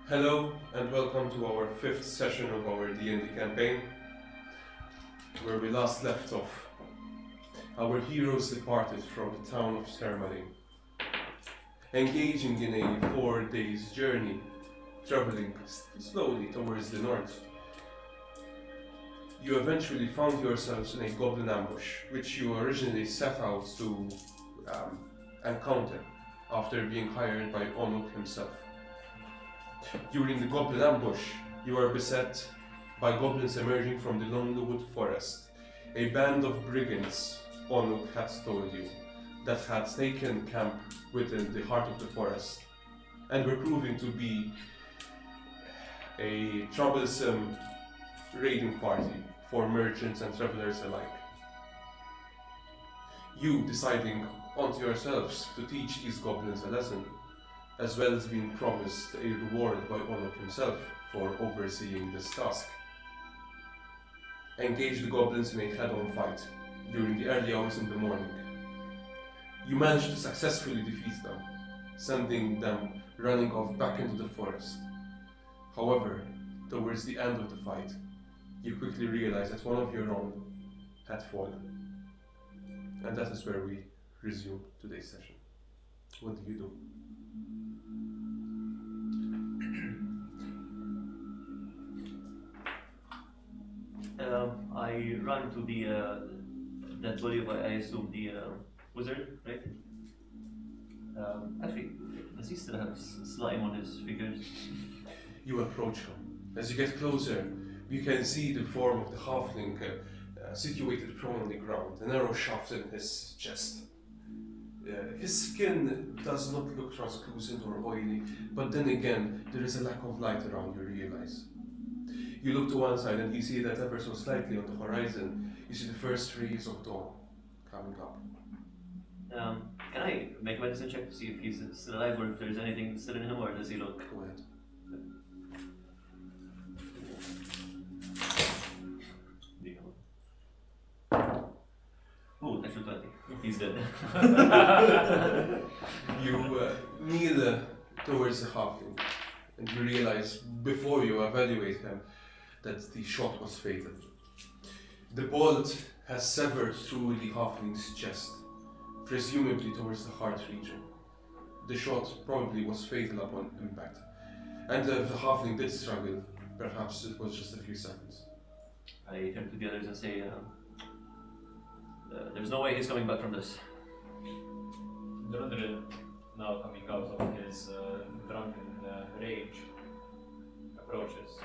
Hello and welcome to our 5th session of our D&D campaign. Where we last left off, our heroes departed from the town of Ceremony, engaging in a 4 days journey, traveling slowly towards the north. You eventually found yourselves in a goblin ambush, which you originally set out to encounter after being hired by Onuk himself. During the goblin ambush, you are beset by goblins emerging from the Longwood forest, a band of brigands, Onuk had told you, that had taken camp within the heart of the forest, and were proving to be a troublesome raiding party for merchants and travelers alike. You deciding onto yourselves to teach these goblins a lesson, as well as being promised a reward by Onuk himself for overseeing this task. Engage the goblins in a head-on fight during the early hours in the morning. You manage to successfully defeat them, sending them running off back into the forest. However, towards the end of the fight, you quickly realize that one of your own had fallen. And that is where we resume today's session. What do you do? I run to the that body of, I assume, the wizard, right? Actually, does he still have slime on his fingers? You approach him. As you get closer, you can see the form of the halfling situated prone on the ground, an arrow shaft in his chest. His skin does not look translucent or oily, but then again, there is a lack of light around, you realize. You look to one side and you see that ever so slightly on the horizon, you see the first rays of dawn coming up. Can I make a medicine check to see if he's still alive or if there's anything still in him, or does he look? Go ahead. Oh, extra 20. He's dead. You kneel towards the halfling, and you realize before you evaluate him that the shot was fatal. The bolt has severed through the halfling's chest, presumably towards the heart region. The shot probably was fatal upon impact, and if the halfling did struggle, perhaps it was just a few seconds. I turn to the others and say, there's no way he's coming back from this. Dwindling, now coming out of his drunken rage, approaches.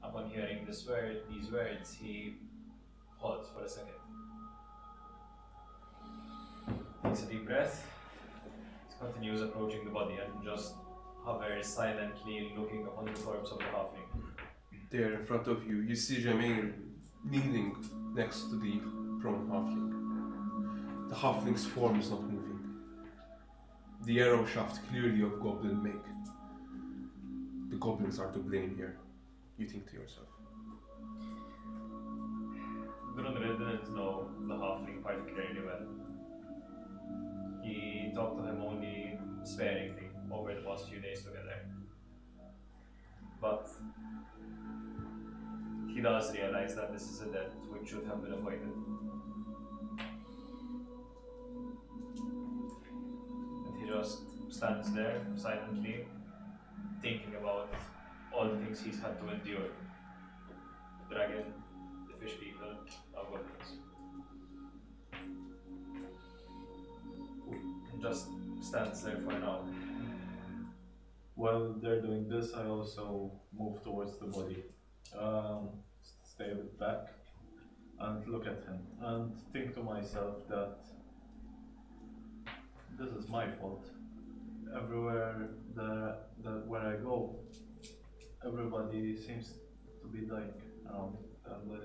Upon hearing these words, he halts for a second. Takes a deep breath, continues approaching the body and just hovers silently looking upon the corpse of the halfling. There in front of you, you see Jamail kneeling next to the prone halfling. The halfling's form is not moving. The arrow shaft clearly of goblin make. The goblins are to blame here, you think to yourself. Drundred didn't know the halfling particularly well. He talked to him only sparingly over the past few days together. But he does realize that this is a death which should have been avoided. And he just stands there silently, thinking about all the things he's had to endure. The dragon, the fish people, our goblins. And just stands there for an hour. While they're doing this, I also move towards the body. Stay a bit back and look at him and think to myself that this is my fault. Everywhere where I go, everybody seems to be dying around it,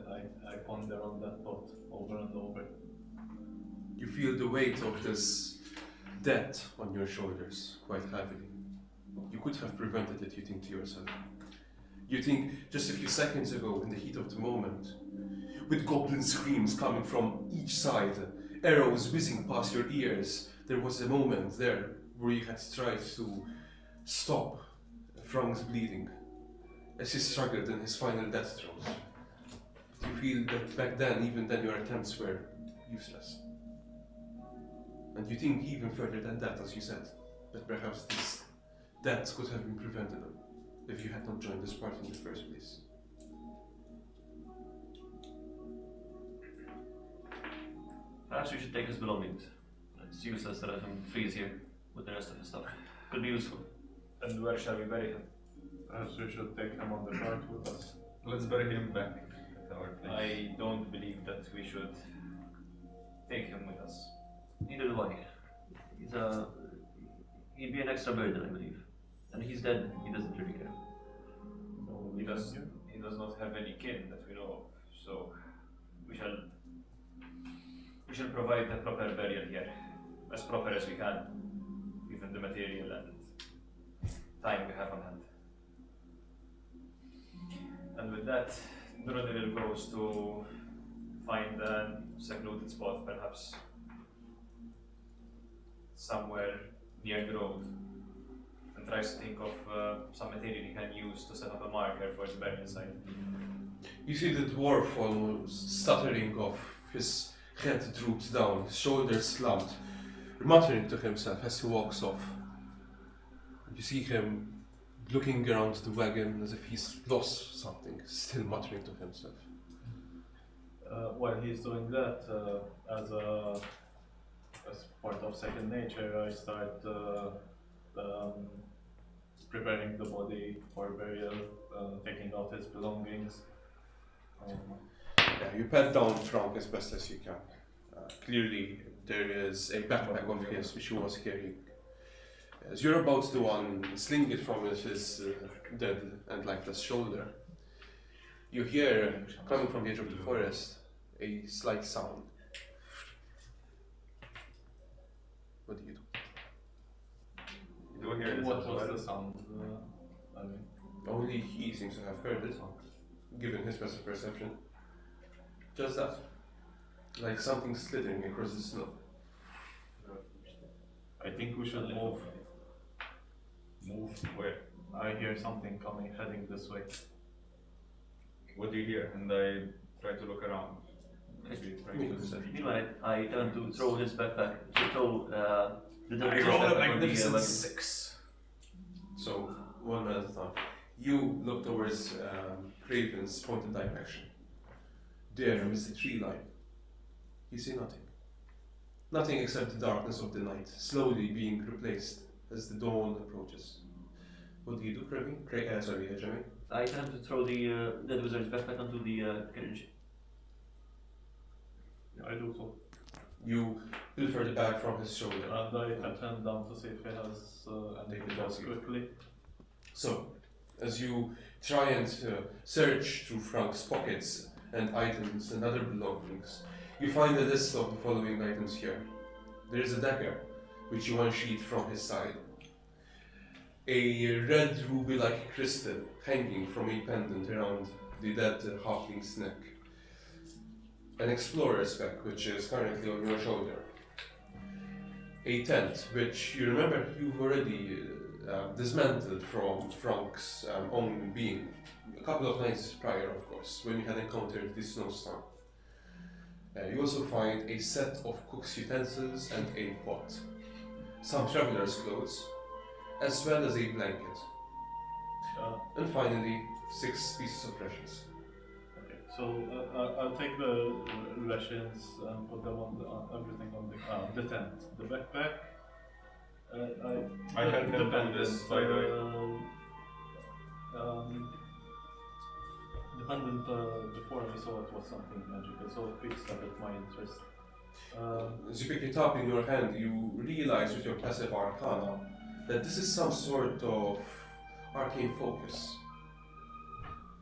and I ponder on that thought over and over. You feel the weight of this debt on your shoulders quite heavily. You could have prevented it, you think to yourself. You think just a few seconds ago, in the heat of the moment, with goblin screams coming from each side, arrows whizzing past your ears, there was a moment there where you had tried to stop Frank's bleeding as he struggled in his final death throes. But you feel that back then, even then, your attempts were useless. And you think even further than that, as you said, that perhaps this death could have been preventable if you had not joined this party in the first place. Perhaps we should take his belongings. It's useless to let him freeze here with the rest of his stuff. Could be useful. And where shall we bury him? Perhaps we should take him on the cart with us. Let's bury him back at our place. I don't believe that we should take him with us. Neither do I. He'd be an extra burden, I believe. And he's dead, he doesn't really care. No, He does not have any kin that we know of, so we shall provide the proper burial here, as proper as we can, given the material and time we have on hand. And with that, Dwindling goes to find a secluded spot, perhaps somewhere near the road, and tries to think of some material he can use to set up a marker for his burial site. You see the dwarf almost stuttering off, his head droops down, his shoulders slumped, muttering to himself as he walks off. You see him looking around the wagon as if he's lost something, still muttering to himself. While he's doing that, as part of second nature, I start preparing the body for burial, taking out his belongings. Yeah, you pat down Frank as best as you can. Clearly, there is a backpack of his which he was carrying. As you're about to unsling it from his dead and lifeless shoulder, you hear, coming from the edge of the forest, a slight sound. What do you do? Do we hear this What as was well? the sound? I mean, Only he seems to have heard it, given his passive perception. Just that. Like something slithering across the snow. I think we should move. Move where? I hear something coming, heading this way. What do you hear? And I try to look around. Maybe try Make a to perception. Meanwhile, I turn to throw his backpack, to throw the I devil's roll a backpack on the magnificent wagon. 6. So, one at a time. You look towards Craven's pointed direction. There, amidst the tree line, you see nothing. Nothing except the darkness of the night, slowly being replaced as the dawn approaches. What do you do, Craven? Jeremy? I turn to throw the dead wizard's backpack onto the carriage. I do so. You pilfer the bag from his shoulder. And I turn down to see if he has anything Take it else off you. quickly. So, as you try and search through Frank's pockets and items and other belongings, you find a list of the following items here. There is a dagger, which you unsheath from his side. A red ruby-like crystal hanging from a pendant around the dead halfling's neck. An explorer's pack, which is currently on your shoulder. A tent, which you remember you've already dismantled from Frank's own being. A couple of nights prior, of course, when you had encountered the snowstorm. You also find a set of cook's utensils and a pot. Some traveler's clothes, as well as a blanket. And finally, 6 pieces of rations. Okay, so I'll take the rations and put them on everything on the tent, the backpack. I had them on this, by the way. Dependent before I saw it was something magical, so it piqued up my interest. As you pick it up in your hand, you realize with your passive arcana that this is some sort of arcane focus.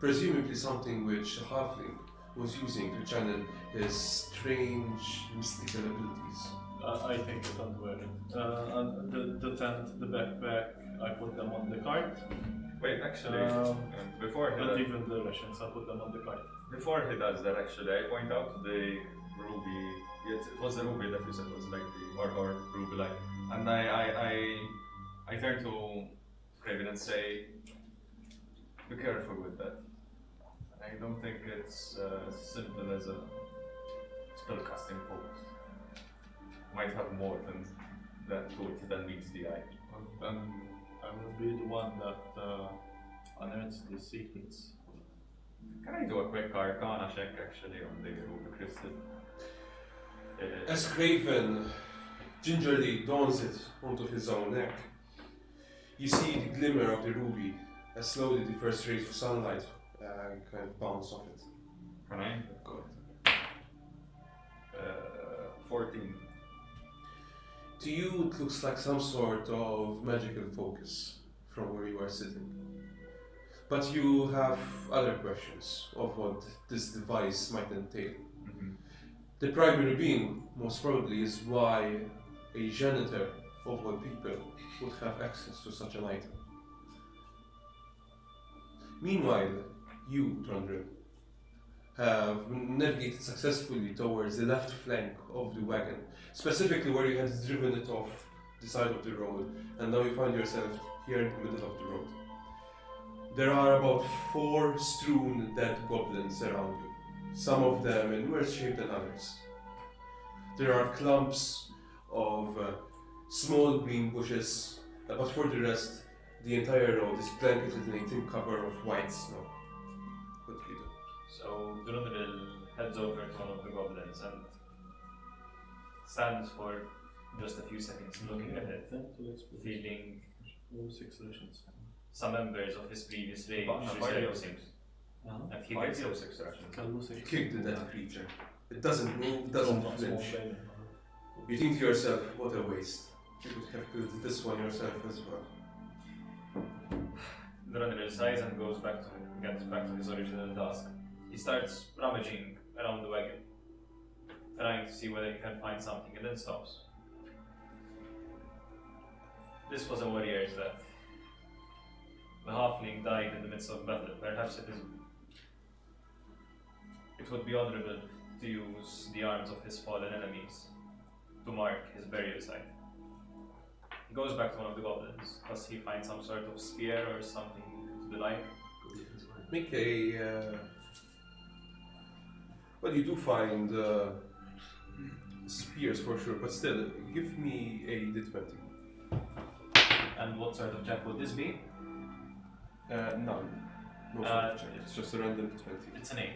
Presumably something which a halfling was using to channel his strange mystical abilities. I take it and wear it. And the tent, the backpack, I put them on the cart. Wait, actually, before he And does, even the rations, I put them on the cart. before he does that, actually, I point out the ruby. It was the ruby that you said was like the or ruby like, and I turn to Craven and say, Be careful with that. I don't think it's as simple as a spellcasting post. Might have more than that to it than meets the eye. And I will be the one that unearths the secrets. Can I do a quick Arcana check actually on the Ruby Crystal? As Craven gingerly dons it onto his own neck, you see the glimmer of the ruby as slowly the first rays of sunlight kind of bounce off it. Can I? Go 14. To you, it looks like some sort of magical focus from where you are sitting. But you have other questions of what this device might entail. Mm-hmm. The primary being, most probably, is why a janitor of all people would have access to such an item. Meanwhile, you, Trundle, have navigated successfully towards the left flank of the wagon, specifically where you had driven it off the side of the road, and now you find yourself here in the middle of the road. There are about 4 strewn dead goblins around you, some of them in worse shape than others. There are clumps of small green bushes, but for the rest, the entire road is blanketed in a thin cover of white snow. What do you do? So Drundril heads over to one of the goblins and stands for just a few seconds looking at it, feeling 6 rations. some members of his previous rage Why do you resurrecting. And he Why gets do you 6 rations? You kick the dead creature. It doesn't move, doesn't flinch. You think to yourself, what a waste. You could have killed this one yourself as well. Drundril sighs and gets back to his original task. He starts rummaging around the wagon, trying to see whether he can find something, and then stops. This was a warrior's death. The halfling died in the midst of battle. Perhaps it would be honorable to use the arms of his fallen enemies to mark his burial site. He goes back to one of the goblins. Does he find some sort of spear or something to the like? Make a... well, you do find spears for sure, but still, give me a d20. And what sort of check would this be? None. No sort of check. It's just a random d20. It's an 8.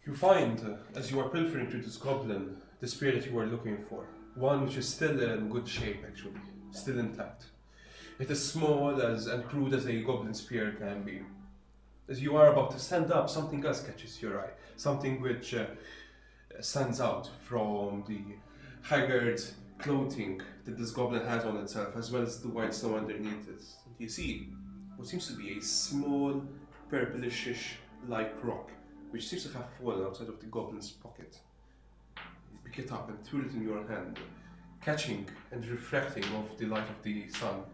You find, as you are pilfering through this goblin, the spear that you were looking for. One which is still in good shape, actually. Still intact. It is small and crude as a goblin spear can be. As you are about to stand up, something else catches your eye. Something which stands out from the haggard clothing that this goblin has on itself, as well as the white snow underneath it. You see what seems to be a small, purplishish-like rock, which seems to have fallen outside of the goblin's pocket. You pick it up and twirl it in your hand, catching and reflecting off the light of the sun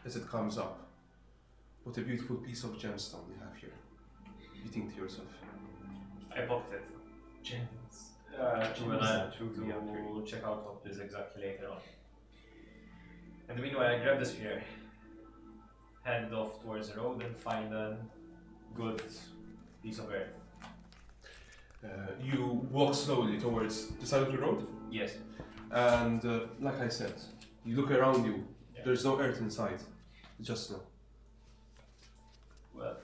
as it comes up. What a beautiful piece of gemstone you have here. You think to yourself. I popped it. Gems. When I to check out what this exactly later on. In the meanwhile, I grab the spear, head off towards the road, and find a good piece of earth. You walk slowly towards the side of the road, Yes. and like I said, you look around you. Yeah. There's no earth inside, just snow. Well,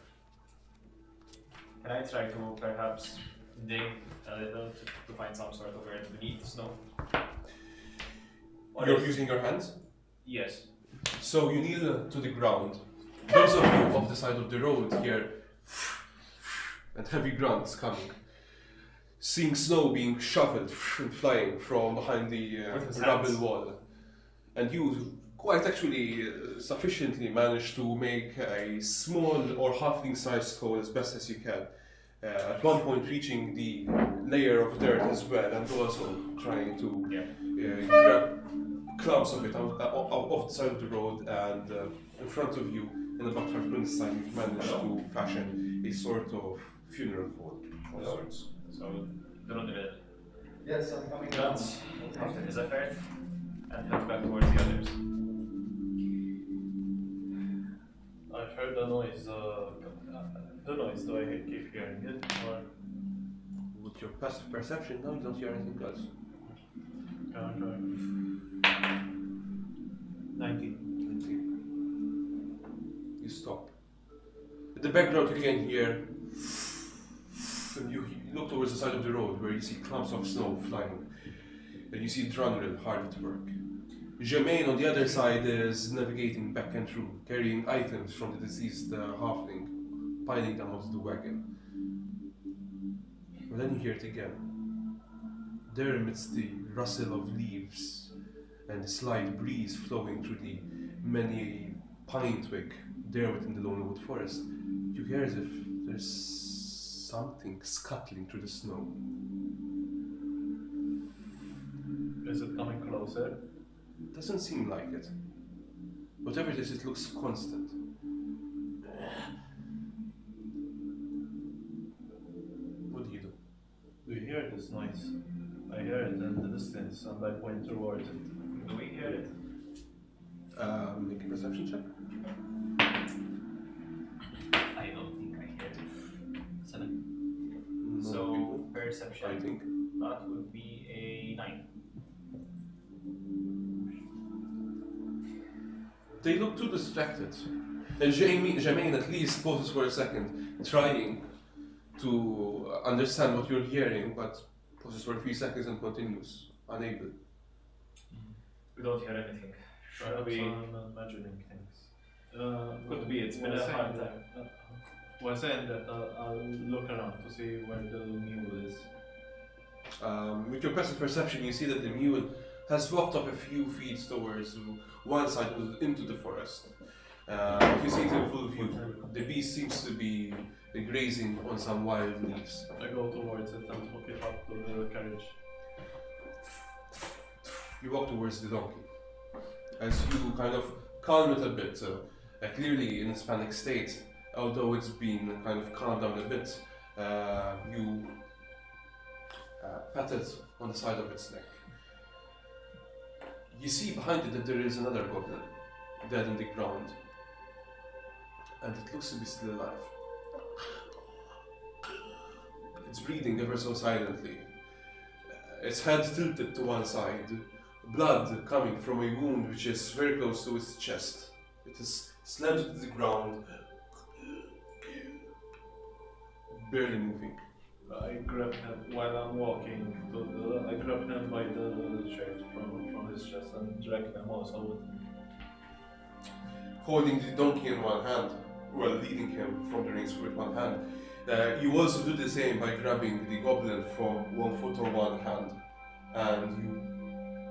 can I try to perhaps dig a little to find some sort of earth beneath the snow? Or You're is- using your hands, Yes. so you kneel to the ground. Those of you off the side of the road hear and heavy grunts coming. Seeing snow being shoveled and flying from behind the With his rubble hands. wall. And you quite actually sufficiently manage to make a small or halfling-sized hole as best as you can. At one point reaching the layer of dirt as well, and also trying to grab clumps of it off the side of the road, and in front of you in about 5 minutes time you've managed to fashion a sort of funeral hall of sorts. So, Drundred Yes, I'm coming grabs after his effort and heads back towards the others. I've heard the noise. Do I keep hearing it? Or With your passive perception, now you don't hear anything else. can I try? 19. You stop. In the background you can hear, and you look towards the side of the road where you see clumps of snow flying. And you see Drunril hard at work. Germaine on the other side is navigating back and through, carrying items from the deceased halfling, piling them onto the wagon. But then you hear it again. There amidst the rustle of leaves and the slight breeze flowing through the many pine twig there within the lonely wood forest, you hear as if there's something scuttling through the snow. Is it coming closer? Doesn't seem like it. Whatever it is, it looks constant. What do you do? Do you hear this noise? I hear it in the distance and I point towards it. Do we hear it? Make a perception check. I don't think I hear it. 7. No, So, I perception, think. that would be a 9. They look too distracted. And Jermaine at least pauses for a second, trying to understand what you're hearing, but pauses for a few seconds and continues, unable. We don't hear anything. Should Perhaps we? I'm imagining things. Could be, it's been a hard time. We're saying that I'll look around to see where the mule is. With your passive perception, you see that the mule has walked up a few feet towards one side into the forest. You see it in full view. The beast seems to be grazing on some wild leaves. I go towards it and hook it up to the carriage. You walk towards the donkey. As you kind of calm it a bit, clearly in its panic state, although it's been kind of calmed down a bit, you pat it on the side of its neck. You see behind it that there is another goblin, dead in the ground, and it looks to be still alive. It's breathing ever so silently, its head tilted to one side, blood coming from a wound which is very close to its chest. It is slammed to the ground, barely moving. I grab him while I'm walking. I grab him by the shirt from his chest and drag him also with me. Holding the donkey in one hand, well, leading him from the reins with one hand. You also do the same by grabbing the goblin from one foot or one hand, and you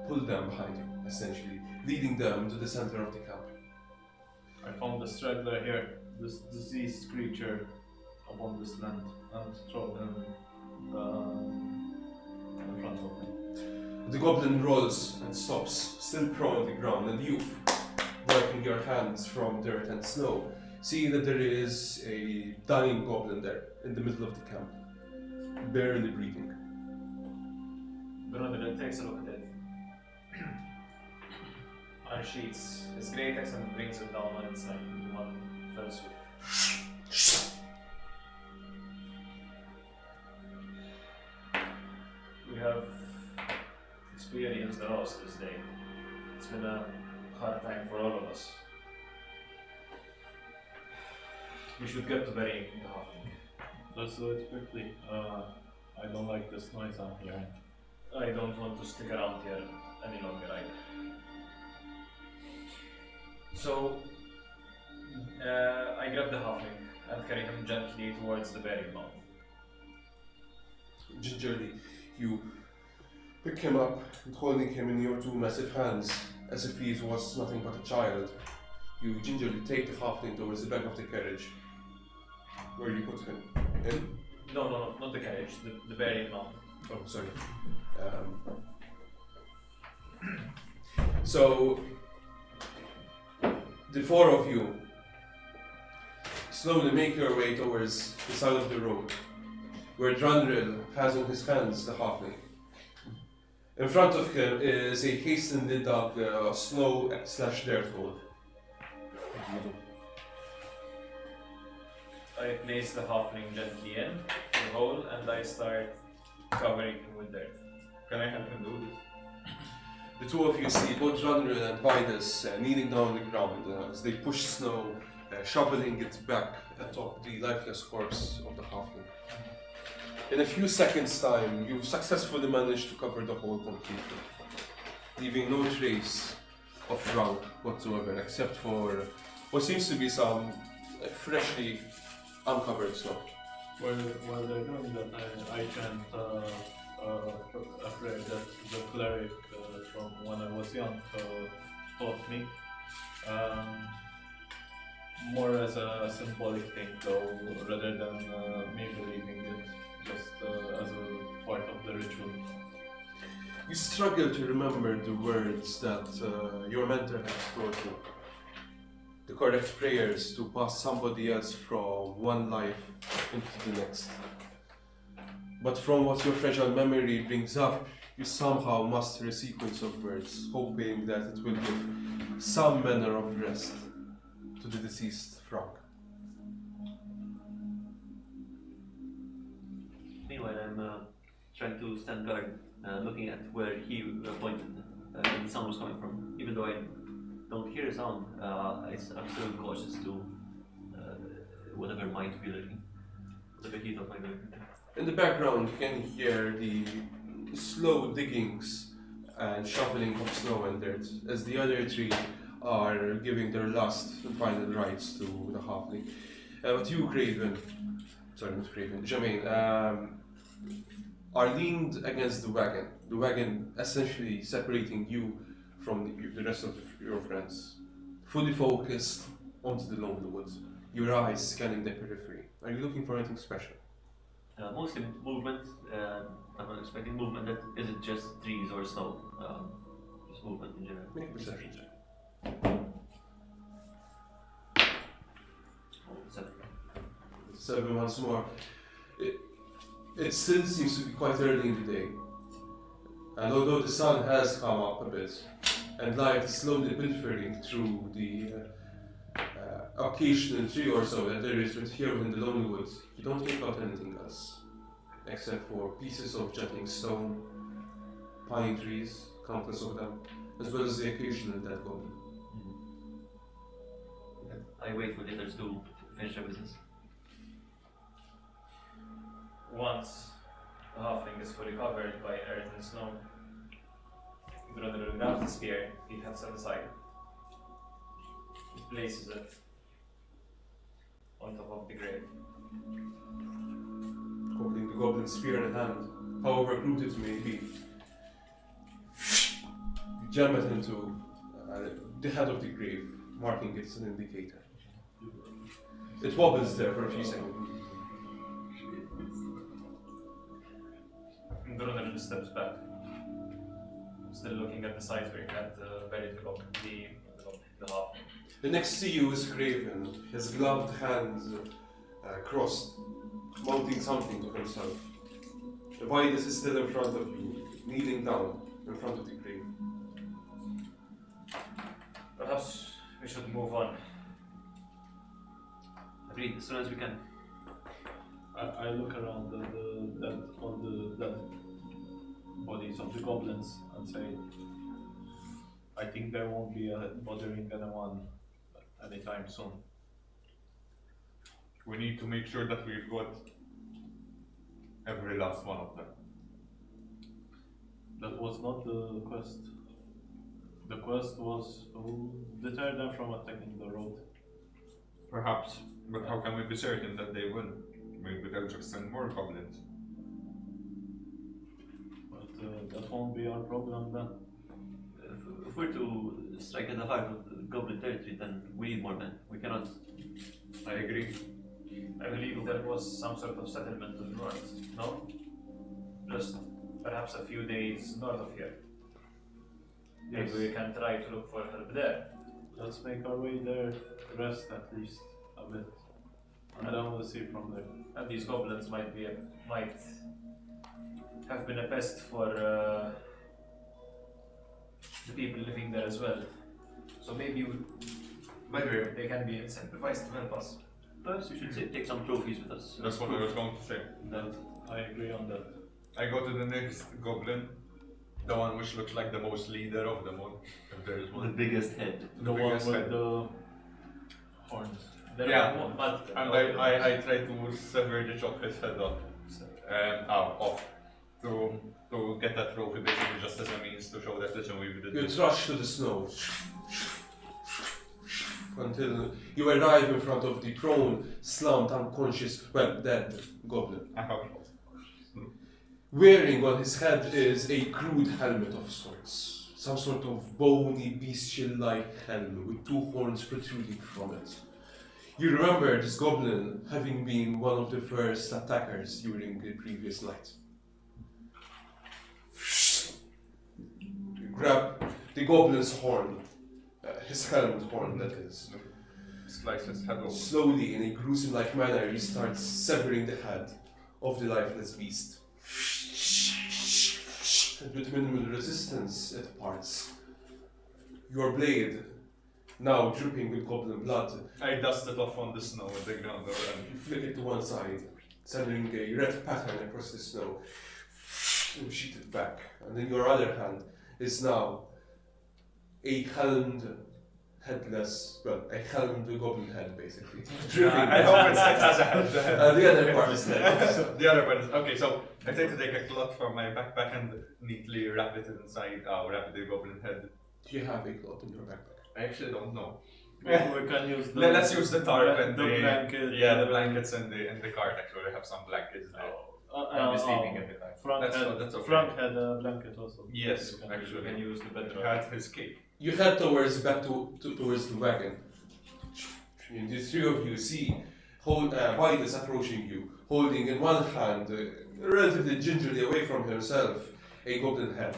pull them behind you, essentially, leading them to the center of the camp. I found the straggler here, this diseased creature upon this land, and throw him in front of me. The goblin rolls and stops, still prone on the ground, and you, wiping your hands from dirt and snow, see that there is a dying goblin there, in the middle of the camp, barely breathing. Drundred takes a look at it. Unsheaths his great axe and brings it down on its neck in one fell swoop. We have experienced a loss this day. It's been a hard time for all of us. We should get to burying the halfling. Let's do it quickly. I don't like this noise I'm hearing. I don't want to stick around here any longer either. So, I grab the halfling and carry him gently towards the burial mound. Gingerly, you pick him up and holding him in your two massive hands, as if he was nothing but a child. You gingerly take the halfling towards the back of the carriage, where you put him in. No, not the carriage, the burial mound. Oh, sorry. So, the four of you slowly make your way towards the side of the road, where Drunril has in his hands the halfling. In front of him is a hastily dug snow/dirt hole. I place the halfling gently in the hole and I start covering him with dirt. Can I help him do this? The two of you see both Drunril and Vidas kneeling down on the ground as they push snow, shoveling it back atop the lifeless corpse of the halfling. In a few seconds' time, you've successfully managed to cover the hole completely, leaving no trace of Frank whatsoever, except for what seems to be some freshly uncovered snow. While they're doing that, I chant a prayer that the cleric from when I was young taught me. More as a symbolic thing, though, rather than me believing it, just as a part of the ritual. You struggle to remember the words that your mentor has taught you. The correct prayers to pass somebody else from one life into the next. But from what your fragile memory brings up, you somehow muster a sequence of words, hoping that it will give some manner of rest to the deceased Frank. Meanwhile, I'm trying to stand guard, looking at where he pointed and the sound was coming from. Even though I don't hear a sound, I'm still cautious to whatever might be lurking, whatever he thought might be lurking. In the background, you can hear the slow diggings and shoveling of snow and dirt as the other three are giving their last and final rites to the halfling. But you, Jermaine, are leaned against the wagon essentially separating you from the rest of your friends. Fully focused onto the lonely woods, your eyes scanning the periphery. Are you looking for anything special? Mostly movement. I'm not expecting movement. Is it just trees or snow? Just movement in general. Make a perception check. Oh, 7. 7 once more. It still seems to be quite early in the day. And although the sun has come up a bit, and light is slowly filtering through the occasional tree or so that there is here in the lonely woods, you don't pick out anything else. Except for pieces of jutting stone, pine trees, countless of them, as well as the occasional dead goblin. I wait for the others to finish their business. Once the halfling is fully covered by earth and snow, Drunril grabs the spear he has set aside. He places it on top of the grave. Holding the goblin spear in hand, however crude it may be, you jam it into the head of the grave, marking it as an indicator. It wobbles there for a few seconds. Drunril steps back, still looking at the site where he had buried the halfling. The next to you is Craven, his gloved hands crossed, mounting something to himself. The Vidas is still in front of you, kneeling down in front of the grave. Perhaps we should move on. Agreed, as soon as we can. I look around all the dead bodies of the goblins and say, I think they won't be bothering anyone anytime soon. We need to make sure that we've got every last one of them. That was not the quest. The quest was to deter them from attacking the road. Perhaps, but how can we be certain that they will? Maybe they'll just send more goblins. But that won't be our problem then. If we're to strike at the heart of the goblin territory, then we need more men. We cannot. I agree. I believe there was some sort of settlement to the north, no? Just perhaps a few days north of here. Maybe we can try to look for help there. Let's make our way there, rest at least a bit. And then we'll see from there. And these goblins might have been a pest for the people living there as well. So maybe they can be incentivized to help us. Perhaps we should take some trophies with us. That's what I was going to say. That I agree on that. I go to the next goblin, the one which looks like the most leader of them all, if there is The one. biggest head. The one biggest with head. the horns. Yeah, but and I try to sever the chocolate head off to get that trophy basically just as a means to show that listen we did You this. rush to the snow until you arrive in front of the prone, slumped, unconscious, well, dead goblin. Wearing on his head is a crude helmet of sorts, some sort of bony, bestial-like helmet with two horns protruding from it. You remember this goblin having been one of the first attackers during the previous night. You grab the goblin's horn, his helmet horn that is. Slice his head off. Slowly, in a gruesome-like manner, you start severing the head of the lifeless beast. And with minimal resistance, it parts. Your blade, now dripping with goblin blood, I dust it off on the snow at the ground already. you flick it to one side, sending a red pattern across the snow. You sheet it back, and in your other hand is now a helmed, headless, well, a helmed goblin head, basically. Dripping. I hope it has a head. The other part is head. The other part is okay. So I try to take a cloth from my backpack and neatly wrap it inside. Wrap the goblin head. Do you have a cloth in your backpack? I actually don't know. We can use the. Let's use the tarp and the blanket. Yeah, the blankets and the cart. Actually, I have some blankets there. I'll be sleeping in the car. Frank That's okay. Frank had a blanket also. Yes, You can actually. You can use the bedrock. Had his cape. You head towards towards the wagon. The three of you see White is approaching you, holding in one hand, relatively gingerly away from himself, a goblin head.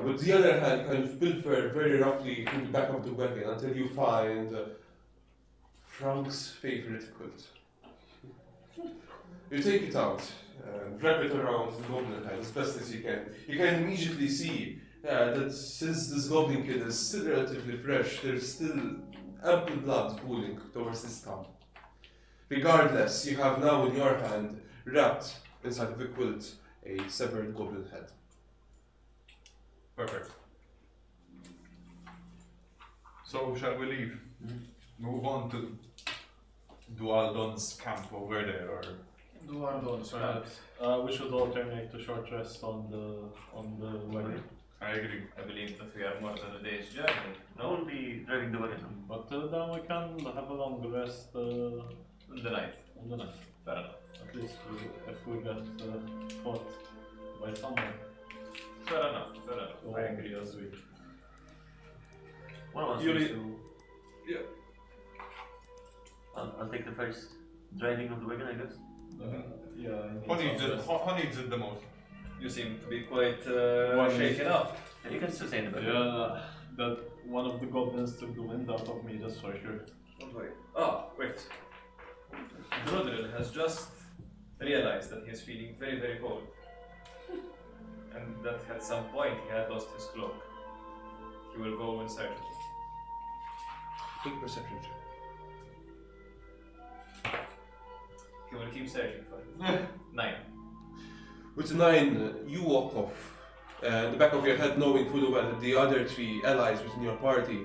With the other hand, kind of pilfer very roughly in the back of the wagon until you find Frank's favorite quilt. You take it out, wrap it around the goblin head as best as you can. You can immediately see that since this goblin kid is still relatively fresh, there's still ample blood pooling towards his tongue. Regardless, you have now in your hand, wrapped inside of the quilt, a severed goblin head. Perfect. So shall we leave? Move on to Dualdon's camp over there, or Dualdon's camp. We should alternate to short rest on the wagon. I agree. I believe that we are more than a day's journey. I won't be driving the wagon. But then we can have a long rest In the night. on the night. Fair enough. At least if we get caught by someone. Fair enough. Fair enough. So I agree as we. One of us Yuri- needs to... Yeah. I'll take the first driving of the wagon, I guess. Yeah. Who needs it the most? You seem to be quite One- shaken up. And you can sustain the wagon. Yeah, that one of the goblins took the wind out of me, just for sure. Don't worry. Ah, wait. Brodril has just realized that he is feeling very, very cold. And that at some point he had lost his cloak. He will go in search of it. Take a perception check. He will keep searching for it. 9. With the 9, you walk off, in the back of your head knowing fully well that the other 3 allies within your party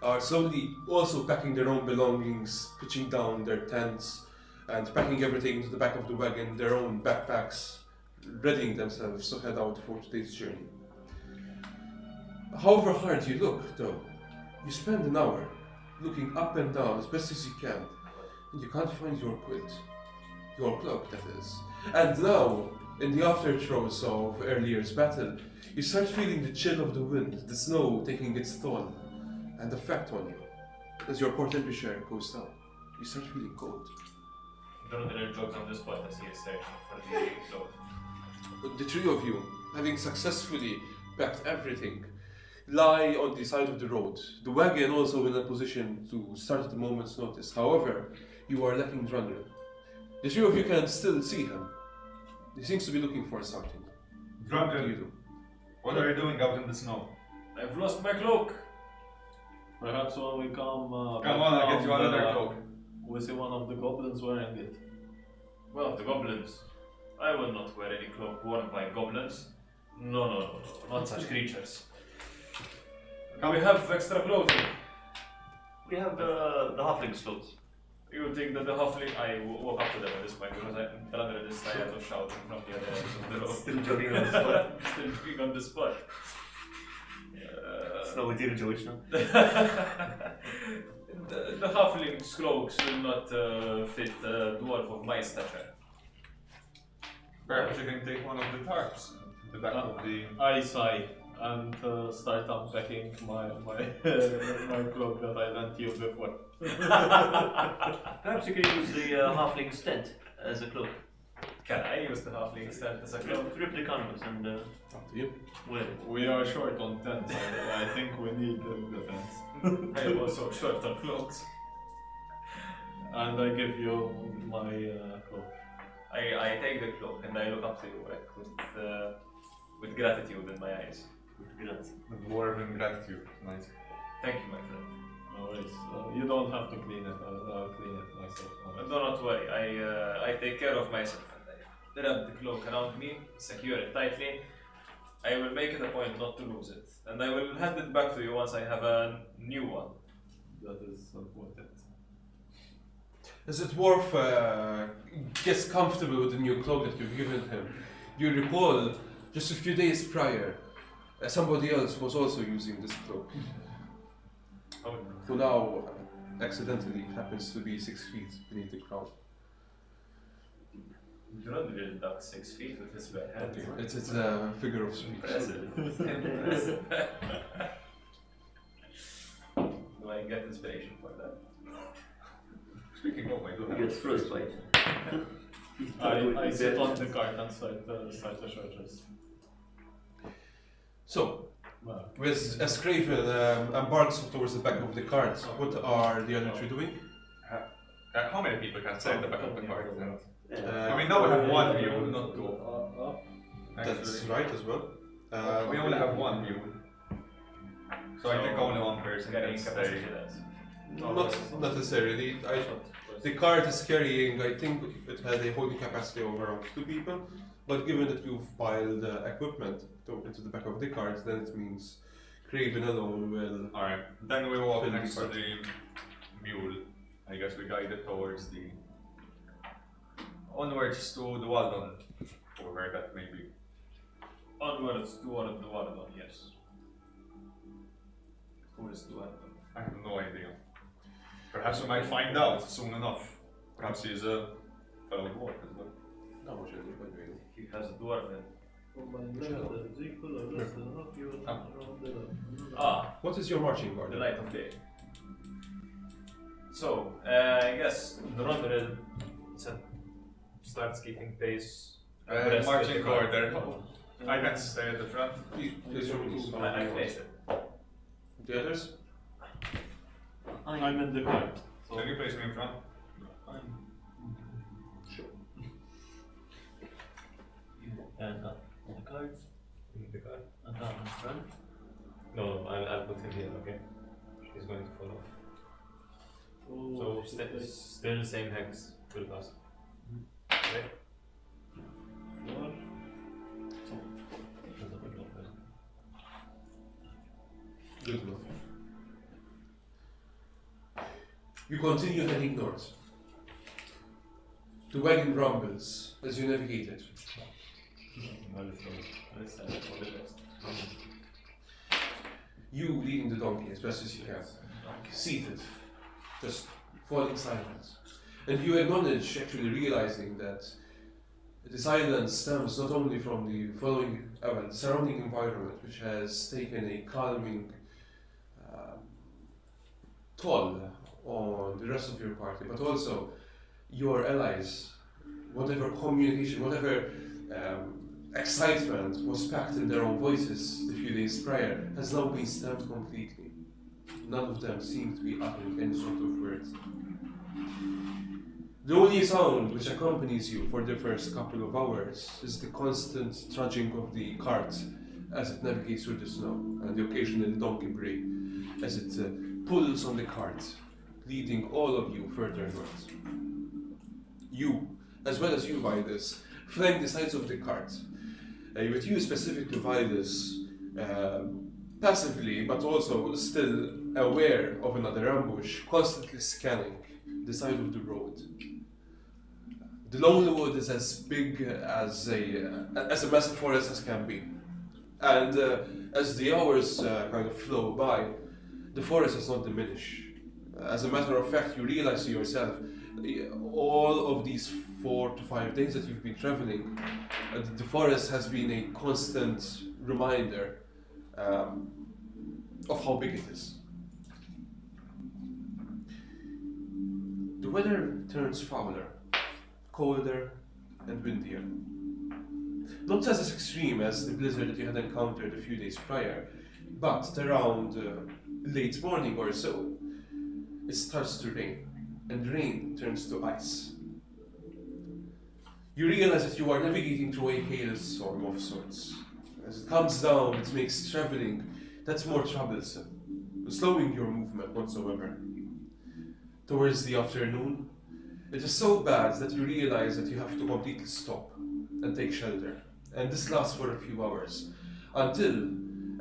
are slowly also packing their own belongings, pitching down their tents, and packing everything into the back of the wagon, their own backpacks, readying themselves to head out for today's journey. However hard you look, though, you spend an hour looking up and down as best as you can, and you can't find your quilt. Your cloak, that is. And now, in the afterthroes of earlier's battle, you start feeling the chill of the wind, the snow taking its toll and effect on you. As your core temperature goes down, you start feeling cold. Brodril jogs on the spot as he is searching for the cloak. But the 3 of you, having successfully packed everything, lie on the side of the road. The wagon also in a position to start at a moment's notice. However, you are lacking Drundren. The three of you can still see him. He seems to be looking for something. What do you Drunken, do? what are you doing out in the snow? I've lost my cloak. Perhaps when we come. Come on, I'll get you another cloak. We see one of the goblins wearing it. Well, the goblins. I will not wear any cloak worn by goblins. No, not such creatures. Do we have extra clothing? We have the halfling's clothes. You think that the halfling... I walk up to them at this point because I'm under this tired of shouting from the other end of the road. Still jogging on the spot. Still being on the spot. Snowy dear George now. The halfling's cloaks will not fit a dwarf of my stature. Perhaps you can take one of the tarps. The back of the... I sigh and start unpacking my my cloak that I lent you before. Perhaps you could use the halfling's tent as a cloak. Can I use the halfling's tent as a cloak? Rip the canvas and Up to you. wear it. We are short on tents. I think we need the tents. I am also short on cloaks. And I give you my cloak. I take the cloak and I look up to you like, with gratitude in my eyes. Grazie. The dwarven gratitude. Nice. Thank you, my friend. No worries. You don't have to clean it. I'll clean it myself. But do not worry, I take care of myself and I wrap the cloak around me, secure it tightly. I will make it a point not to lose it. And I will hand it back to you once I have a new one. That is important. As the dwarf gets comfortable with the new cloak that you've given him, you recall just a few days prior, somebody else was also using this cloak, who now accidentally happens to be 6 feet beneath the ground. You don't really duck 6 feet with his bare hands. Okay, it's a figure of speech. Impressive. Impressive. Do I get inspiration for that? Speaking of, I do He have... gets frostbite. I sit on the cart and start the shoulders. So, as Craven embarks towards the back of the cart, what are the other three doing? How many people can sit at the back of the cart? Yeah. I mean, now we have one mule, not two. That's Actually. right as well. We only have one mule. So I think only one person Getting can capacity stay. that's. Not necessarily. The cart is carrying, I think it had a holding capacity of around 2 people, but given that you've piled equipment into the back of the cart, then it means Craven alone will... Alright, then we walk Fill next the to cart. the mule. I guess we guide it towards the... onwards to Dualdon, or where that may be. Onwards toward the water, yes. Who is Dualdon? I have no idea. Perhaps we might find out soon enough. Perhaps he's a fellow dwarf as well. No, actually, but really. He has a dwarven. What is your marching order? The light of day. So, I guess the Ronderil starts keeping pace. abreast with Marching the cart. order. I can stay at the front. Please release. I placed it. The others? I'm in the cart. So Can you place me in front? Sure. And on the cards, In the cart? and down in front. No, I'll put him here, okay? He's going to fall off. So, still same hex with us. Okay? Good enough. You continue heading north. The wagon rumbles as you navigate it. You leading the donkey as best as you can, seated, just falling silence. And you acknowledge, actually realizing that this island stems not only from the the surrounding environment, which has taken a calming toll on the rest of your party, but also your allies, whatever communication, whatever excitement was packed in their own voices a few days prior, has now been stamped completely. None of them seem to be uttering any sort of words. The only sound which accompanies you for the first couple of hours is the constant trudging of the cart as it navigates through the snow, and the occasional donkey bray as it pulls on the cart, leading all of you further north. You, as well as you, Vidas, flank the sides of the cart. With you specifically, Vidas, passively, but also still aware of another ambush, constantly scanning the side of the road. The lonely wood is as big as a massive forest as can be. And as the hours kind of flow by, the forest does not diminish. As a matter of fact, you realize to yourself, all of these 4 to 5 days that you've been traveling, the forest has been a constant reminder of how big it is. The weather turns fouler, colder and windier. Not as extreme as the blizzard that you had encountered a few days prior, but around late morning or so, it starts to rain, and rain turns to ice. You realize that you are navigating through a hailstorm of sorts. As it comes down, it makes traveling that's more troublesome, slowing your movement whatsoever. Towards the afternoon, it is so bad that you realize that you have to completely stop and take shelter. And this lasts for a few hours, until,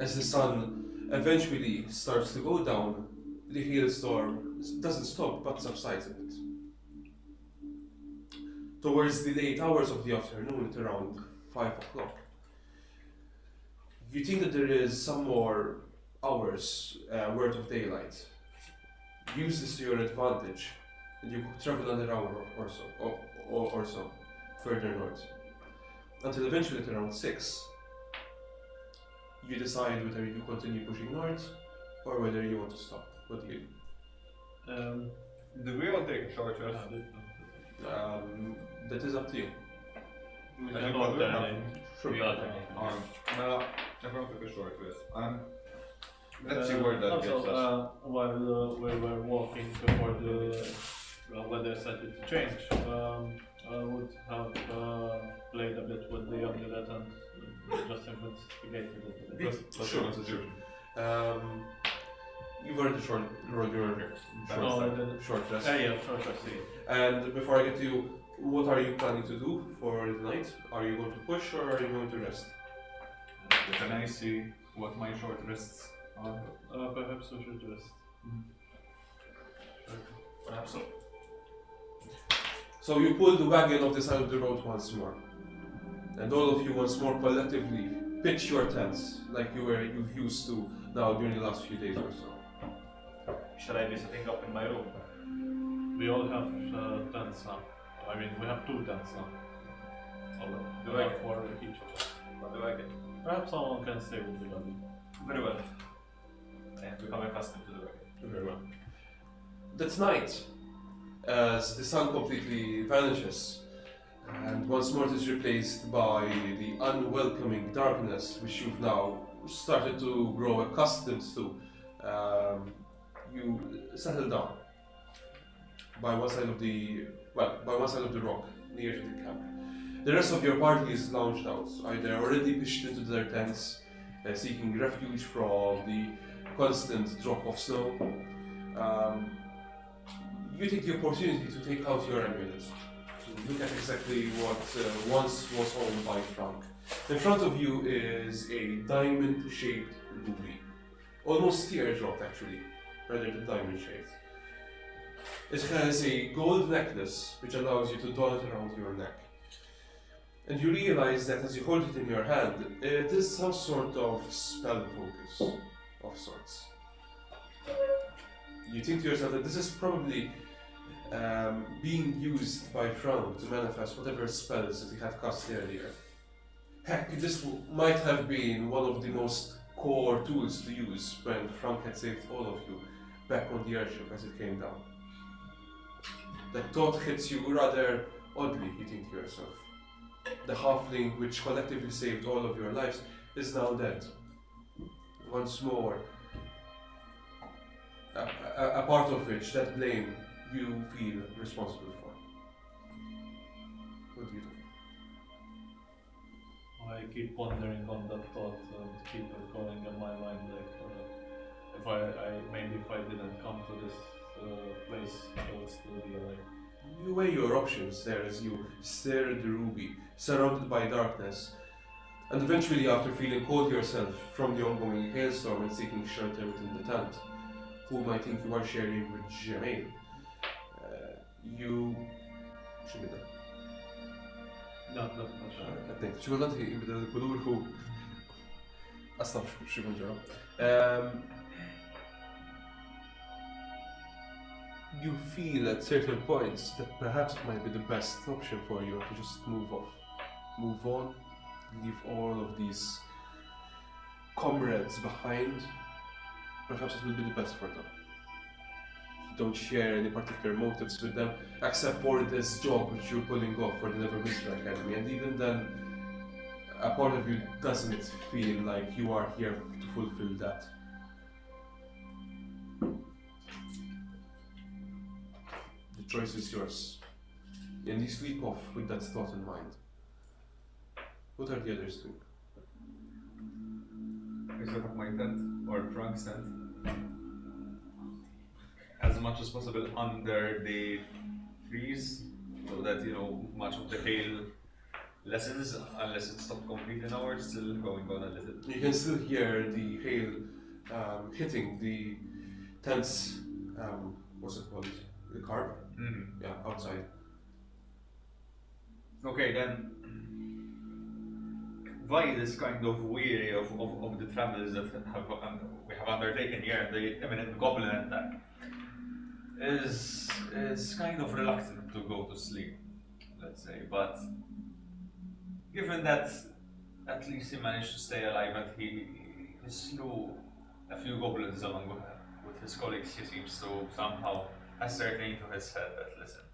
as the sun eventually starts to go down, the hailstorm doesn't stop but subsides a bit. Towards the late hours of the afternoon, at around 5 o'clock, you think that there is some more hours worth of daylight. Use this to your advantage, and you travel another hour or so further north. Until eventually at around 6, you decide whether you continue pushing north or whether you want to stop. What do you do? Do we all take a short rest? That is up to you. Sure. Well, everyone took a short rest. Let's see where that gets us. While we were walking before the weather started to change, I would have played a bit with the amulet and just investigated it. Sure. You've already short rest. Yeah, short rest. And before I get to you, what are you planning to do for the night? Are you going to push or are you going to rest? Can I see what my short rests are? Perhaps we should rest. Perhaps so. So you pull the wagon off the side of the road once more. And all of you once more collectively pitch your tents like you've used to now during the last few days or so. Shall I be setting up in my room? We all have tents now. I mean, we have 2 tents now. So we have 4 each of us. What do I get? Perhaps someone can stay with the body. Very well. I have become accustomed to the wagon. Very well. That night, as the sun completely vanishes, and once more it is replaced by the unwelcoming darkness which you've now started to grow accustomed to, you settle down by one side of the rock near to the camp. The rest of your party is lounged out, either already pitched into their tents, seeking refuge from the constant drop of snow. You take the opportunity to take out your amulet, to look at exactly what once was owned by Frank. In front of you is a diamond-shaped ruby, almost teardrop actually, rather than diamond-shaped. It has a gold necklace which allows you to don it around your neck. And you realize that as you hold it in your hand, it is some sort of spell focus of sorts. You think to yourself that this is probably being used by Frank to manifest whatever spells that he had cast earlier. Heck, this might have been one of the most core tools to use when Frank had saved all of you back on the airship as it came down. That thought hits you rather oddly, you think to yourself. The halfling which collectively saved all of your lives is now dead. Once more, a part of which, that blame, you feel responsible for. What do you do? I keep pondering on that thought and keep it going in my mind. Like, if I didn't come to this place, I would still be alive. You weigh your options there as you stare at the ruby, surrounded by darkness, and eventually, after feeling cold yourself from the ongoing hailstorm and seeking shelter within the tent, whom I think you are sharing with Jemaine, you... شو بدك؟ لا اثنين شو بدك بدك تقولوا هو اصلا شو بنجرب you feel at certain points that perhaps it might be the best option for you to just move on, leave all of these comrades behind. Perhaps it will be the best for them. You don't share any particular motives with them except for this job which you're pulling off for the Neverwinter Academy, and even then a part of you doesn't feel like you are here to fulfill that. The choice is yours, and you sleep off with that thought in mind. What are the others doing? I set up my tent, or Frank's tent, as much as possible under the trees, so that, you know, much of the hail lessens, unless it stopped completely. Now we're still going on a little. You can still hear the hail hitting the tent's, what's it called? The carp? Mm-hmm. Yeah, outside. Okay, then Vide is kind of weary of the travels that we have undertaken here, the imminent goblin attack. Is kind of reluctant to go to sleep, let's say, but given that at least he managed to stay alive and he slew a few goblins along with his colleagues, he seems to somehow ascertain to his head that, listen,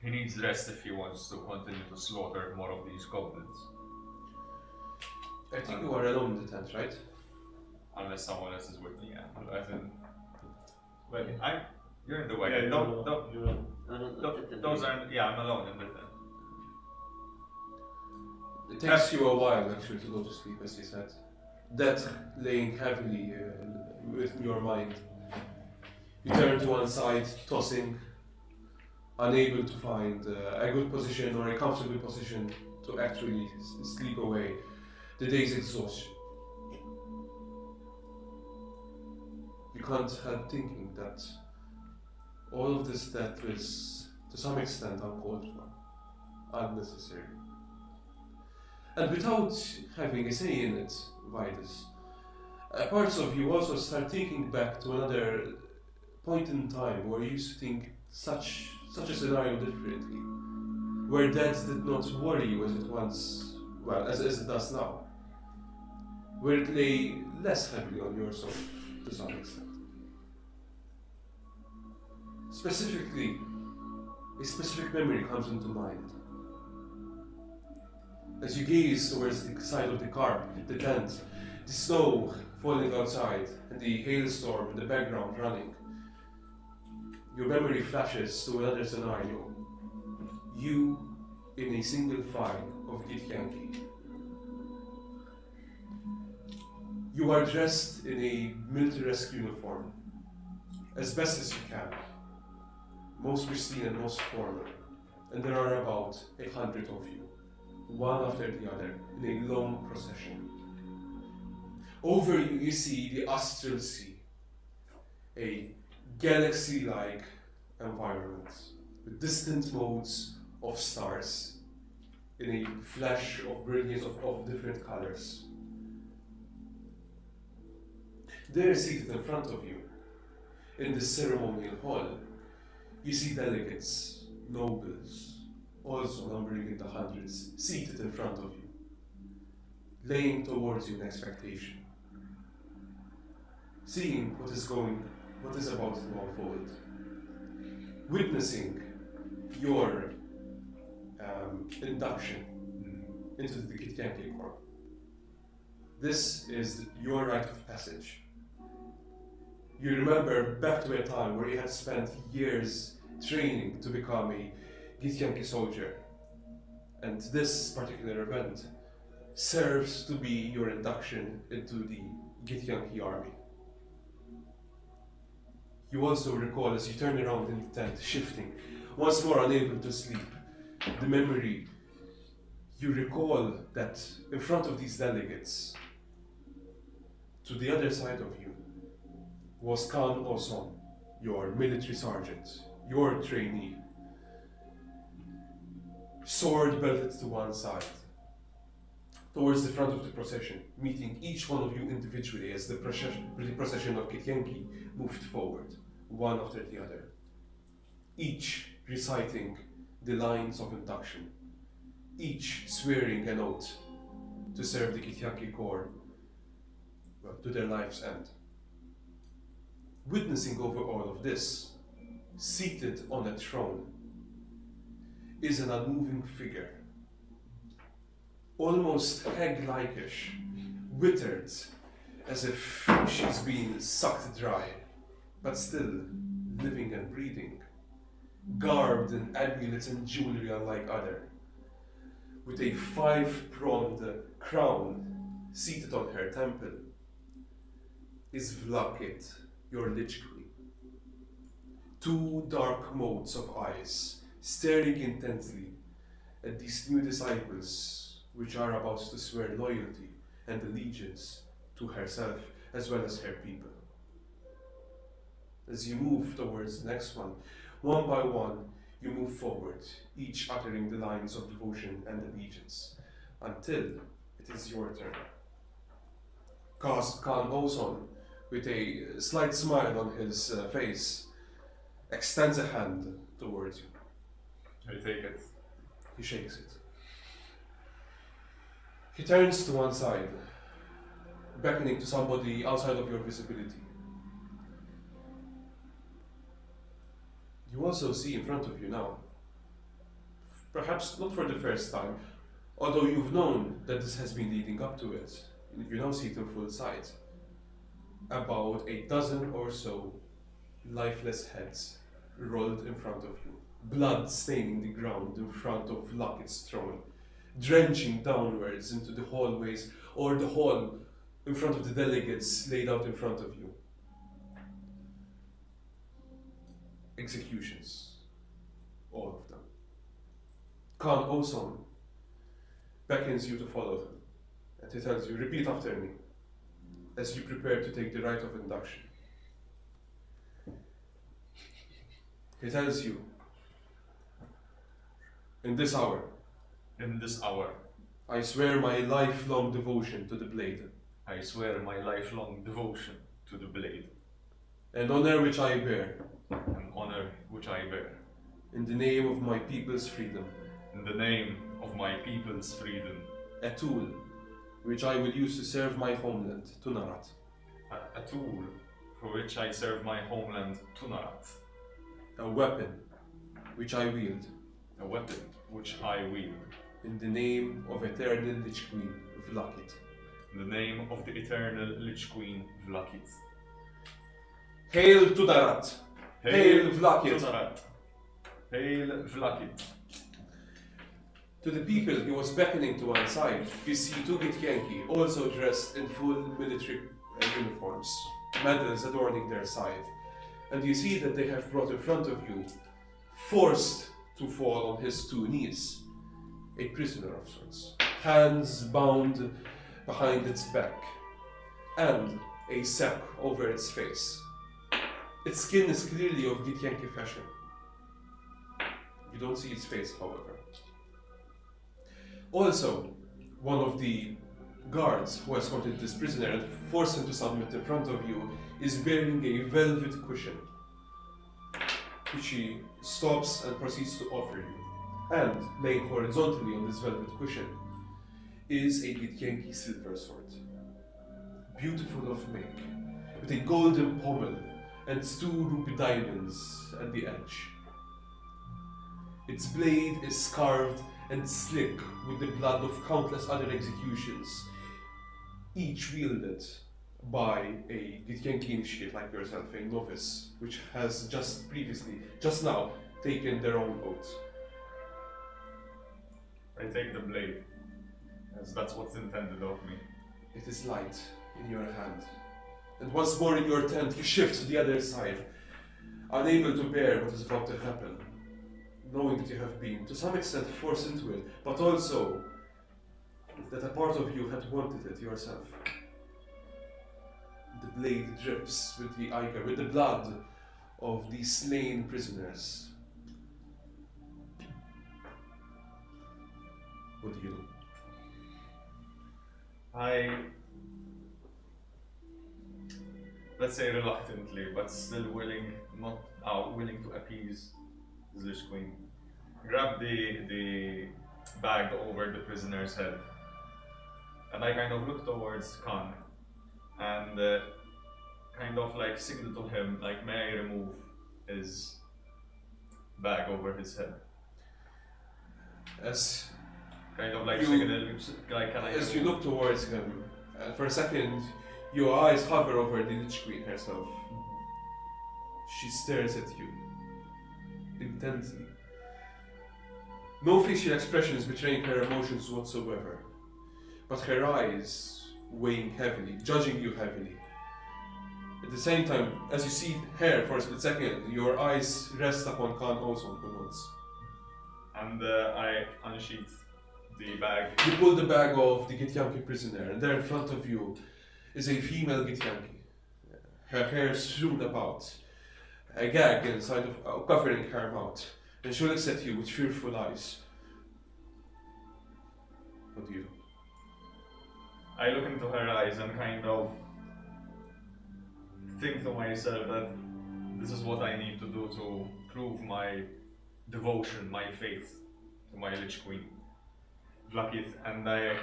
he needs rest if he wants to continue to slaughter more of these goblins. I think you are alone in the tent, right? Unless someone else is with me, yeah. As in, Wait, you're in the way. Yeah, Those aren't. Yeah, I'm alone in the tent. It takes you a while actually to go to sleep, as you said. Death laying heavily within your mind. You turn to one side, tossing, unable to find a good position or a comfortable position to actually sleep away the day's exhaustion. You can't help thinking that all of this death is, to some extent, uncalled for, unnecessary. And without having a say in it, Vitus, parts of you also start thinking back to another point in time where you used to think such a scenario differently, where death did not worry you as it once, well, as it does now, where it lay less heavily on your soul, to some extent. Specifically, a specific memory comes into mind. As you gaze towards the side of the carp, the tent, the snow falling outside, and the hailstorm in the background running, your memory flashes to another scenario. You in a single file of Githyanki. You are dressed in a militaresque uniform, as best as you can. Most pristine and most formal, and there are about 100 of you, one after the other, in a long procession. Over you, you see the astral sea, a galaxy-like environment with distant modes of stars in a flash of brilliance of different colors. There, seated in front of you, in the ceremonial hall, you see delegates, nobles, also numbering in the hundreds, seated in front of you, laying towards you in expectation, seeing what is about to unfold, witnessing your induction into the Githyanki Corps. This is your rite of passage. You remember back to a time where you had spent years training to become a Githyanki soldier. And this particular event serves to be your induction into the Githyanki army. You also recall as you turn around in the tent, shifting, once more unable to sleep, the memory. You recall that in front of these delegates, to the other side of you, was Khan Oson, your military sergeant, your trainee. Sword belted to one side, towards the front of the procession, meeting each one of you individually as the procession of Githyanki moved forward, one after the other, each reciting the lines of induction, each swearing an oath to serve the Githyanki Corps to their life's end. Witnessing over all of this, seated on a throne, is an unmoving figure, almost hag-like-ish, withered, as if she's been sucked dry, but still living and breathing, garbed in amulets and jewelry unlike other, with a 5-pronged crown seated on her temple, is Vlakit, your Lich Queen. 2 dark motes of eyes, staring intently at these new disciples, which are about to swear loyalty and allegiance to herself as well as her people. As you move towards the next one by one, you move forward, each uttering the lines of devotion and allegiance, until it is your turn. Khan Oson, with a slight smile on his face, extends a hand towards you. I take it. He shakes it. He turns to one side, beckoning to somebody outside of your visibility. You also see in front of you now, perhaps not for the first time, although you've known that this has been leading up to it, you now see it in full sight, about a dozen or so lifeless heads rolled in front of you, blood staining the ground in front of Lucket's throne, drenching downwards into the hallways or the hall in front of the delegates laid out in front of you. Executions, all of them. Khan Oson beckons you to follow him, and he tells you, repeat after me, as you prepare to take the rite of induction. He tells you, in this hour, I swear my lifelong devotion to the blade. I swear my lifelong devotion to the blade. And honor which I bear. An honor which I bear. In the name of my people's freedom. In the name of my people's freedom. A tool which I will use to serve my homeland, Tunarat. A tool for which I serve my homeland, Tunarat. A weapon which I wield. A weapon which I wield. In the name of eternal Lich Queen, Vlakit. In the name of the eternal Lich Queen, Vlakit. Hail Tunarat! Hail Vlakit! Tunarat! Hail Vlakit! To the people he was beckoning to one side, you see 2 Githyanki, also dressed in full military uniforms, medals adorning their side. And you see that they have brought in front of you, forced to fall on his 2 knees, a prisoner of sorts, hands bound behind its back, and a sack over its face. Its skin is clearly of Githyanki fashion. You don't see its face, however. Also, one of the guards who escorted this prisoner and forced him to submit in front of you is bearing a velvet cushion, which he stops and proceeds to offer you. And laying horizontally on this velvet cushion is a Githyanki silver sword, beautiful of make, with a golden pommel and 2 ruby diamonds at the edge. Its blade is carved and slick with the blood of countless other executions, each wielded by a Githyanki initiate like yourself, a novice, which has just now taken their own oath. I take the blade, as that's what's intended of me. It is light in your hand. And once more in your tent, you shift to the other side, unable to bear what is about to happen, knowing that you have been, to some extent, forced into it, but also that a part of you had wanted it yourself. The blade drips with the ichor, with the blood of the slain prisoners. What do you do? Let's say reluctantly, but still willing to appease the Lich Queen. Grab the bag over the prisoner's head, and I kind of look towards Khan, and kind of like signal to him, like, may I remove his bag over his head? As Kind of like You- signal, like, can I As you remove? look towards him, for a second, your eyes hover over the Lich Queen herself. She stares at you intensely. No facial expressions betraying her emotions whatsoever, but her eyes weighing heavily, judging you heavily. At the same time, as you see her for a split second, your eyes rest upon Khan also for once. And I unsheath the bag. You pull the bag of the Githyanki prisoner, and there in front of you is a female Githyanki. Her hair strewn about, a gag inside of covering her mouth, and she looks at you with fearful eyes. What do you do? I look into her eyes and kind of think to myself that this is what I need to do to prove my devotion, my faith to my Lich Queen. Vlakith, and I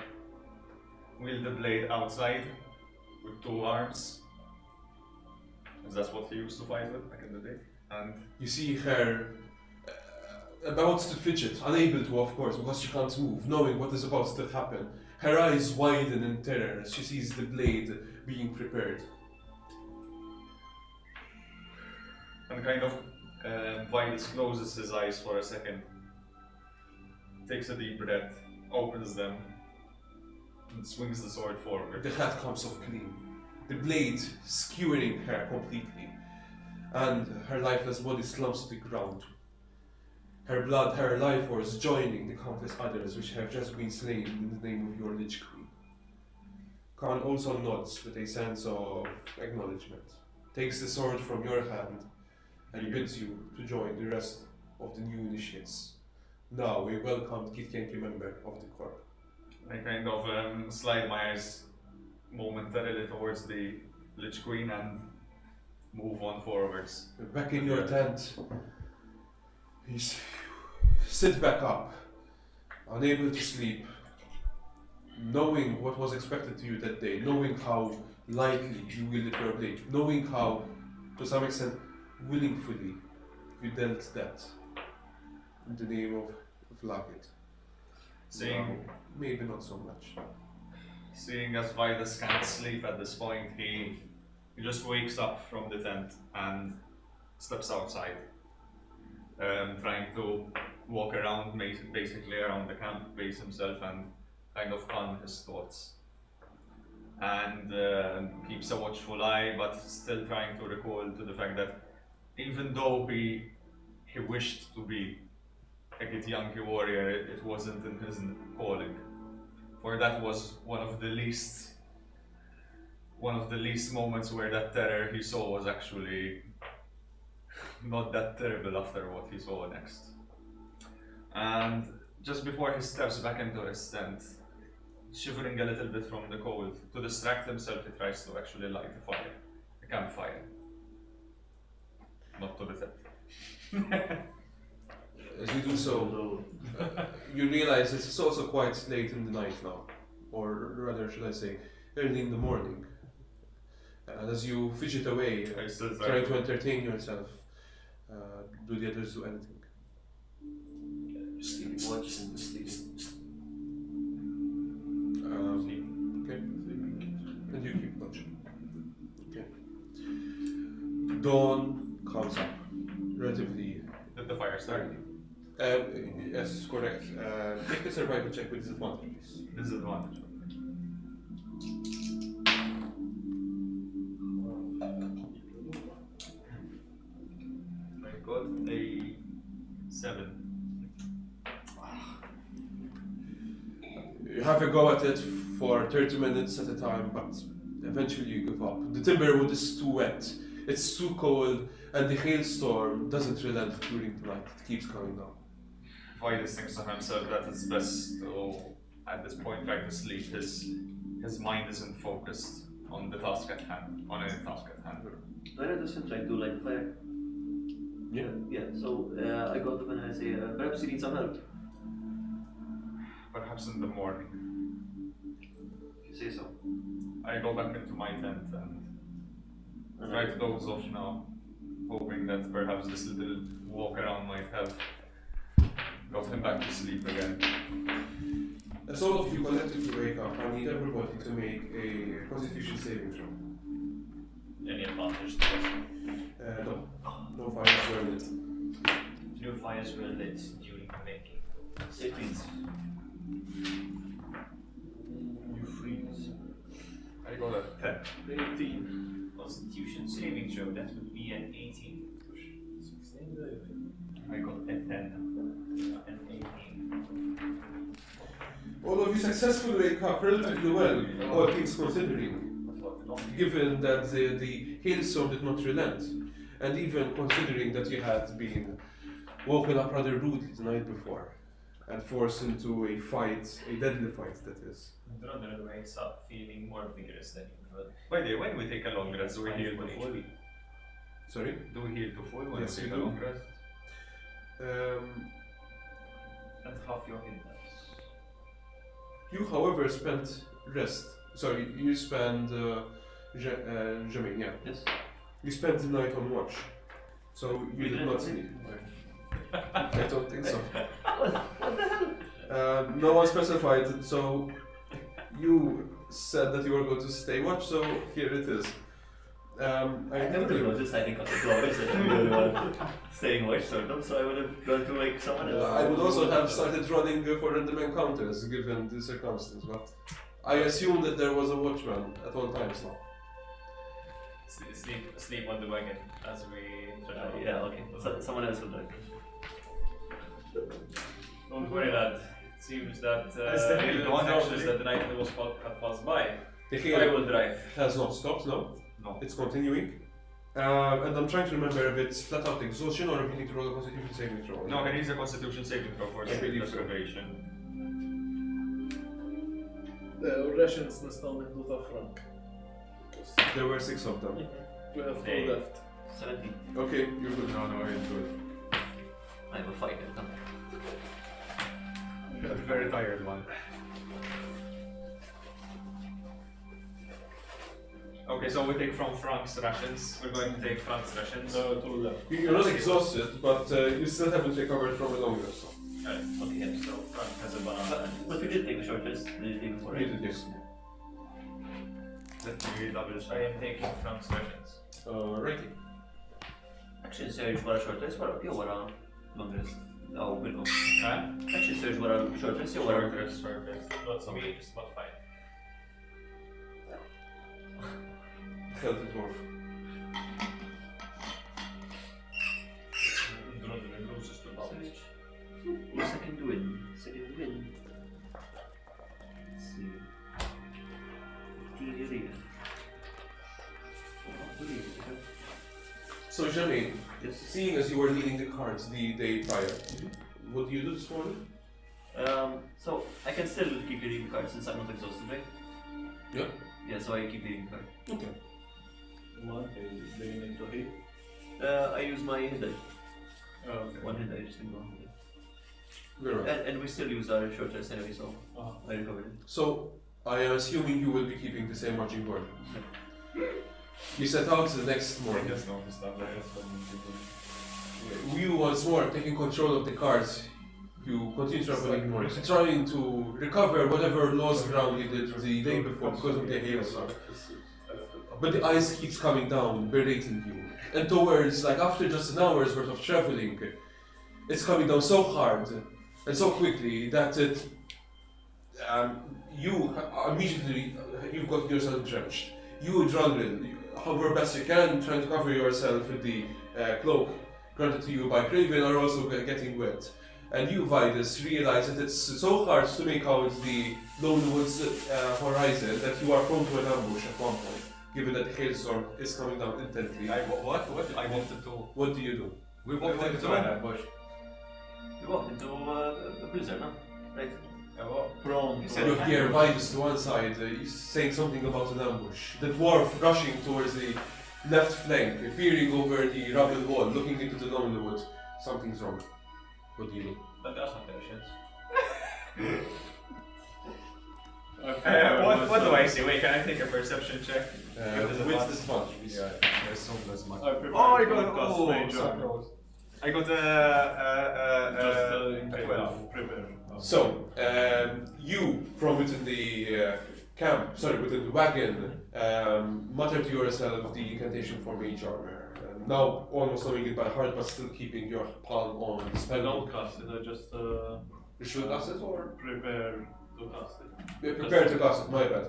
wield the blade outside with 2 arms, as that's what he used to fight with back in the day. And You see her about to fidget, unable to, of course, because she can't move, knowing what is about to happen. Her eyes widen in terror as she sees the blade being prepared. and kind of Vitus closes his eyes for a second, takes a deep breath, opens them, and swings the sword forward. The head comes off clean, the blade skewering her completely, and her lifeless body slumps to the ground. Her blood, her life force joining the countless others which have just been slain in the name of your Lich Queen. Khan also nods with a sense of acknowledgement, takes the sword from your hand, and bids you to join the rest of the new initiates. Now a welcomed Githyanki member of the Corps. I kind of slide my eyes momentarily towards the Lich Queen and move on forwards. Back in your tent, you sit back up, unable to sleep, knowing what was expected to you that day, knowing how lightly you wielded your blade, knowing how, to some extent, willingly you dealt that in the name of Vlakith. Seeing, Now, maybe not so much. seeing as Vitus can't sleep at this point, he just wakes up from the tent and steps outside, trying to walk around, basically around the camp base himself and kind of calm his thoughts. And keeps a watchful eye, but still trying to recall to the fact that even though he wished to be a Githyanki warrior, it wasn't in his calling. For that was one of the least moments where that terror he saw was actually not that terrible after what he saw next. And just before he steps back into his tent, shivering a little bit from the cold, to distract himself, he tries to actually light a fire, a campfire. Not to the tent. As you do so, you realize it's also quite late in the night now, or rather, should I say, early in the morning. And as you fidget away, I still trying to entertain yourself, do the others do anything? Sleeping watch and sleeping. Okay. And you keep watch. Okay. Dawn comes up relatively Did the fire start? early. Yes, correct. Make a survival check with disadvantage, please. Disadvantage. I got a 7. You have a go at it for 30 minutes at a time, but eventually you give up. The timber wood is too wet, it's too cold, and the hailstorm doesn't relent during the night. It keeps coming down. Vitus thinks to himself that it's best to, at this point, try to sleep. His mind isn't focused on the task at hand, on any task at hand. I noticed him trying to light the fire. Yeah. Yeah, so I go to him and I say, perhaps you need some help. Perhaps in the morning. If you say so. I go back into my tent and try to doze off now, hoping that perhaps this little walk around might have got him back to sleep again. As all of you collectively wake up, I need everybody to make a Constitution saving throw. Any advantage to us? No fires were lit. No fires were lit during the making. 18. You freeze. I got a 10. 18. Constitution saving throw, that would be an 18. 16, David. I got a 10. An 18. All of you successfully wake up relatively well, all things considering. Given that the hailstorm did not relent, and even considering that you had been woken up rather rudely the night before, and forced into a fight, a deadly fight that is. Drudder wakes up feeling more vigorous than usual. By the way, when we take a long rest, do we heal to full? Sorry? Do we heal to full when Yes, we take we a do. long rest? And half your hit dice. You, however, spent rest. Sorry, you spent Jermaine, yeah. Yes. You spent the night on watch, so you did not sleep. I don't think so. What the hell? No one specified it, so you said that you were going to stay watch, so here it is. I never think noticed, I think, on the floor is that I'm the only one staying watch, so I would have gone to like someone else. I would also have started running for random encounters given the circumstance, but I assume that there was a watchman at all times now. Sleep on the wagon as we Yeah, okay. So, someone else will do it. Don't worry, lad. It seems that the the one notice actually- that the night was passed by. The I hail will drive. has not stopped, no? No. It's continuing. And I'm trying to remember if it's flat out exhaustion or if you need to roll a constitution saving throw. No, he needs a constitution saving throw for I believe so. deprivation. Rations nästan in Dota Frank. There were 6 of them. We have Hey. 4 left. 17. Okay, you're good. No, it's good. I have a fight at them. You're a very tired one. Okay, so we take from Frank's rations. We're going to take Frank's rations. No, 2 left. You're not exhausted, but you still haven't recovered from a long rest. Okay, yeah, so Frank has a banana. But we did take a short rest the day before, You right? did, yes. Let me double I check. am taking Frank's rations. Righty. Actually, Serge, bara short rest, bara jag bara lång rest. Ja, vill gå. Huh? Actually, Serge, bara short rest, jag bara... Short rest, short rest. Not for me, just about fine. Healthy dwarf. Drudder loses to knowledge. Oh, second win. Second win. Let's see. 15 is even. So, Jermaine, Yes. seeing as you were leading the cards the day prior, what do you do this morning? So I can still keep reading the cards since I'm not exhausted, right? Yeah. Yeah, so I keep reading the card. Okay. One, they need to hit. I use my hit die. Okay. One hit die, just in one hit Very well. die. And we still use our short rest anyway, so I recovered it. So, I am assuming you will be keeping the same marching order. You set out the next I morning. just noticed that there is one. You once more taking control of the cards. You continue traveling north, trying to recover whatever lost ground you did the day before because of the hailstorm. But the ice keeps coming down, berating you. And towards, like after just an hour's worth of traveling, it's coming down so hard and so quickly that you immediately you've got yourself drenched. You dwindling, however best you can, trying to cover yourself with the cloak granted to you by Craven, are also getting wet. And you, Vitus, realize that it's so hard to make out the Lone Woods horizon that you are prone to an ambush at one point, given that the hailstorm is coming down intently. What? I wanted to. What do you do? We walked into an ambush. You walked into a blizzard, no? Right? Prone. You hear Vitus to one side, he's saying something about an ambush. The dwarf rushing towards the left flank, peering over the rubble wall, looking into the Lone Wood. Something's wrong. What do you do? But that's not rations. Okay, What do I see? Wait, can I take a perception check? With disadvantage. Yeah, there's so much. I prefer Oh, I to got cast Mage so Armor. close. I got Just in case 12. of prepare. So, you from within the camp, within the wagon, mutter to yourself the incantation for Mage Armor. Now almost knowing it by heart, but still keeping your palm on the I spell. don't cast it, I just You should cast it or? prepare to cast it. Prepare to cast it, my bad.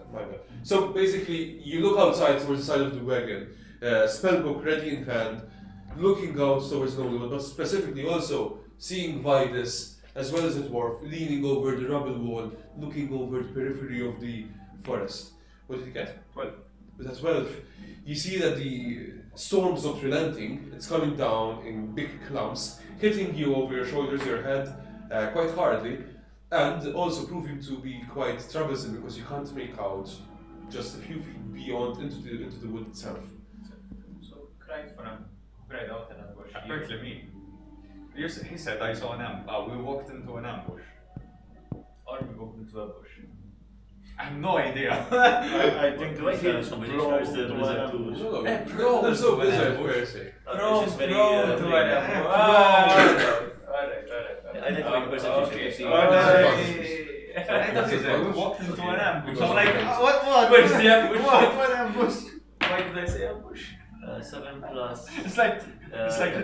So basically, you look outside towards the side of the wagon, spellbook ready in hand, looking out towards the Lone, but specifically also seeing Vitus as well as the dwarf leaning over the rubble wall, looking over the periphery of the forest. What did you get? 12. With that 12, you see that the storm's not relenting, it's coming down in big clumps, hitting you over your shoulders, your head, quite hardly, and also proving to be quite troublesome because you can't make out just a few feet beyond into the wood itself. So, cried out an ambush. Apparently me. He said I saw an ambush. We walked into an ambush. Or we walked into a bush. I have no idea. I think Do I hear it's somebody prone charge the to blizzard an to- ambush. No, there's no blizzard per se. It's just very, to very- an ambush. Alright. I did make perception check to see. I thought he said we walked into an ambush. I'm like, what? Where's the ambush? What ambush? Why did I say ambush? 7 plus. It's like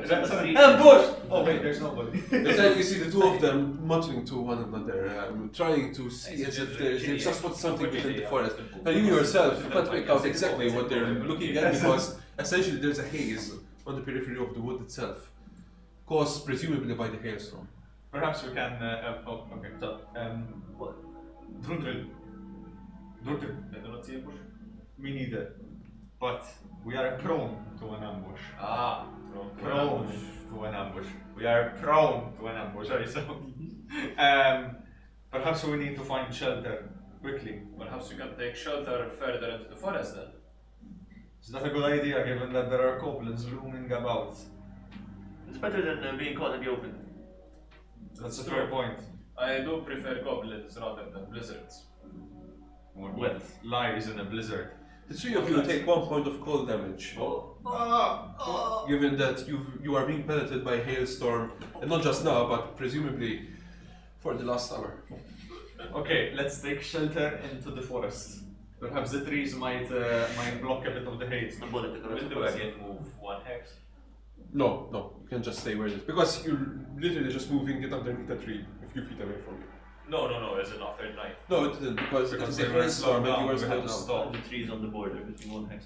plus 3. ambush! Oh wait, there's nobody. Then you see the two of them muttering to one another, trying to see as if they've just put something within the forest. And you yourself, you can't make out exactly what they're looking at because essentially there's a haze on the periphery of the wood itself, caused presumably by the hailstorm. Perhaps we can. Okay. So, What? Drundril. I do not see a bush. Me neither. But we are prone to an ambush. Prone to an ambush. We are prone to an ambush. Sorry, so. Perhaps we need to find shelter quickly. Perhaps we can take shelter further into the forest then. Is that a good idea given that there are goblins looming about? It's better than being caught in the open. That's a fair point. I do prefer goblins rather than blizzards. What lies in a blizzard? The three of you take 1 point of cold damage, given that you are being pelleted by a hailstorm, and not just now, but presumably for the last hour. Okay, let's take shelter into the forest. Perhaps the trees might block a bit of the haze. Will do again move 1 hex? No, you can just stay where it is. Because you're literally just moving it underneath a tree a few feet away from you. No, as in after night. No, it didn't, because Because it's a they were hailstorm slowed and you down, were we slowed had to down. stop. The trees on the border between 1 hex.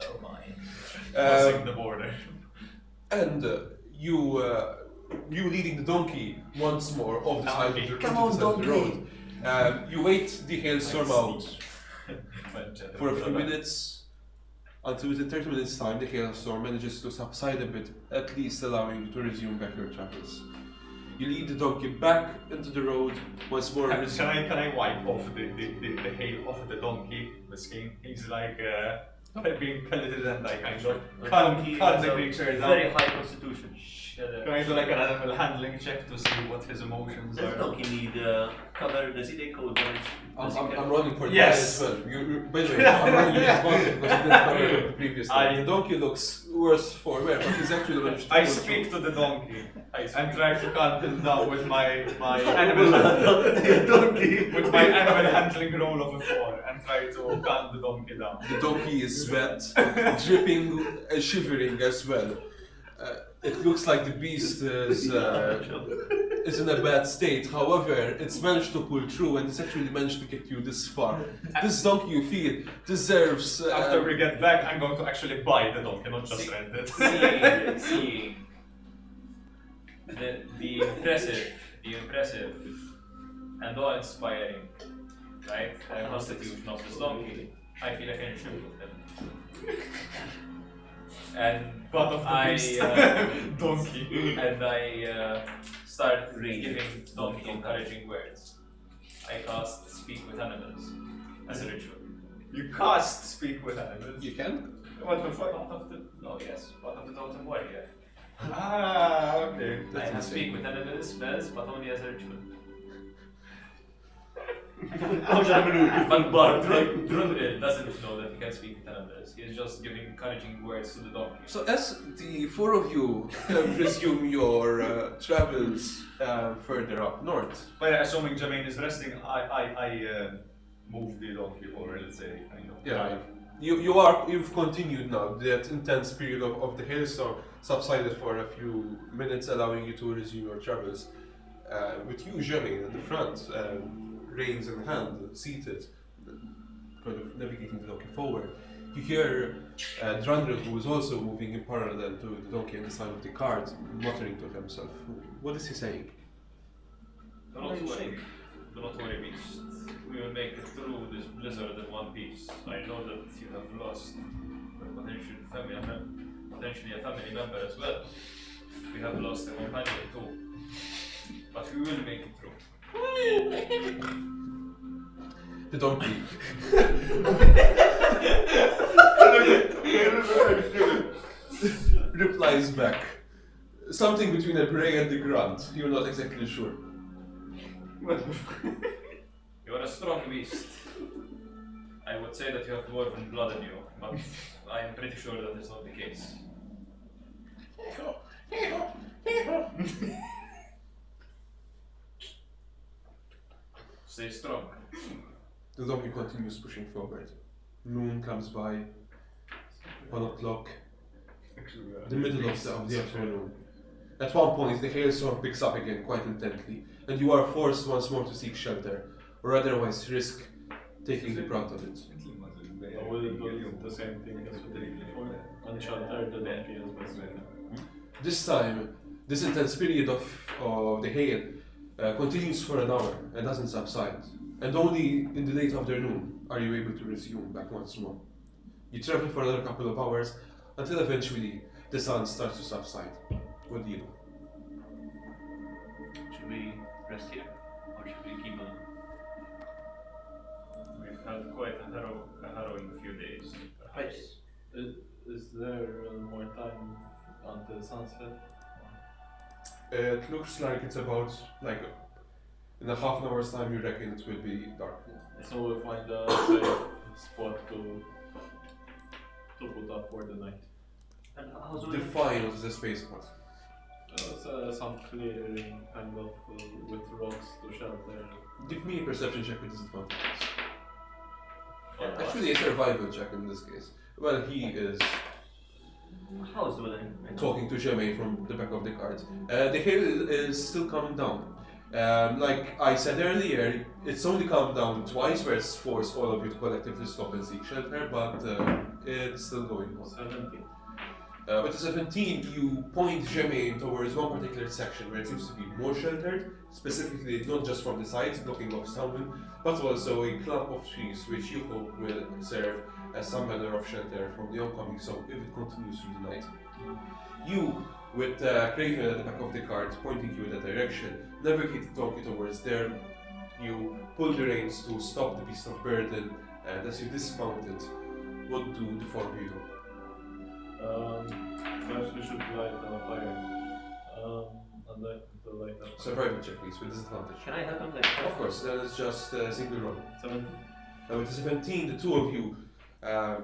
Oh my. Crossing the border. And you leading the donkey once more off the side of the, Donkey. into the side of the road. You wait the hailstorm out for a few minutes, until within 30 minutes time the hailstorm manages to subside a bit, at least allowing you to resume back your travels. You lead the donkey back into the road once more. Can I wipe off the hail off the donkey, the skin? He's like being pelleted and I kind of can't the creature down. Very high constitution. Can I do like an animal handling check to see what his emotions Does are? donkey need cover? Does he take cold damage? Does he I'm running for Yes. that as well. By the way, I'm running with advantage because I didn't cover it previously. The donkey looks worse for wear, but he's actually managed to I control. speak to the donkey and try to calm him down with my animal with my animal handling roll of a 4 and try to calm the donkey down. The donkey is wet, dripping, shivering as well. It looks like the beast is in a bad state. However, it's managed to pull through and it's actually managed to get you this far. This donkey, you feel, deserves. After we get back, I'm going to actually buy the donkey, not just rent it. See, the impressive, and awe-inspiring, right? Constitution of this donkey. I feel I can shoot with him. And Part of the I beast. Donkey. and I start giving donkey encouraging words. I cast speak with animals as a ritual. You cast speak with animals. You can? What the fuck? Part of the part of the totem warrior. Ah, okay. I can speak with animals spells, but only as a ritual. But Drundril doesn't know that he can speak with animals. He's just giving encouraging words to the donkey. So as the four of you resume your travels further up north, But assuming Jermaine is resting, I move the donkey over, let's say, kind of. yeah, you've continued now. That intense period of the hailstorm subsided for a few minutes, allowing you to resume your travels. With you, Jermaine, at the front, reins in hand, seated, kind of navigating the donkey forward. You hear Drandril, who is also moving in parallel to the donkey on the side of the cart, muttering to himself. What is he saying? Do not worry, beast. We will make it through this blizzard in one piece. I know that you have lost a potentially a family member as well. We have lost a companion too. But we will make it through. The donkey. Replies back. Something between a bray and a grunt. You're not exactly sure. You are a strong beast. I would say that you have dwarven blood in you, but I am pretty sure that is not the case. Stay strong. The donkey continues pushing forward. Noon comes by. 1 o'clock. The middle of the afternoon. At one point, the hailstorm picks up again quite intently, and you are forced once more to seek shelter, or otherwise risk taking the brunt of it. I will do the same thing as we did before. Unshelter the donkey as best we can. This time, this intense period of the hail continues for an hour and doesn't subside. And only in the late afternoon are you able to resume back once more. You travel for another couple of hours until eventually the sun starts to subside. What do you do? Should we rest here? Or should we keep on? We've had quite a harrowing few days. Perhaps. Is there more time until sunset? It looks like it's about in a half an hour's time. You reckon it will be dark. So we'll find a safe spot to put up for the night. And how's the Define what is the space spot. Some clearing kind of with rocks to shelter. Give me a perception check with disadvantage. For Actually, a survival check in this case. Well, he is How's dwindling? talking to Jermaine from the back of the cart. The hail is still coming down. Like I said earlier, it's only come down twice, where it's forced all of you to collectively stop and seek shelter, but it's still going on. 17. With the 17, you point Jermaine towards one particular section where it seems to be more sheltered, specifically not just from the sides, blocking off someone, but also a clump of trees which you hope will serve as some manner of shelter from the oncoming sun if it continues through the night. You, with Craven at the back of the cart pointing you in that direction, navigate the donkey towards there. You pull the reins to stop the beast of burden, and as you dismount it, what do the four of you do? Perhaps we should light a fire. And the light up. Survival check, please, with disadvantage. Can I help him? Of course, then it's just a single roll. 17. With the 17, the two of you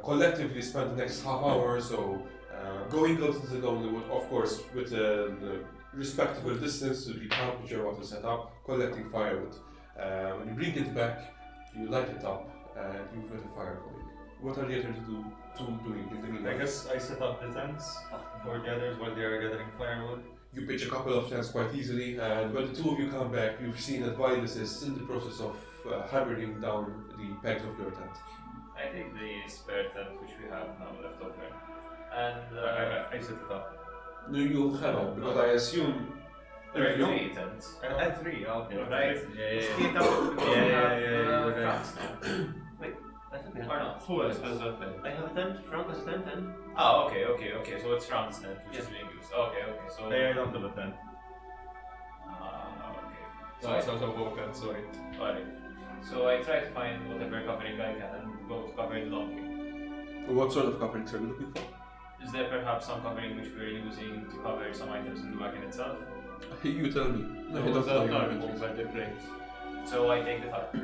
collectively spend the next half hour or so going out into the lonely wood, of course, with a respectable distance to the camp which you're about to set up, collecting firewood. When you bring it back, you light it up, and you've got a fire going. What are the other two doing in the I meanwhile? guess I set up the tents for the others while they are gathering firewood. You pitch a couple of tents quite easily, and when the two of you come back, you've seen that Vitus is in the process of hammering down the pegs of your tent. I take the spare tent which we have now left over. And I set it up. No, you haven't, because I assume. there are No. 3 tents. I had 3, okay. Right? Yeah. Split up because we have right. France now. I think we Or have. not? Who else does that then? I have a tent, Frank has a tent, and Ah, okay. So it's France tent which is Yeah. being used. Okay. So. I don't have a tent. Okay. So both tents, sorry. Alright. So I try to find whatever covering I can and go to cover the donkey. What sort of coverings are you looking for? Is there perhaps some covering which we're using to cover some items in the wagon itself? You tell me. No, I don't know your inventories. So I take the tarp.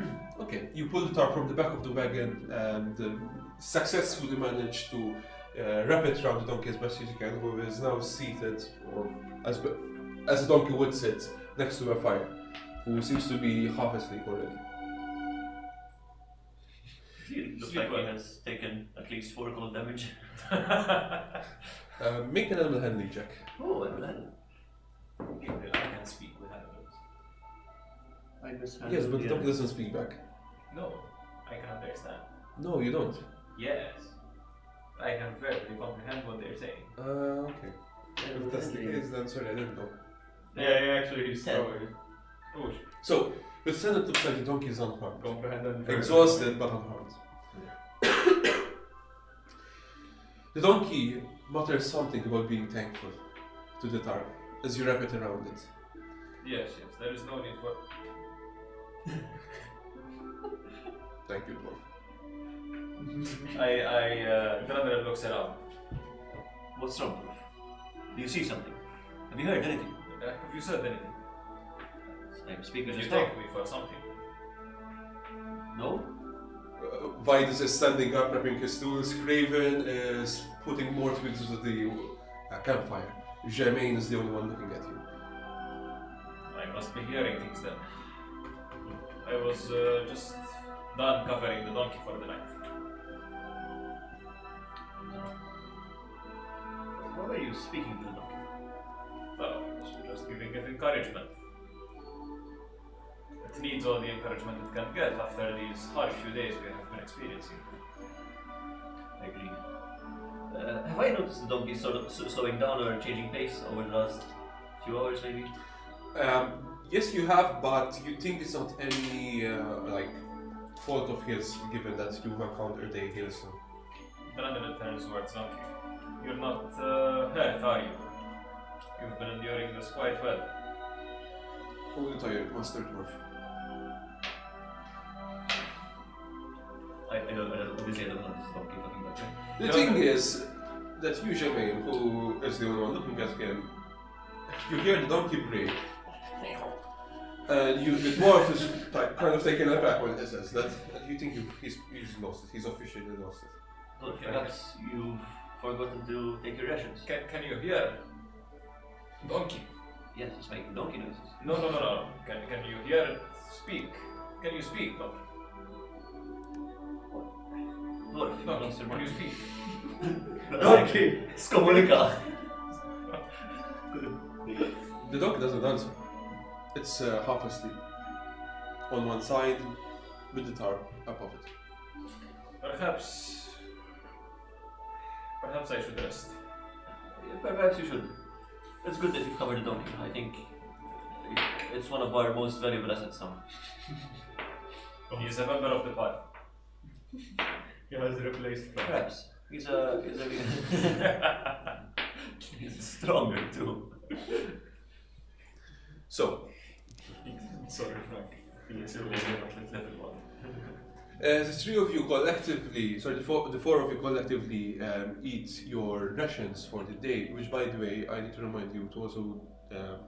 Okay, you pull the tarp from the back of the wagon and successfully manage to wrap it around the donkey as best as you can, who is now seated, or as a donkey would sit, next to a fire, who seems to be half asleep already. it looks like he has taken at least 4 cold damage. Make an animal handling check. Oh, I will handle. I can speak with animals. I just Yes, but the donkey doesn't speak back. No, I can understand. No, you don't. Yes. I can verbally comprehend what they're saying. Okay. If that's the case, then sorry, I didn't know. Yeah, actually he's Ten. covered. Push. So, the Senate looks like the donkey is unharmed. Comprehend and Exhausted, but unharmed. The donkey mutters something about being thankful to the tarp as you wrap it around it. Yes, there is no need for. Thank you, dwarf. Drummer looks around. What's wrong, Dwarf? Do you see something? Have you heard anything? Have you said anything? I'm speaking Did you just now. take me for something? No? Vitus is standing up, wrapping his tools. Craven is putting more twigs to the campfire. Germaine is the only one looking at you. I must be hearing things then. I was just done covering the donkey for the night. Why were you speaking to the donkey? Well, just giving it encouragement. It needs all the encouragement it can get after these harsh few days we have been experiencing. I agree. Have I noticed the donkey sort of slowing down or changing pace over the last few hours, maybe? Yes, you have, but you think it's not any fault of his, given that you've encountered a hailstorm. Brandon turns towards donkey. You're not hurt, are you? You've been enduring this quite well. Only tired, Master Dwarf. Obviously I don't notice the donkey looking back. The thing is that you, Germaine, who is the only one looking at him, you hear the donkey bray. And the dwarf is kind of taken aback when it says that. And you think he's lost it. He's officially lost it. Well, perhaps you've forgotten to take your rations. Can you hear? Donkey. Yes, it's making donkey noises. No. Can you hear it speak? Can you speak, donkey? Dwarf, Donkey, can you speak? Donkey! Skomunika! The donkey doesn't answer. It's half asleep. On one side, with the tarp above it. Perhaps I should rest. Perhaps you should. It's good that you've covered the donkey. I think it's one of our most valuable assets now. He is a member of the party. He has replaced me. Perhaps. He's stronger too. So, Sorry, Frank. It's your level 1. the three of you collectively, the four of you collectively eat your rations for the day, which, by the way, I need to remind you to also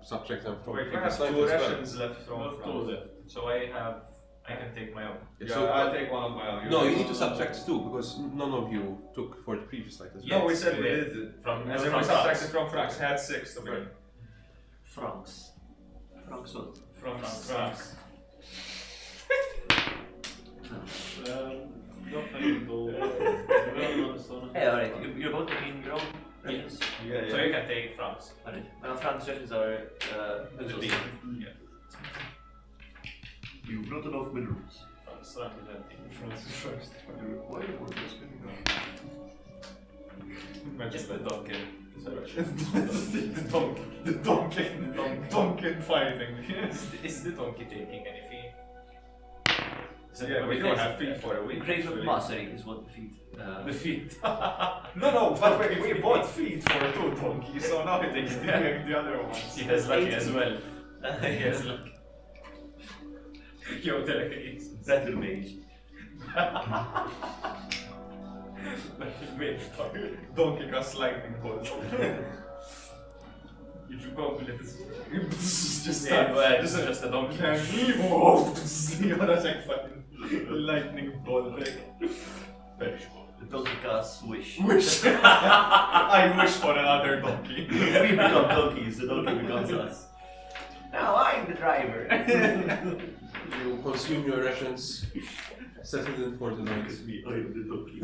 subtract them from Wait, we previous have night 2 as well. rations left from Not France. 2 left. So I can take my own. Yeah, Yeah, so- I'll take one of my own. No, you need to subtract 2 because none of you took for the previous night as well. No, we said we Yes, did it. From As in we France. subtracted from France. Had 6 to bring. Francs. Francs what? From France. Nothing to You're both taking your own rations? Yeah, So you can take Frank's. Alright. Frank's rations are The minerals. big. Yeah. You've not enough minerals. Frank's representing. Francis first. You require more than spinning Just the donkey. The donkey fighting. Is the donkey taking any fee? Yeah, we don't have feet for a week. Grave of actually. Mastery is what the feet. The feet. No, but we bought feet for 2 donkeys, so now it is the other ones. He has lucky as well. He Yes. has lucky. Yo, telekinesis. Battle mage. Donkey casts lightning bolt. You should go with it. Just Yeah, well, just it's just a donkey. That's like fucking lightning bolt. The donkey casts wish. Wish. I wish for another donkey. We become donkeys, the donkey becomes us. Now I'm the driver. You consume your rations, settle in for the night, I am the donkey.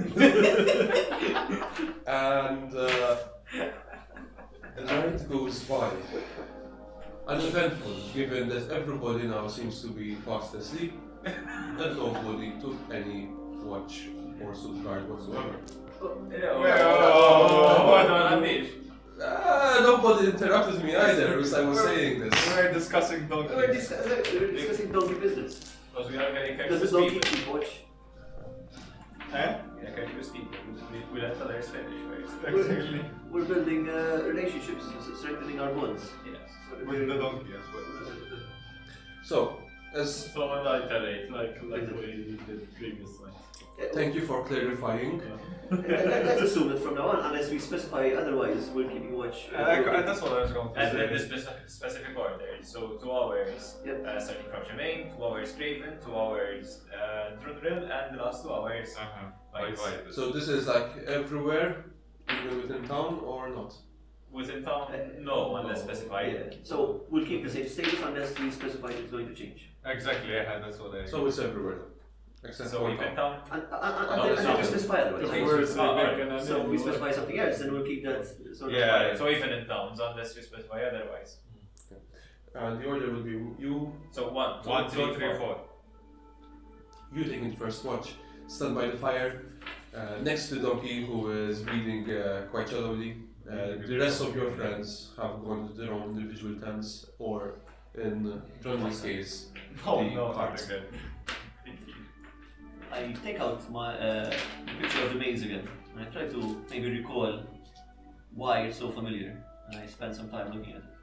and the night goes by. Uneventful, given that everybody now seems to be fast asleep, and nobody took any watch or stood guard whatsoever. Nobody interrupted me either as I was saying this. We're discussing donkeys. We're discussing donkey business. Because we are very Does careful the donkey people. keep watch? Eh? We are careful people. We let others finish first. Exactly. We're building relationships, strengthening our bonds. Yes. With the donkey as well. So, as So and I iterate like we did previously. thank you for clarifying. Let's assume that from now on, unless we specify otherwise, we're keeping watch. That's what I was going to And say. then the specific order. So 2 hours Yep. starting Crouch Remain, 2 hours Craven, 2 hours Drill, and the last 2 hours Vice. So this is like everywhere, even within town or not? Within town, no, unless specified. Yeah. So we'll keep the same status unless we specify it's going to change. Exactly, yeah, that's what I. So it's everywhere, except So for within town. town, Until we specify otherwise. Okay. Words Ah, like alright. an So if we specify something else, then we'll keep that sort of. Yeah. so even in towns, unless we specify otherwise. And the order will be you So 1, 2, 1, 2, 3, 4. 4. You taking first watch, stand by the fire, next to the donkey who is breathing quite shallowly. The rest of your friends have gone to their own individual tents, or in John's case, Oh the no, carts. not again. I take out my picture of the maze again, and I try to maybe recall why it's so familiar, and I spend some time looking at it.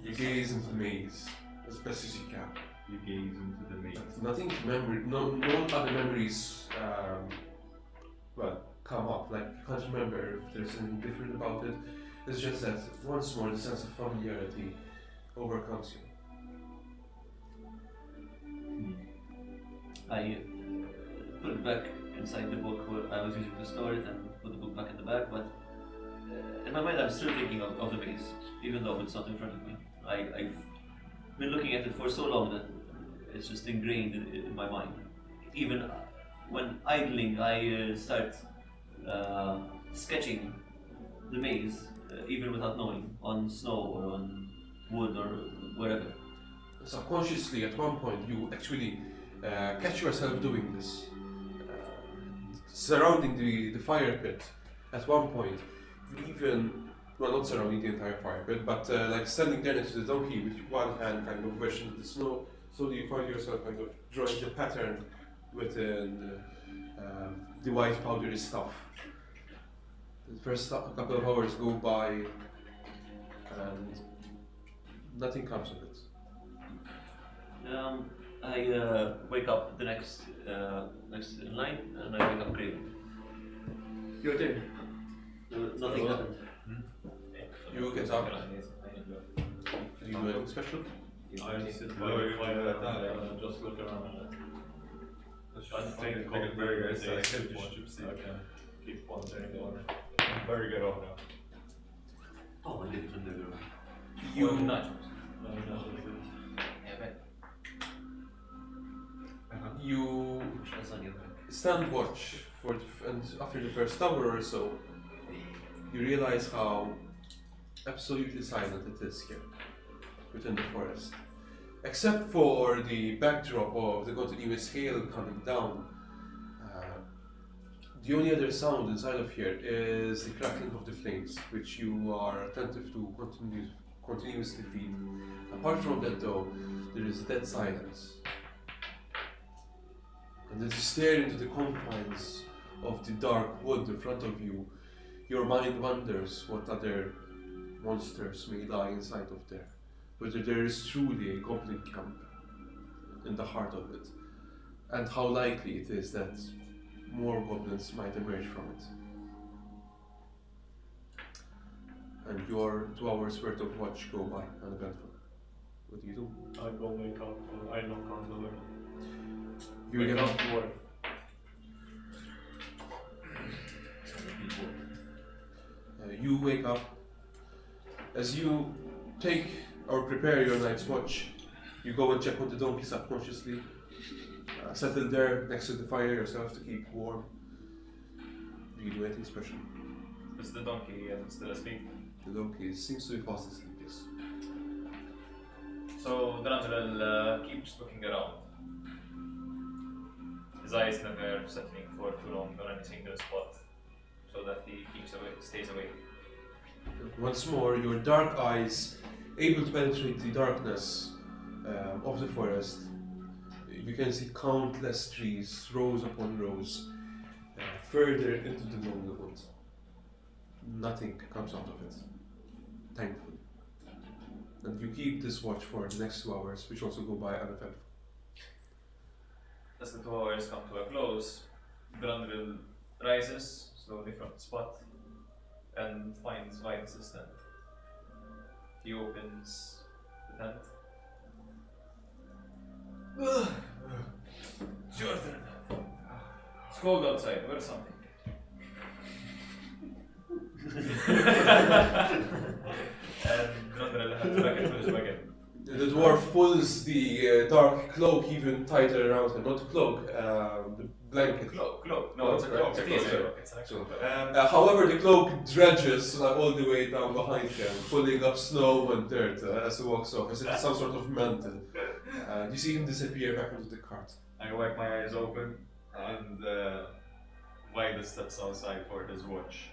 You gaze into the maze as best as you can. You gaze into the maze. But nothing to memory, no other memories, come up. Like you can't remember if there's anything different about it. It's just that once more the sense of familiarity overcomes you. I put it back inside the book where I was using to store it and put the book back in the bag, but in my mind I'm still thinking of the maze, even though it's not in front of me. I've been looking at it for so long that it's just ingrained in my mind. Even when idling, I start sketching the maze, even without knowing, on snow or on wood or wherever. Subconsciously, at one point, you actually catch yourself doing this, surrounding the fire pit. At one point, even, well, not surrounding the entire fire pit, but like standing there next to the donkey with one hand kind of wedged into the snow, so you find yourself kind of drawing the pattern within the white powdery stuff. The first couple of hours go by, and nothing comes of it. I wake up the next in line, and I wake up Craven. Your turn. Nothing happened. You get up. Do you do anything special? I sit by the fire and just look around. I Take think a burger, so I can Okay. Keep wandering on. Burger on now. Oh, I didn't remember. You nachos. you Lasagna. stand watch and after the first hour or so, you realize how absolutely silent it is here within the forest. Except for the backdrop of the continuous hail coming down, the only other sound inside of here is the crackling of the flames, which you are attentive to continuously feed. Apart from that though, there is dead silence. And as you stare into the confines of the dark wood in front of you, your mind wonders what other monsters may lie inside of there. Whether there is truly a goblin camp in the heart of it, and how likely it is that more goblins might emerge from it. And your 2 hours worth of watch go by uneventful. What do you do? I go wake up, or I knock on the door. You Wake get up up. dwarf. You wake up. As you take or prepare your night's watch, you go and check on the donkey subconsciously. Settle there next to the fire yourself to keep warm. Do you do anything special? Is the donkey still asleep? The donkey seems to be fast asleep, yes. So Durandal keeps looking around. His eyes never settling for too long on any single spot, so that he stays awake. Once more, your dark eyes, able to penetrate the darkness of the forest, you can see countless trees, rows upon rows, further into the lonely woods. Nothing comes out of it, thankfully. And you keep this watch for the next 2 hours, which also go by uneventful. As the 2 hours come to a close, Durandal rises slowly from the spot and finds Vitus's tent. He opens the tent. It's your turn. It's cold outside, wear something. And Durandal heads back into his wagon. The dwarf pulls the dark cloak even tighter around him. Not the cloak, the blanket. Cloak. No, it's a cloak. It's a It is a cloak, cloak. It's an actual cloak. However, the cloak dredges all the way down behind him, pulling up snow and dirt as he walks off, as if it's some sort of mantle. You see him disappear back into the cart. I wipe my eyes open and Vida steps outside for his watch,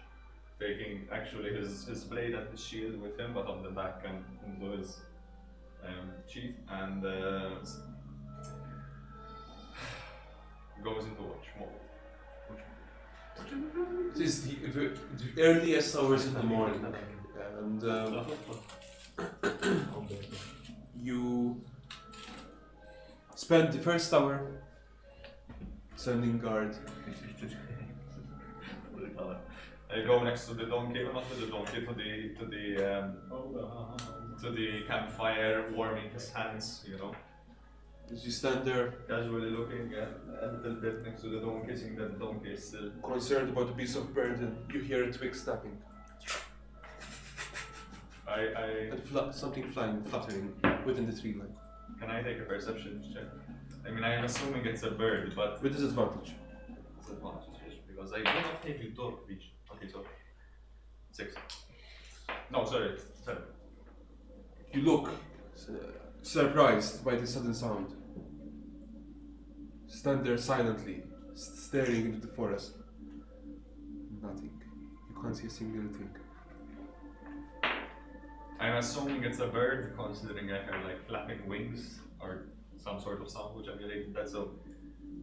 taking actually his blade and his shield with him, but on the back and into his sheath, and goes into watch more. It is the earliest hours in the morning, and you spend the first hour standing guard. I go next to the donkey, not to the donkey, to the campfire, warming his hands, you know. As you stand there, Casually looking a little bit next to the donkey, seeing that the donkey is still. concerned about the beast of burden, you hear a twig snapping and something fluttering within the tree line. Can I take a perception check? I mean, I'm assuming it's a bird, but With disadvantage. it's advantage because I do not take you dog reach. Okay, so 6. No, sorry, 7. You look surprised by the sudden sound. Stand there silently, staring into the forest. Nothing. You can't see a single thing. I'm assuming it's a bird, considering I have like flapping wings or some sort of sound which I related to that. So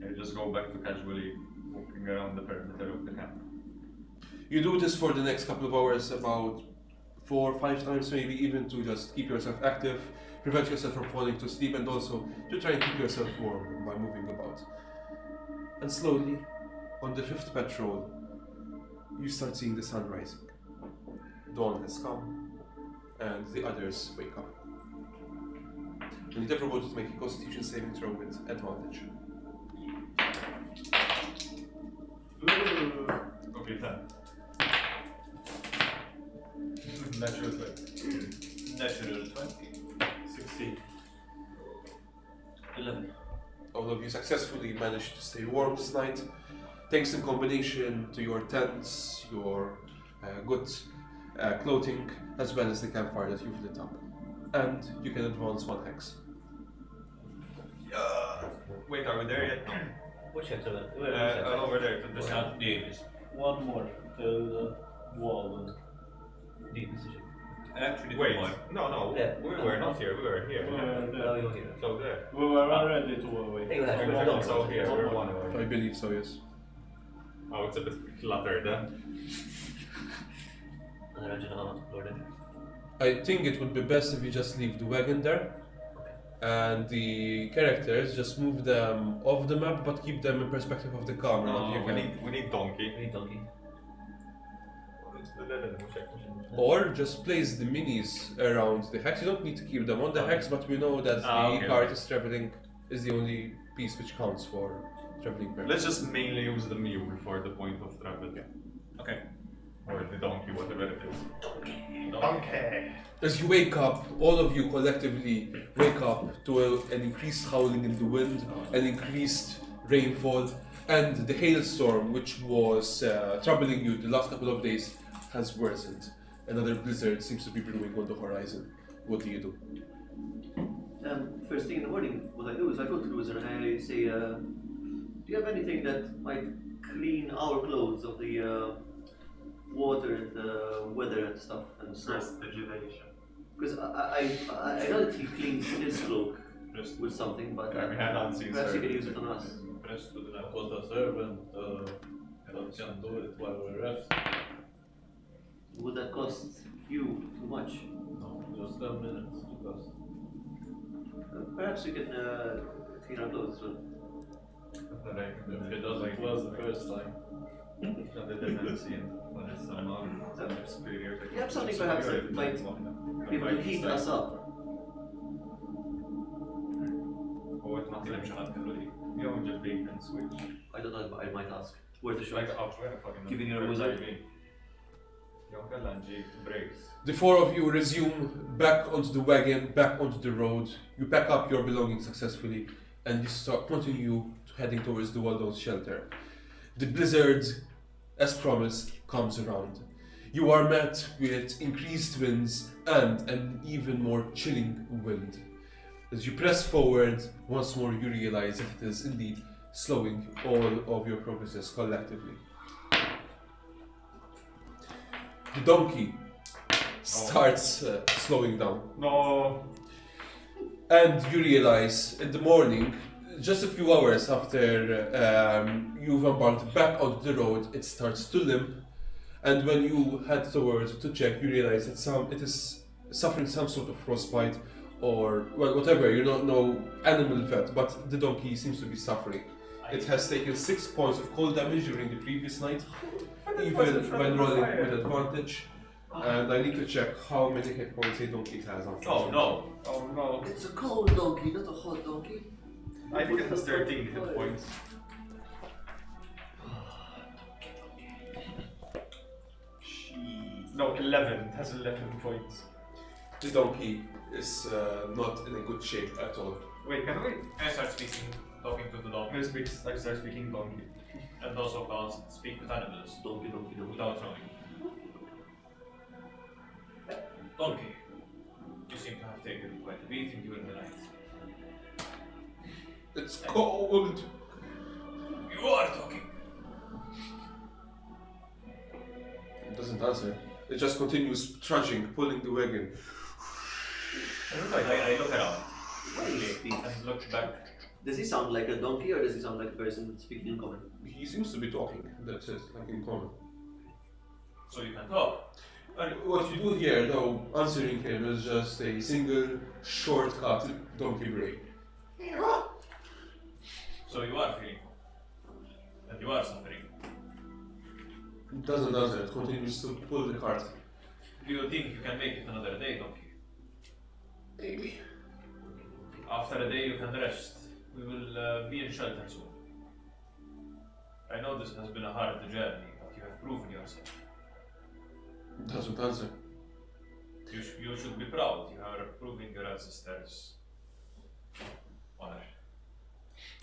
I just go back to casually walking around the perimeter of the camp. You do this for the next couple of hours, about 4 or 5 times maybe, even to just keep yourself active, prevent yourself from falling to sleep, and also to try and keep yourself warm by moving about. And slowly, on the 5th patrol, you start seeing the sun rising. Dawn has come, and the others wake up. You need everybody to make a Constitution saving throw with advantage. Okay, 10. Natural 20. Natural 20. 16. 11. All of you successfully managed to stay warm this night. Thanks in combination to your tents, your good clothing, as well as the campfire that you've lit up. And you can advance 1 hex. Wait, are we there yet? Which hex are that? Over there, to the south. One more till the wall. Deep decision. Actually, wait. No, Yeah. we were not here. We were here. Now you're here. So there. We were already 2 away. Hey, you have We're one not more. so here. We're 1 away. I believe so, yes. Oh, it's a bit cluttered then. I think it would be best if you just leave the wagon there. And the characters, just move them off the map, but keep them in perspective of the camera. if you No, can. we need donkey. We need donkey. Or just place the minis around the hex. You don't need to keep them on the hex, but we know that the cart is traveling is the only piece which counts for traveling purpose. Let's just mainly use the mule for the point of travel. Okay. Or the donkey, whatever it is. Donkey. As you wake up, all of you collectively wake up to an increased howling in the wind, an increased rainfall, and the hailstorm which was troubling you the last couple of days has worsened. Another blizzard seems to be brewing on the horizon. What do you do? First thing in the morning, what I do is I go to the wizard and I say, do you have anything that might clean our clothes of the water and the weather and stuff and snow? Prestidigitation. Because I know that he cleans his cloak with something, but Yeah, we had unseen perhaps he can servants. use it on us. I was a servant that can do it while we rest. Would that cost you too much? No, just 10 minutes to cost. Perhaps we can clean our clothes as well. If he does it was the first time. The dependency on his superior. You have something perhaps that might be able to heat us up. هو ما في مشان كلوري. اليوم just bake and switch. I don't know, I might ask. Where the shot? Like up where fucking. Giving you a wizard? يوم كلا نجيب breaks. The 4 of you resume back onto the wagon, back onto the road. You pack up your belongings successfully, and you continue heading towards the Dualdon's shelter. The blizzard, as promised, comes around. You are met with increased winds and an even more chilling wind. As you press forward, once more you realize that it is indeed slowing all of your progresses collectively. The donkey starts slowing down. No. And you realize in the morning, just a few hours after you've embarked back onto the road, it starts to limp. And when you head towards to check, you realize that it is suffering some sort of frostbite or well, whatever. You're not no animal vet, but the donkey seems to be suffering. It has taken 6 points of cold damage during the previous night, even when rolling with advantage. And I need to check how many hit points a donkey has. Oh no. Oh no. It's a cold donkey, not a hot donkey. I think it has 13 hit points. No, 11. It has 11 points. The donkey is not in a good shape at all. Wait, can we? I start talking to the dog, I start speaking donkey. and also can't speak with animals Donkey, donkey, donkey. without knowing. Donkey, you seem to have taken quite a beating during the night. It's cold. You are talking. It doesn't answer. It just continues trudging, pulling the wagon. I look around. Why do you speak? And look back. Does he sound like a donkey or does he sound like a person speaking in common? He seems to be talking. That's it, like in common. So you can talk. And what you do here, though, answering him is just a single shortcut donkey bray. So you are feeling. And you are suffering. It doesn't answer. It continues to pull the cart. Do you think you can make it another day, donkey? Maybe. After a day you can rest. We will be in shelter soon. I know this has been a hard journey, but you have proven yourself. It doesn't answer. You should be proud. You are proving your ancestors' honor.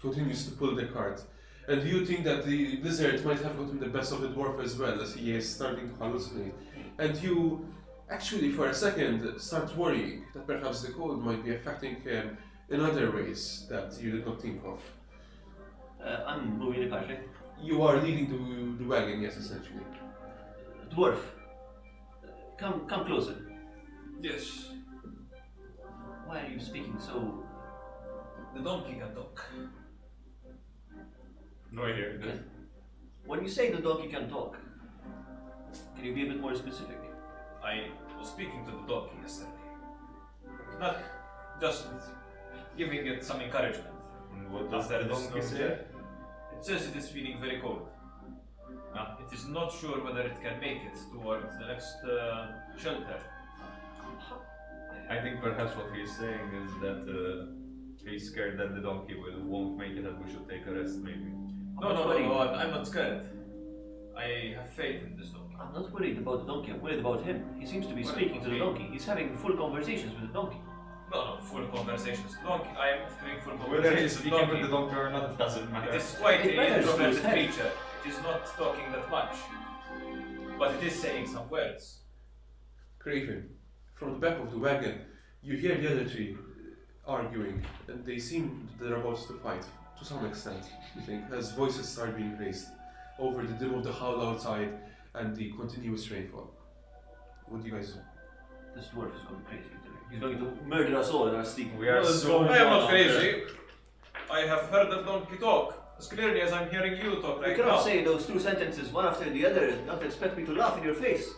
Continues to pull the cart. And you think that the blizzard might have gotten the best of the dwarf as well, as he is starting to hallucinate. And you actually, for a second, start worrying that perhaps the cold might be affecting him in other ways that you did not think of. I'm moving the cart, right? You are leading the wagon, yes, essentially. Dwarf, come closer. Yes, Why are you speaking so... the donkey can talk. No idea. When you say the donkey can talk, can you be a bit more specific? I was speaking to the donkey yesterday. Not just giving it some encouragement. And what does After the this donkey snow, say? It says it is feeling very cold. It is not sure whether it can make it towards the next shelter. I think perhaps what he's saying is that he's scared that the donkey won't make it and we should take a rest maybe. No, I'm not scared. I have faith in this donkey. I'm not worried about the donkey, I'm worried about him. He seems to be speaking to the donkey. He's having full conversations with the donkey. No, full conversations. Donkey, I am having full Whether he's conversations with speaking with donkey. the donkey or not, it doesn't matter. It is quite It an matters to introverted his head. creature. It is not talking that much. But it is saying some words. Craven, from the back of the wagon, you hear the other three arguing, and they seem they're about to fight, to some extent, you think, as voices start being raised over the din of the howl outside and the continuous rainfall. What do you guys do? This dwarf is going crazy today. He's going to murder us all in our sleep. We are so... I am not crazy. I have heard the donkey talk as clearly as I'm hearing you talk You right cannot now. say those two sentences one after the other and not expect me to laugh in your face.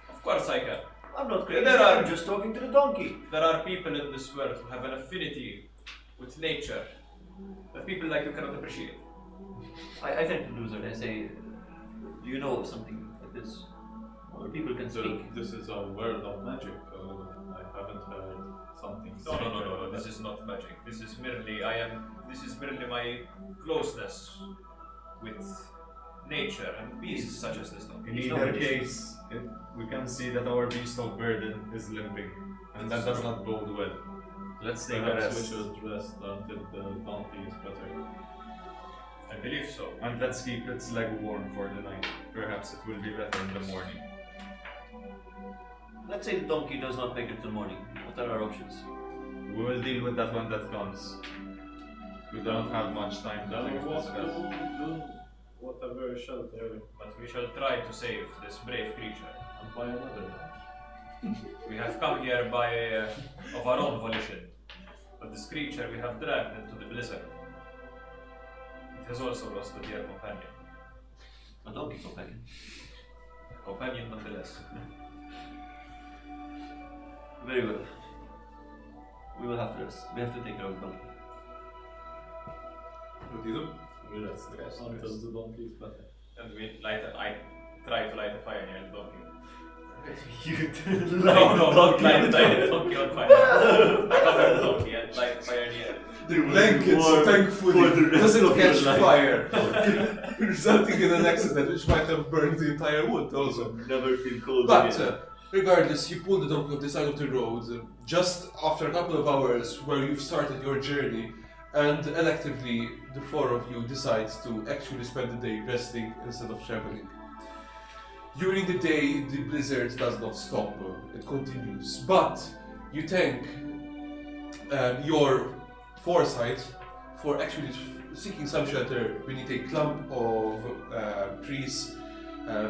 Of course I can. I'm not crazy, There are- I'm just talking to the donkey. There are people in this world who have an affinity with nature that people like you cannot appreciate. I tend to lose it. I say, do you know of something like this? Where people can speak. This is a world of magic. I haven't heard something. No. This is not magic. This is merely my closeness with nature and beasts such as this donkey. In It's either not case, we can see that our beast of burden is limping, and that does not bode well. Let's take a Perhaps we rest, should rest until the donkey is better. I believe so. and let's keep its leg warm for the night. Perhaps it will be better in the morning. Let's say the donkey does not make it till morning. What are our options? We will deal with that when that comes. We don't have much time to Then we walk discuss. to whatever shelter But we shall try to save this brave creature. and buy another. We have come here of our own volition. But this creature we have dragged into the blizzard. It has also lost a dear companion. A donkey companion. Companion nonetheless. Very well. We will have to rest. We have to take care of the donkey. What do you do? We rest until the donkey is better. And I try to light a fire near the donkey. You light the donkey on fire. I cover the donkey and light fire near it. The blankets, thankfully, doesn't catch fire, resulting in an accident which might have burned the entire wood also. Never feel cold But again. regardless, you pull the donkey off the side of the road just after a couple of hours where you've started your journey, and electively the four of you decide to actually spend the day resting instead of traveling. During the day, the blizzard does not stop, it continues, but you thank your foresight for actually seeking some shelter beneath a clump of trees,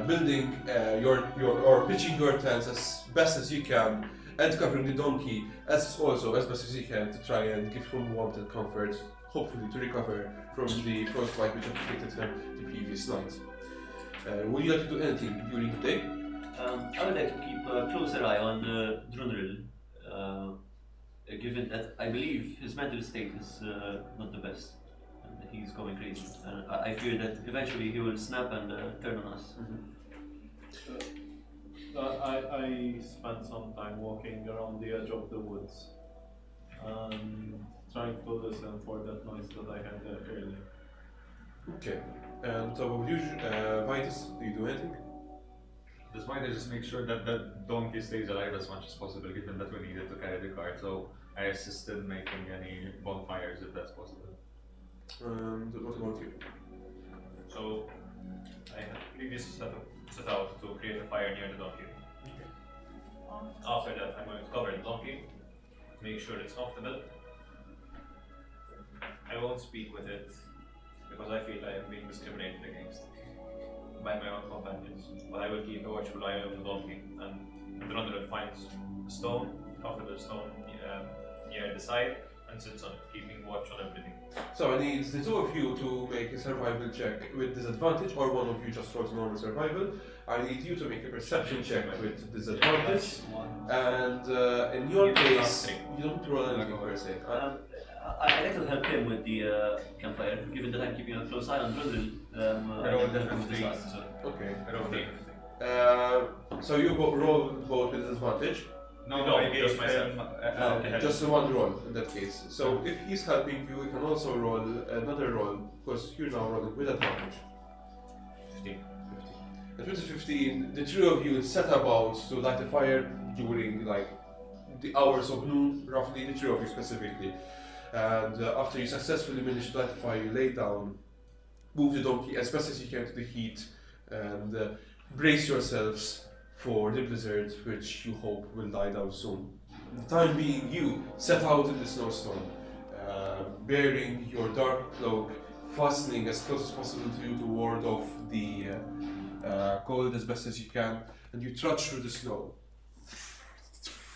building or pitching your tents as best as you can, and covering the donkey as best as you can to try and give him warmth and comfort, hopefully to recover from the frostbite which afflicted him the previous night. Would you like to do anything during the day? I would like to keep a closer eye on Drunril, given that I believe his mental state is not the best. And he's going crazy. I fear that eventually he will snap and turn on us. I spent some time walking around the edge of the woods and trying to listen for that noise that I had there earlier. Okay. And so what you, Vitus, do you do anything? Just might just make sure that the donkey stays alive as much as possible, given that we needed to carry the cart. So I assisted making any bonfires if that's possible. And what about you? So, I had previously set out to create a fire near the donkey. After that, I'm going to cover the donkey, make sure it's comfortable. I won't speak with it because I feel I am being discriminated against by my own companions. But I will keep a watchful eye on the donkey, and the runner finds a stone, comfortable stone near the side, and sits on it, keeping watch on everything. So I need the two of you to make a survival check with disadvantage, or one of you just rolls normal survival. I need you to make a perception check with disadvantage. And in your case, you don't roll anything per se. I'd like to help him with the campfire, given that I'm keeping a close eye on Dwindling. I rolled a 15. Okay. I rolled a 15. So you roll both with disadvantage. No, I gave just myself. him, Okay. Just the one roll in that case. So if he's helping you, you can also roll another roll, because you're now rolling with advantage. 15. And with the 15, the three of you set about to light a fire during like the hours of noon, roughly, the three of you specifically. And after you successfully manage to light the fire, you lay down, move the donkey as best as you can to the heat, and brace yourselves for the blizzard, which you hope will die down soon. For the time being, you set out in the snowstorm, bearing your dark cloak, fastening as close as possible to you to ward off the cold as best as you can, and you trudge through the snow,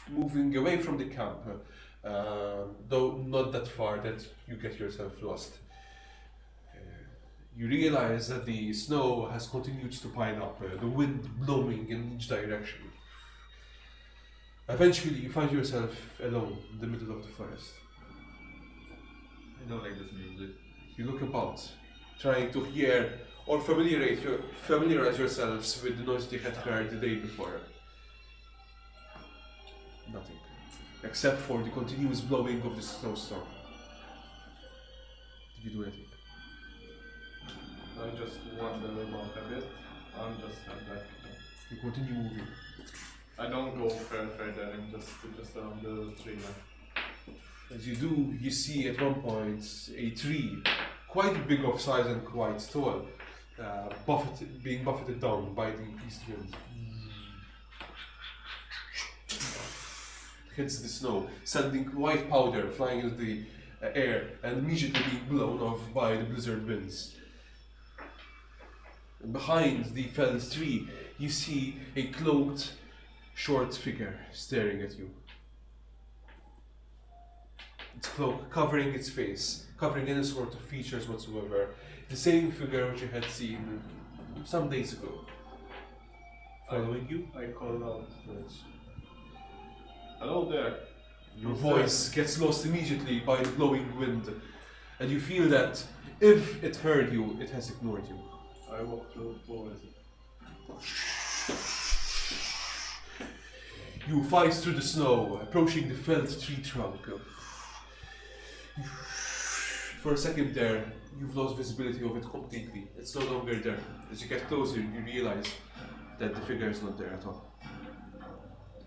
moving away from the camp, though not that far that you get yourself lost. You realize that the snow has continued to pile up, the wind blowing in each direction. Eventually, you find yourself alone in the middle of the forest. I don't like this music. You look about, trying to hear or familiarize yourselves with the noise you had heard the day before. Nothing, except for the continuous blowing of the snowstorm. Did you do anything? I just wander about a bit. I'm just like You continue moving. I don't go further. I'm just around the tree line. As you do, you see at one point a tree, quite big of size and quite tall, being buffeted down by the increased wind. It hits the snow, sending white powder flying into the air and immediately being blown off by the blizzard winds. And behind the felled tree, you see a cloaked, short figure staring at you. Its cloak covering its face, covering any sort of features whatsoever. The same figure which you had seen some days ago. Following you? I call out. Hello there. Your voice gets lost immediately by the blowing wind, and you feel that if it heard you, it has ignored you. I walk towards it. You fly through the snow, approaching the felled tree trunk. For a second there, you've lost visibility of it completely. It's no longer there. As you get closer, you realize that the figure is not there at all.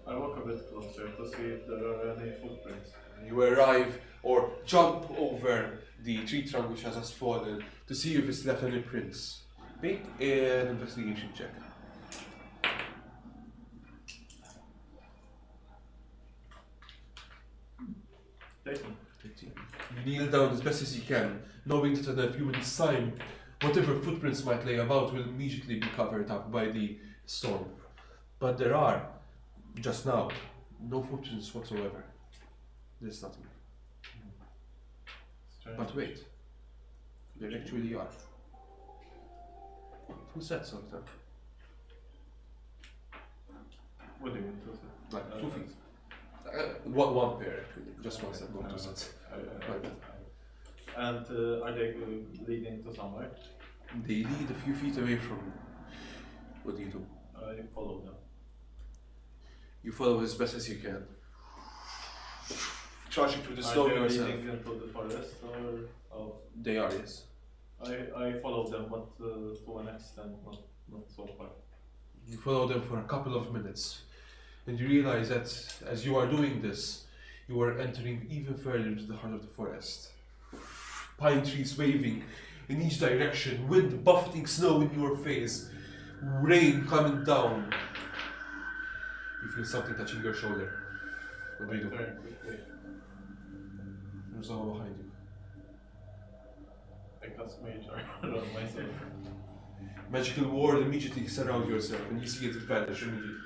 I walk a bit closer to see if there are any footprints. You arrive or jump over the tree trunk which has just fallen to see if it's left any prints. Make an investigation check. You kneel down as best as you can, knowing that in a few minutes' time, whatever footprints might lay about will immediately be covered up by the storm. But there are, just now, no footprints whatsoever. There's nothing. Strange. But wait, there actually are. Two sets of them, What do you mean to say? like 2 feet. One pair actually, just one set, not two sets. Right. And are they leading to somewhere? They lead a few feet away from you. What do you do? I follow them. You follow as best as you can. Charging through the Are snow they yourself. leading into the forest or? Oh, They are, yes. I follow them, but to an extent, not so far. You follow them for a couple of minutes, and you realize that as you are doing this, you are entering even further into the heart of the forest. pine trees waving in each direction, wind buffeting snow in your face, rain coming down. You feel something touching your shoulder. What do you do? Turn quickly. There's someone behind you. I cast mage around myself. Magical ward immediately surround yourself and you see it vanish immediately.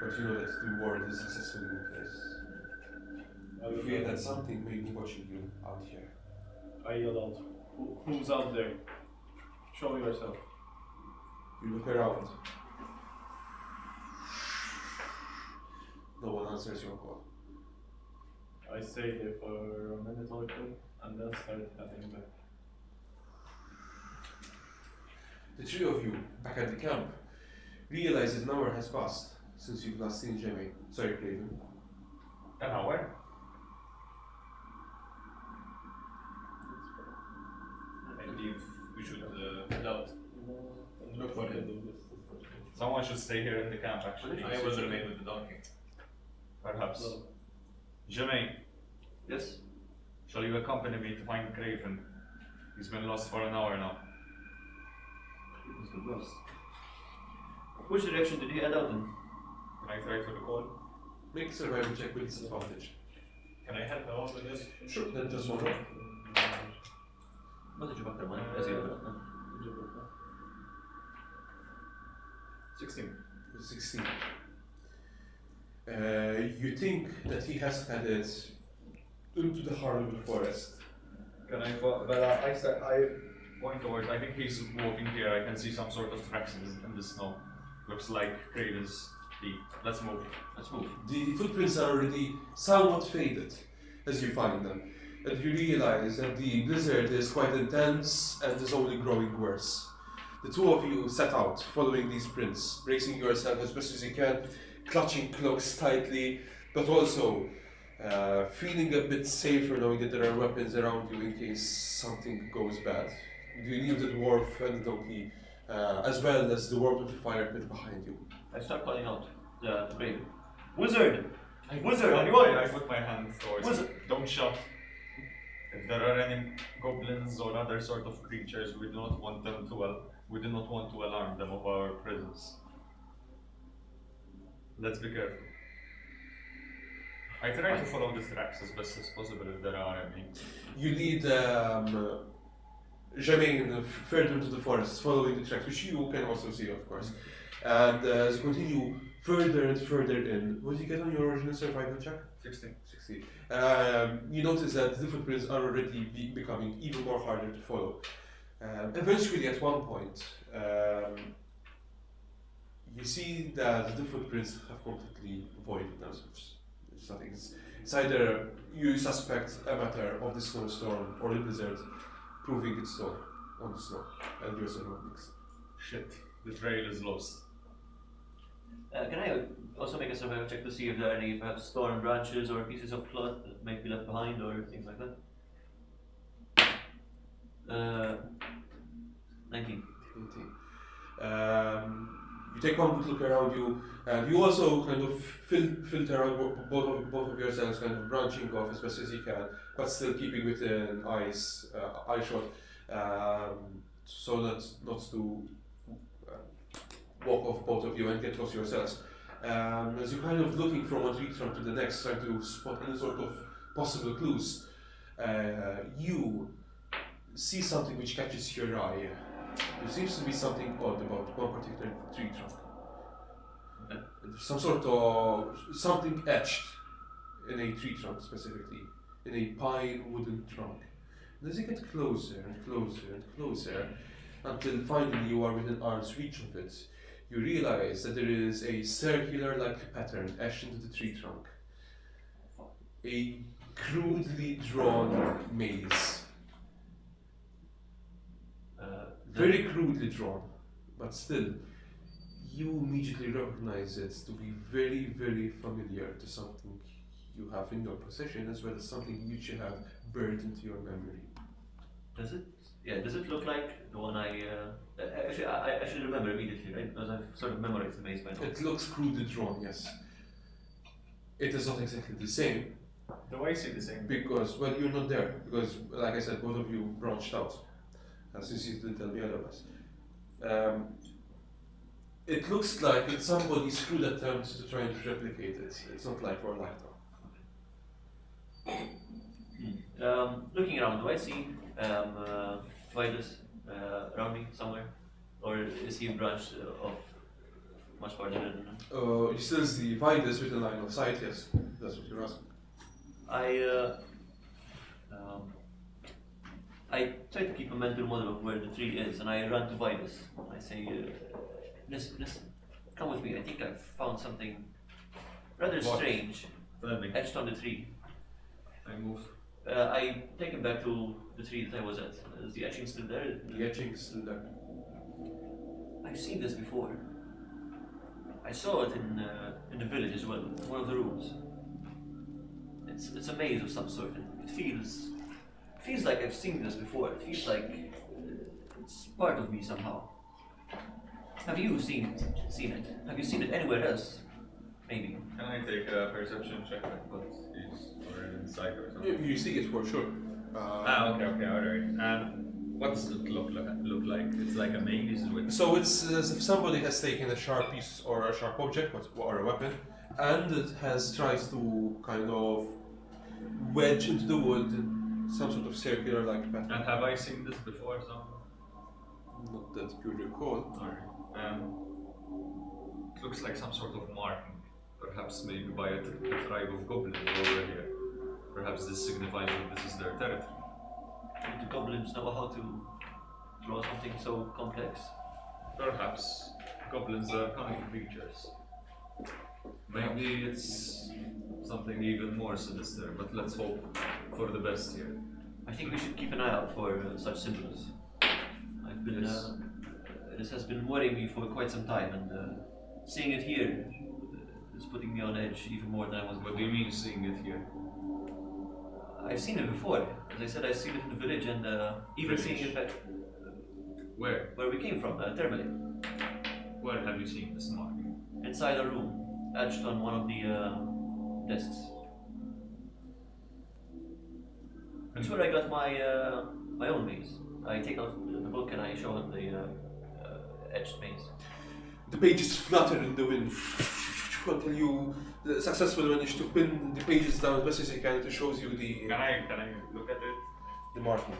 But you know that the ward is successfully in place. You feel that something may be watching you out here. I yell out, who's out there? Show yourself. You look around. No one answers your call. I stay there for a minute or two and then start heading back. The three of you, back at the camp, realize that an hour has passed since you've last seen Jemmy. Sorry, Craven. An hour? I believe we should head out and look for him. Someone should stay here in the camp, actually. I will remain with the donkey. Perhaps. Jermaine, Yes? shall you accompany me to find Craven? He's been lost for an hour now. He's been lost. Which direction did he head out in? Can I try to recall? Make a survival check with disadvantage. Can I help out with this? Sure, then just one roll. What did you back their money? As you have 16. 16. You think that he has headed into the heart of the forest. Can I point towards, I think he's walking here, I can see some sort of tracks in the snow. Looks like Craven's feet. Let's move. Let's move. The footprints are already somewhat faded as you find them, and you realize that the blizzard is quite intense and is only growing worse. The two of you set out, following these prints, bracing yourself as best as you can, clutching cloaks tightly, but also feeling a bit safer knowing that there are weapons around you in case something goes bad. You leave the dwarf and the donkey, as well as the warp of the fire pit behind you. I start calling out the brave. Wizard! Wizard, I anyone? put my hand towards Wizard! Don't shout. If there are any goblins or other sort of creatures, we do not want to alarm them of our presence. Let's be careful. I try to follow the tracks as best as possible if there are any. You lead Jermaine further into the forest, following the tracks, which you can also see, of course. And as you continue further and further in, what did you get on your original survival check? 16. 16. You notice that the footprints are already becoming even more harder to follow. Eventually, at one point, you see that the footprints have completely voided themselves. It's nothing. It's either you suspect a matter of the snowstorm or the blizzard proving its toll on the snow and your surroundings. Shit, the trail is lost. Can I also make a survival check to see if there are any perhaps torn branches or pieces of cloth that might be left behind or things like that? 19. 19. You take one good look around you, and you also kind of filter out both of yourselves, kind of branching off as best as you can, but still keeping within eye shot, so that not to walk off both of you and get lost yourselves. As you're kind of looking from one tree trunk to the next, trying to spot any sort of possible clues, you see something which catches your eye. There seems to be something odd about one particular tree trunk. There's some sort of something etched in a tree trunk specifically, in a pine wooden trunk. And as you get closer and closer and closer, until finally you are within arm's reach of it, you realize that there is a circular-like pattern etched into the tree trunk. A crudely drawn maze. Very crudely drawn, but still, you immediately recognize it to be very, very familiar to something you have in your possession, as well as something which you have burned into your memory. Does it? Yeah. Does it look like the one I should remember immediately, right? Because I've sort of memorized the maze by now. It looks crudely drawn, yes. It is not exactly the same, Do I see the same? Because, well, you're not there. Because, like I said, both of you branched out. Since you didn't tell me otherwise. It looks like it's somebody's crude attempt to try and replicate it. It's not like for Malta. Looking around, do I see Vitus around me somewhere? Or is he branched off much farther than... You still see Vitus with a line of sight, yes. That's what you're asking. I try to keep a mental model of where the tree is, and I run to Vitus. I say, listen, come with me. I think I've found something rather What? strange Tell me. etched on the tree. I move. I take him back to the tree that I was at. Is the etching still there? The etching is still there. I've seen this before. I saw it in the village as well, in one of the rooms. It's a maze of some sort. It feels like I've seen this before. It feels like it's part of me somehow. Have you seen it? Have you seen it anywhere else? Maybe. Can I take a perception check at what is or an insight or something? You see it for sure. Okay, alright. What does it look like? It's like a maze with... So it's as if somebody has taken a sharp piece or a sharp object or a weapon, and it has tried to kind of wedge into the wood some sort of circular like pattern. And have I seen this before? Not that you recall. Alright. It looks like some sort of marking, perhaps maybe by a tribe of goblins over here. Perhaps this signifies that this is their territory. Do goblins know how to draw something so complex? Perhaps goblins are cunning creatures. Maybe it's something even more sinister, but let's hope for the best here. I think we should keep an eye out for such symbols. I've been Yes. this has been worrying me for quite some time, and seeing it here is putting me on edge even more than I was before. What do you mean seeing it here? I've seen it before. As I said, I've seen it in the village, and even seeing it back Where? where we came from, Termale, Where have you seen this marking? inside a room, etched on one of the desks. That's where I got my own maze. I take out the book and I show him the etched maze. The pages flutter in the wind until you successfully manage to pin the pages down as best as you can. It shows you Can I look at it? the marking.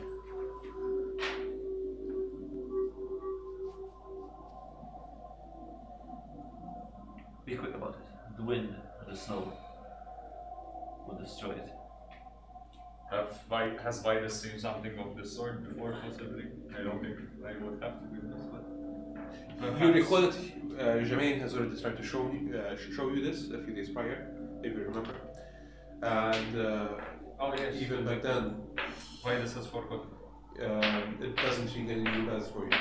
Be quick about it. The wind and the snow will destroy it. Has Vitus seen something of this sort before, possibly? I don't think I would have to do this, but... You recall that Jermaine has already tried to show you this a few days prior, if you remember. And Oh yes. even back then, Vitus has forgotten. it doesn't ring any new bells for you.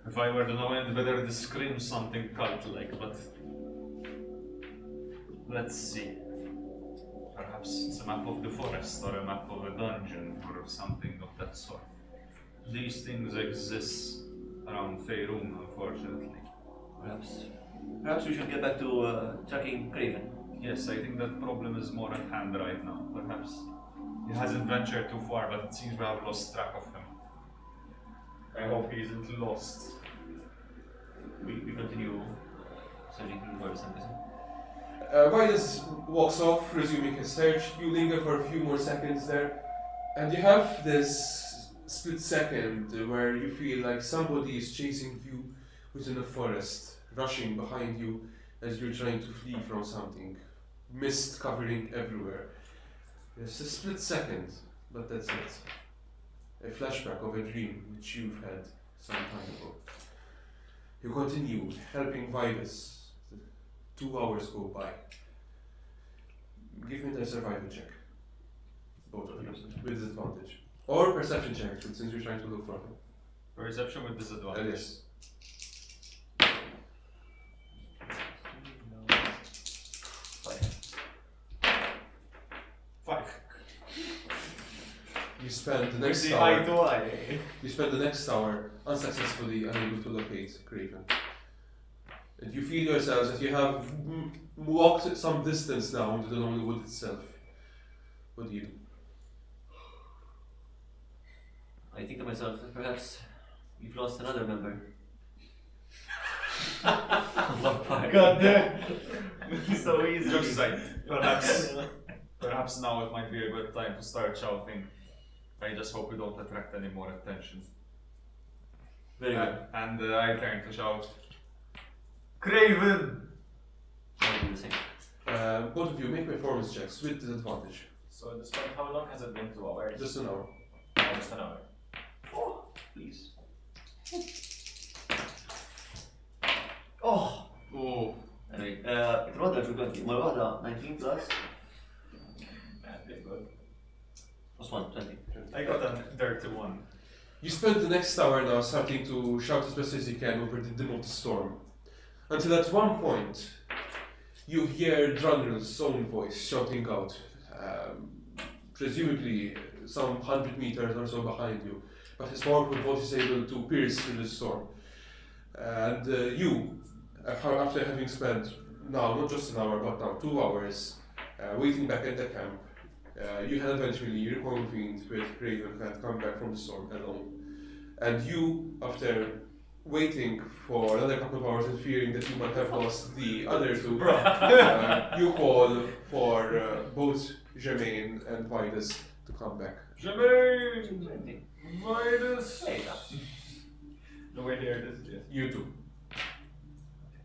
If I were to know it better, this screams something cult-like, but... Let's see. Perhaps it's a map of the forest, or a map of a dungeon, or something of that sort. These things exist around Faerun, unfortunately. Perhaps we should get back to tracking Craven. Yes, I think that problem is more at hand right now. Perhaps he hasn't ventured too far, but it seems we have lost track of him. I hope he isn't lost. We continue searching through the forest and listen. Vitus walks off, resuming his search. You linger for a few more seconds there, and you have this split second where you feel like somebody is chasing you within a forest, rushing behind you as you're trying to flee from something. Mist covering everywhere. It's a split second, but that's it. A flashback of a dream which you've had some time ago. You continue helping Vitus. 2 hours go by. Give me the survival check. Both of you, with disadvantage. Or perception check, since you're trying to look for him. Perception with disadvantage. Yes. Five. You spend the We next see eye hour. to eye. You spend the next hour unsuccessfully unable to locate Craven. And you feel yourselves that you have walked some distance now into the lonely wood itself. What do you do? I think to myself that perhaps we've lost another member. God damn. So easy. Just like, perhaps now it might be a good time to start shouting. I just hope we don't attract any more attention. Very good. And I turn to shout, Craven! I'll do the same. Both of you make performance checks with disadvantage. So despite how long has it been? 2 hours? Just an hour. Just an hour. Oh, please. Oh! Oh, Anyway, ترد شو كان مرة واحدة 19 plus That's pretty good. plus 1, 20. I got a dirty one. You spend the next hour now starting to shout as best as you can over the dim of the storm. Until at one point, you hear Drungel's own voice shouting out, presumably some 100 meters or so behind you, but his powerful voice is able to pierce through the storm. And you, after having spent now not just an hour but now 2 hours waiting back at the camp, you had eventually reconvened with Craven and come back from the storm alone. And you, after waiting for another couple of hours and fearing that you might have lost the other two, you call for both Jermaine and Vidas to come back. Jermaine! Midas! Hey, Nowhere near this, yes. You two.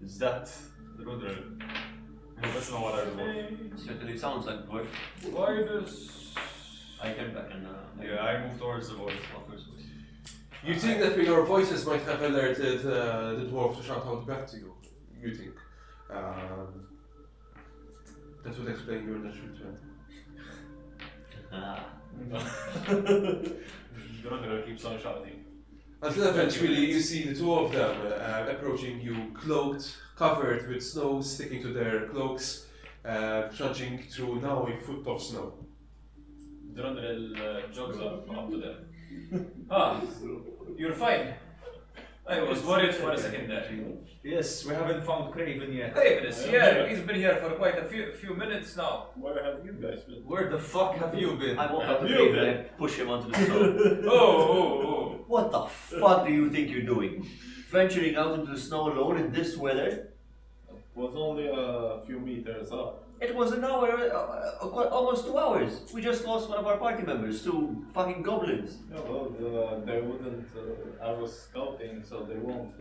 Is that the Rudra? That's not what I want. certainly sounds like dwarf. Midas! I came back and Yeah, I moved towards the voice. offers. You think that your voices might have alerted the dwarf to shout out back to you, you think. That would explain your natural 20. Ah. Drungle keeps on shouting. Until eventually you see the two of them approaching you, cloaked, covered with snow sticking to their cloaks, trudging through now a foot of snow. Drungle jogs up to them. Ah, you're fine. I was worried for a second there. Yes, we haven't found Craven yet. Craven is here. He's been here for quite a few minutes now. Where have you guys been? Where the fuck have you been? I walk up to Dave and I push him onto the snow. Oh. What the fuck do you think you're doing? Venturing out into the snow alone in this weather? It was only a few meters up. It was an hour, almost 2 hours. We just lost one of our party members to fucking goblins. Yeah, well, they wouldn't. I was scouting, so they won't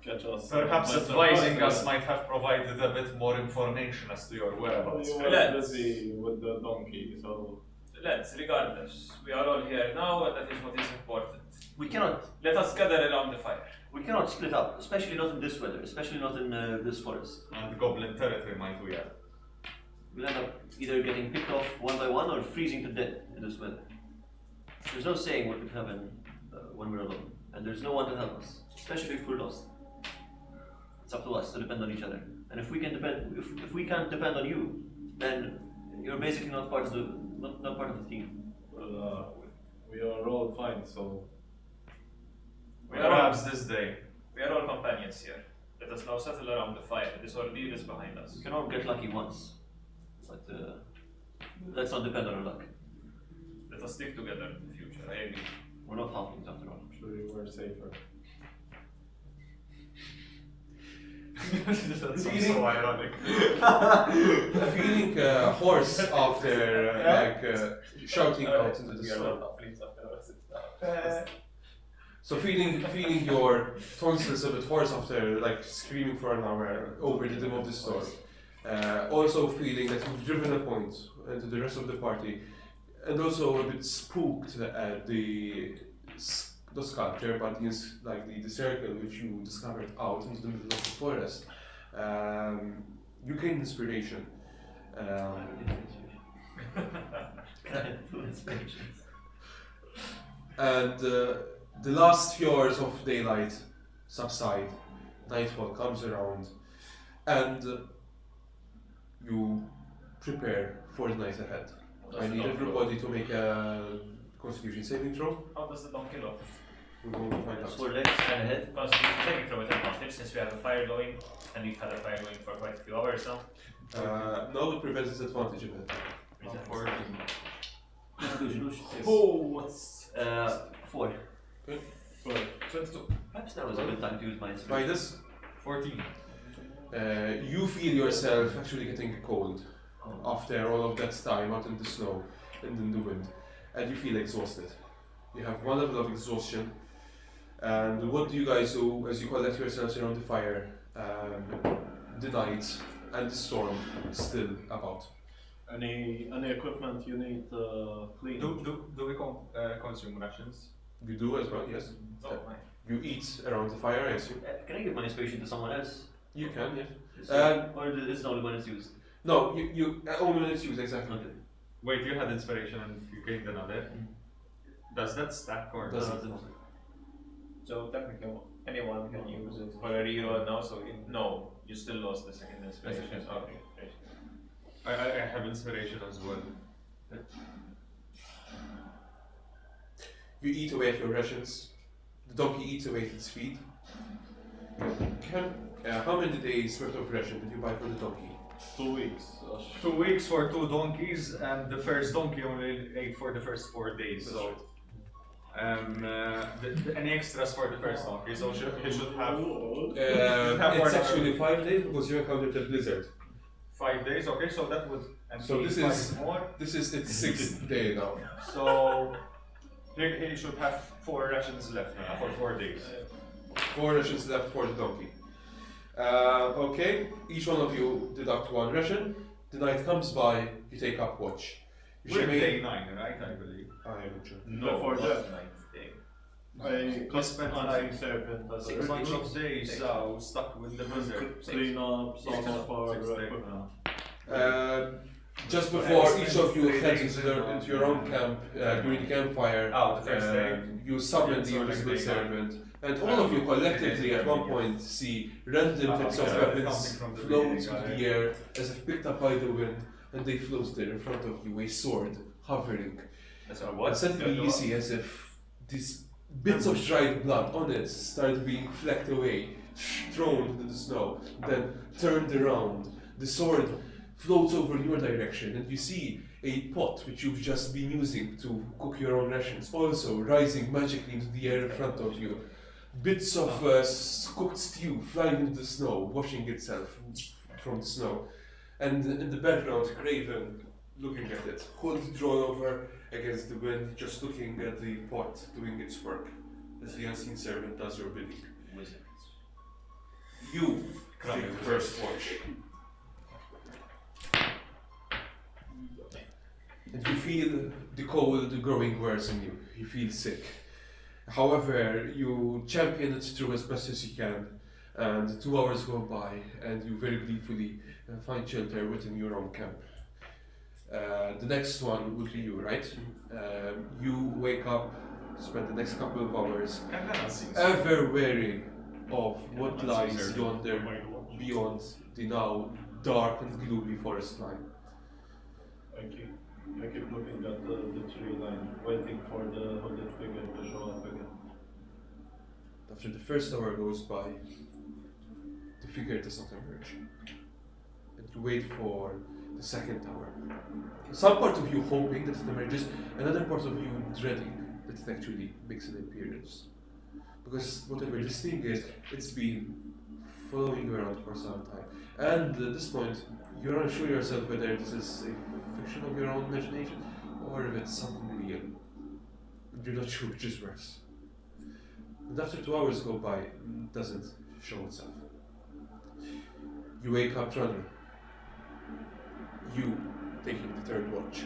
catch us. Perhaps by advising surprise. us might have provided a bit more information as to your Well, whereabouts. you were Let's- busy with the donkey, so. Regardless, we are all here now, and that is what is important. We cannot Let us gather around the fire. split up, especially not in this weather, especially not in this forest. And goblin territory, might we add. We'll end up either getting picked off one by one or freezing to death in this weather. There's no saying what could happen when we're alone, and there's no one to help us, especially if we're lost. It's up to us to depend on each other, and if we we can't depend on you, then you're basically not part of the team. Well, we are all fine, so. Perhaps this day. We are all companions here. Let us now settle around the fire. This ordeal is behind us. We can all get lucky once, but let's not depend on our luck. Let us stick together in the future. I agree. We're not halflings after all. I'm sure you were safer. That's so ironic. Feeling hoarse after shouting out into the storm. So feeling your tonsils a bit hoarse after screaming for an hour over the dim of the storm. Also feeling that you've driven a point into the rest of the party, and also a bit spooked at the sculpture, but the circle which you discovered out into the middle of the forest. You gain inspiration. And the last few hours of daylight subside, nightfall comes around, and you prepare for the night ahead. I need everybody to make a Constitution saving throw. How does the donkey look? We're going to find out. So let's ahead. Because we can take it from advantage since we have a fire going, and we've had a fire going for quite a few hours now. No, it prevents disadvantage of it. Constitution. Oh, what's 4. 22. Perhaps that was a good time to use my inspiration. Minus, 14. you feel yourself actually getting cold after all of that time out in the snow and in the wind, and you feel exhausted. You have one level of exhaustion, and what do you guys do as you collect yourselves around the fire? The night and the storm still about. Any equipment you need clean? Do we consume rations? You do as well, yes. Oh, my. You eat around the fire, I assume. Can I give my inspiration to someone else? You can, yes. Or is it only when it's used? No, you only when it's used, exactly. Okay. Wait, you had inspiration and you gained another. Does that stack or Does No, it? no, So technically, anyone can use it for a reroll now. So no, you still lost the second inspiration. Okay. I have inspiration as well. You eat away at your rations. The donkey eats away at its feed. How many days worth of ration did you buy for the donkey? 2 weeks. 2 weeks for 2 donkeys, and the first donkey only ate for the first 4 days. So, any extras for the first donkey? So he should have. It's actually 5 days because you encountered a blizzard. 5 days. Okay, so that would. And So he this eat is- 5 more. This is its 6th day now. So he should have 4 rations left now for 4 days. 4 rations left for the donkey. Okay, each one of you deduct 1 ration. The night comes by, you take up watch. You We're should make. day 9, right? I believe. I am not sure. Before that, ninth day. I We spent like servant as a bunch of days stuck with the blizzard. clean up some of our 6 days. equipment. Just before each of you heads into your own camp during the campfire, Oh, the first day. you summon Yeah, the so like invisible day servant, and all of you collectively at one point see random bits of yeah, weapons counting from the float beginning, through got the it. air as if picked up by the wind, and they float there in front of you, a sword hovering. So And what? suddenly you see as if these bits of dried blood on it start being flecked away, thrown into the snow, then turned around. The sword floats over in your direction, and you see a pot which you've just been using to cook your own rations, also rising magically into the air in front of you. Bits of cooked stew flying into the snow, washing itself from the snow. And in the background, Craven looking at it, hood drawn over against the wind, just looking at the pot doing its work, as the unseen servant does your bidding. You take the first watch. And you feel the cold growing worse in you. You feel sick. However, you champion it through as best as you can, and 2 hours go by, and you very gleefully find shelter within your own camp. The next one would be you, right? You wake up, spend the next couple of hours, ever wary of what lies yonder beyond the now dark and gloomy forest line. I keep looking at the tree line, waiting for the hooded figure to show up again. After the first hour goes by, the figure does not emerge. And you wait for the second hour. Some part of you hoping that it emerges, another part of you dreading that it actually makes an appearance. Because whatever this thing is, it's been following you around for some time. And at this point, you're unsure yourself whether this is a fiction of your own imagination or if it's something real. You're not sure which is worse. And after 2 hours go by, it doesn't show itself. You wake up running. You taking the third watch.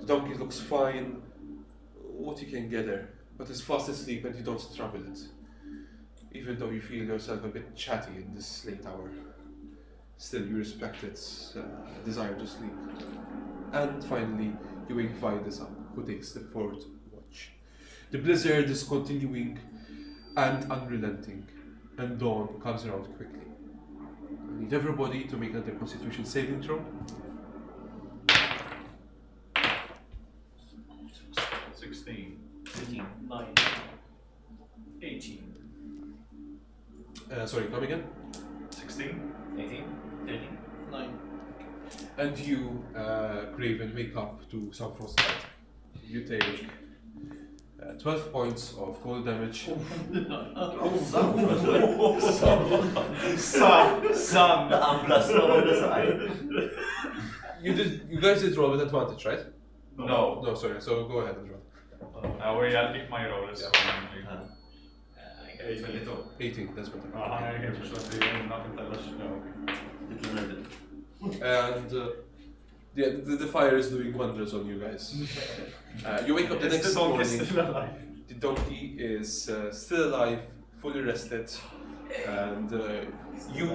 The donkey looks fine, what you can gather, but is fast asleep and you don't trouble it. Even though you feel yourself a bit chatty in this late hour. Still, you respect its desire to sleep. And finally, you wake Vidas up, who takes the fourth watch. The blizzard is continuing and unrelenting, and dawn comes around quickly. I need everybody to make another Constitution saving throw. 16. 15. 9. 18. Sorry, come again? 16? 18. 13. 9. And you, Craven, wake up to some frostbite. You take 12 points of cold damage. Some. The plus on the side. You guys did roll with advantage, right? No. No, sorry. So go ahead and roll. Wait, I'll pick my rolls. Yeah. I got 22. 18. That's better. Little random. And yeah, the fire is doing wonders on you guys. You wake up the next morning. The donkey is still alive, fully rested, and you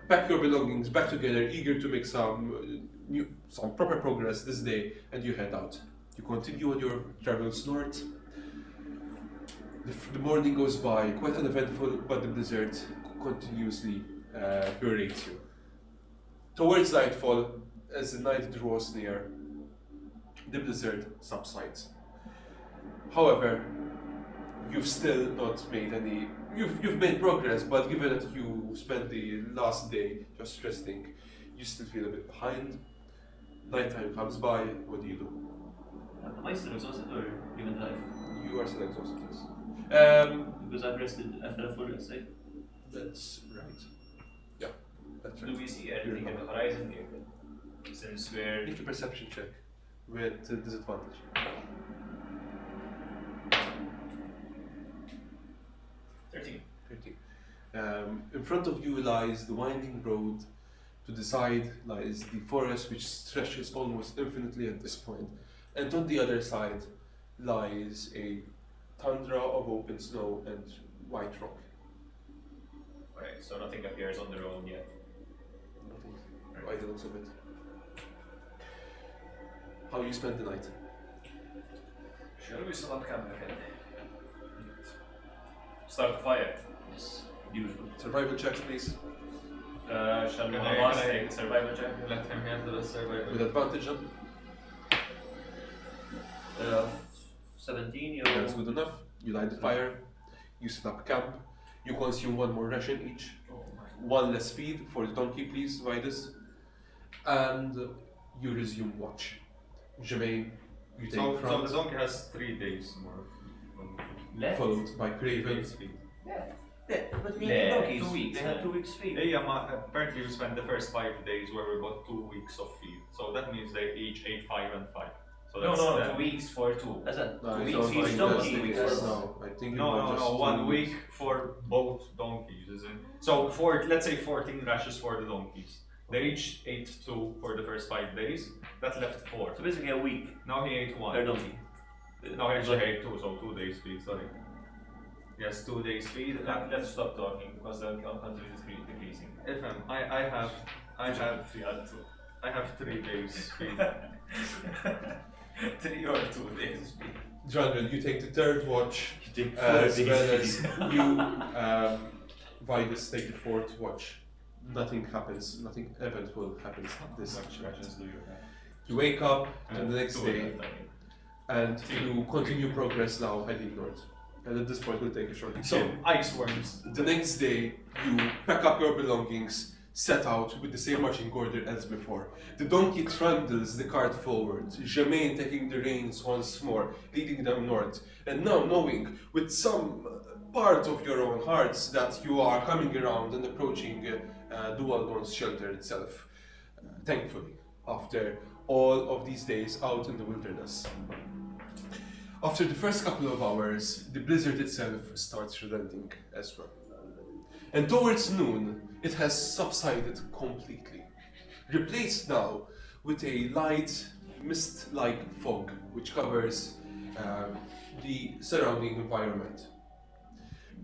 pack your belongings back together, eager to make some proper progress this day, and you head out. You continue on your travels north. The morning goes by, quite uneventful, but the blizzard continuously berates you. Towards nightfall, as the night draws near, the blizzard subsides. However, you've still not made any. You've made progress, but given that you spent the last day just resting, you still feel a bit behind. Nighttime comes by. What do you do? Am I still exhausted or even alive? You are still exhausted. Yes. Because I've rested after a full rest, right? That's right. Yeah, that's Do right. we see anything at the horizon here? Since we're. Make a perception check with disadvantage. 13. 13. In front of you lies the winding road. To the side lies the forest, which stretches almost infinitely at this point. And on the other side lies a tundra of open snow and white rock. Alright, so nothing appears on the road yet. Nothing by the looks of it. How you spend the night? Shall we set up camp ahead? Start the fire. Yes, usual. Survival checks, please. Shall one Can of I- us can I- take a survival check? Let him handle the survival. With advantage, huh? 17, That's good enough. You light the fire, you set up camp, you consume one more ration each, one less feed for the donkey, please, Vitus, and you resume watch. Jermaine, you take So front, the donkey has 3 days more. Left? followed by Craven. Days feed. But we Yeah, have donkeys. 2 weeks, They have yeah. 2 weeks free. Apparently we spent the first 5 days where we got 2 weeks of feed. So that means they each ate 5 and 5. So No, that's no, that. 2 weeks for 2. That's it. No, Two I weeks don't each think donkey, that's- because- No, I think it No, was just 1 2 week for both donkeys, isn't it? So let's say 14 rashes for the donkeys. They each ate 2 for the first 5 days. That left 4. So basically a week Now he ate 1. per donkey. No, he actually ate 2, so 2 days feed, sorry. Yes, 2 days feed. Let's stop talking because the country is decreasing. FM, I have 3 out of 2. I have 3 days feed. 3 or 2 days speed. Jungle, you take the third watch, You take as well as you, Vitus, take the fourth watch. Nothing happens, nothing eventful happens this How much rations do you have? You wake up on the next 2 day at a time. and you continue progress now heading north. And at this point we'll take a short break. So, ice worms. The next day you pack up your belongings, set out with the same marching order as before. The donkey trundles the cart forward, Jermaine taking the reins once more, leading them north. And now knowing with some part of your own hearts that you are coming around and approaching Dualdon's shelter itself. Thankfully, after all of these days out in the wilderness. After the first couple of hours, the blizzard itself starts relenting as well. And towards noon, it has subsided completely, replaced now with a light mist-like fog which covers the surrounding environment.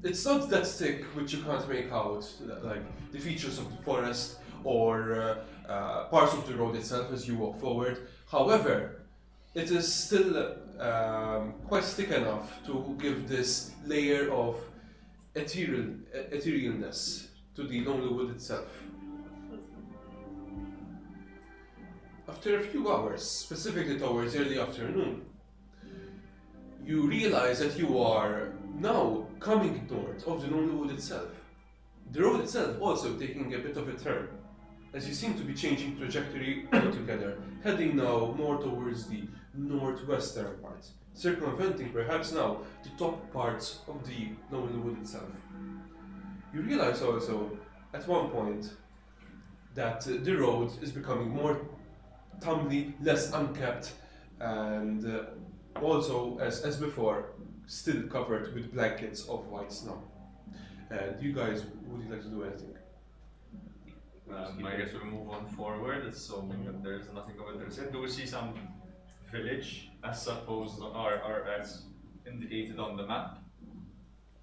It's not that thick which you can't make out, like the features of the forest or parts of the road itself as you walk forward. However, it is still quite thick enough to give this layer of etherealness to the lonely wood itself. After a few hours, specifically towards early afternoon, you realize that you are now coming north of the lonely wood itself. The road itself also taking a bit of a turn, as you seem to be changing trajectory altogether, heading now more towards the northwestern part, circumventing perhaps now the top parts of the lonely wood itself. You realize also at one point that the road is becoming more tumbly, less unkept, and also, as before, still covered with blankets of white snow. And you guys, would you like to do anything? I guess we'll move on forward, assuming that there's nothing of interest. Do we see some village, as supposed or as indicated on the map?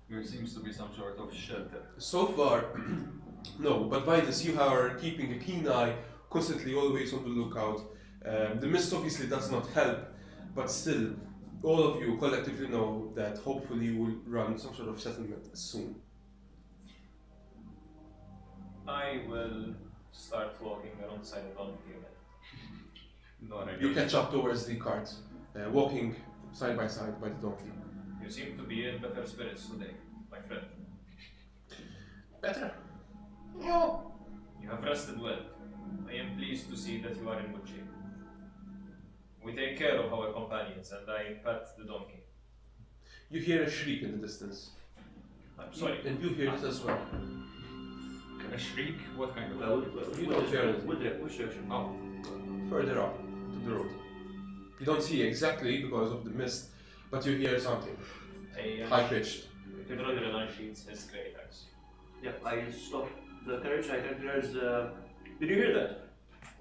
There seems to be some sort of shelter. So far, no, but Vitus, you are keeping a keen eye, constantly always on the lookout. The mist obviously does not help, but still, all of you collectively know that hopefully you will run some sort of settlement soon. I will start walking alongside the donkey again. No, I You guess. catch up towards the cart, walking side by side by the donkey. You seem to be in better spirits today, my friend. Better? You have rested well. I am pleased to see that you are in good shape. We take care of our companions, and I pat the donkey. You hear a shriek in the distance. I'm sorry. And you hear it as well. A shriek? What kind of? You don't hear anything. Which direction? Oh, Further up to the road. You don't see exactly because of the mist, but you hear something high pitched. Embroidery line sheets his great axe. Yeah, I stopped the carriage. I think there's. Did you hear that?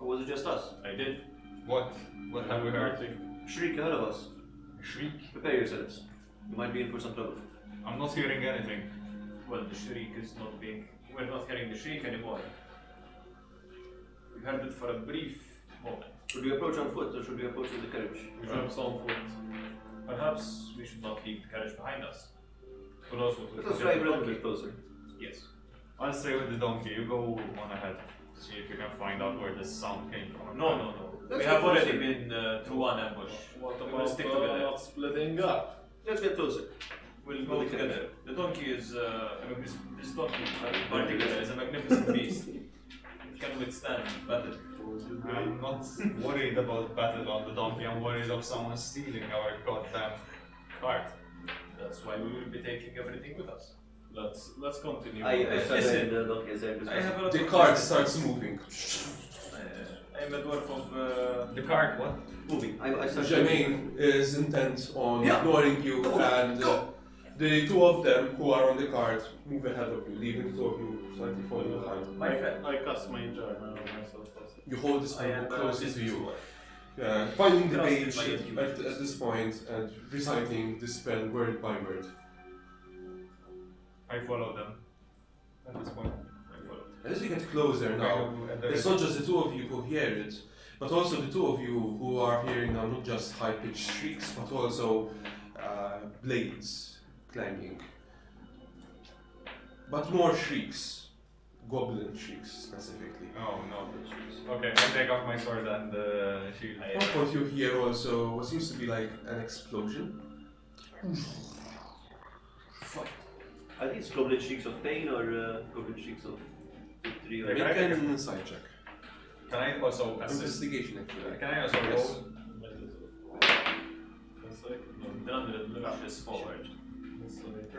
Or was it just us? I did. what? What have we heard? Shriek ahead of us. Shriek? Prepare yourselves. You might be in for some trouble. I'm not hearing anything. Well, the shriek is not being. We're not hearing the shriek anymore. We heard it for a brief moment. Should we approach on foot or should we approach with the carriage? We perhaps on foot. Perhaps we should not leave the carriage behind us. Who knows what Let us drive a little bit closer. Yes. I'll stay with the donkey. You go on ahead. See if you can find out where this sound came from. No. Let's We get have already closer. been through one ambush. What We will about stick together. not splitting up? Let's get closer. We'll go With the together. The donkey is this donkey in particular is a magnificent beast. It can withstand battle. I'm not worried about battle on the donkey. I'm worried of someone stealing our goddamn cart. That's why we will be taking everything with us. Let's continue. I start Listen, riding the donkey as I have a lot The of cart business. starts moving. I am a dwarf of The cart, what? moving. I start Jermaine is intent on Yeah. ignoring you, Go, and go. the two of them who are on the cart move ahead of you, leaving the two of you slightly falling behind. my friend. I cast my jar now myself. You hold this I am book closer to you, dwarf. finding the Trust in page my at intuitions. this point and reciting the spell word by word. I follow them. At this point. And as you get closer now, it's not just the two of you who hear it, but also the two of you who are hearing now not just high-pitched shrieks, but also blades clanging. But more shrieks, goblin shrieks specifically. Oh no. Okay, I take off my sword and shield. At one point you hear also what seems to be like an explosion. Are these goblin shrieks of pain or goblin shrieks of victory? Or... Make an insight check. Can I also assist? Investigation actually. Can I also Yes. roll? Dandred rushes forward.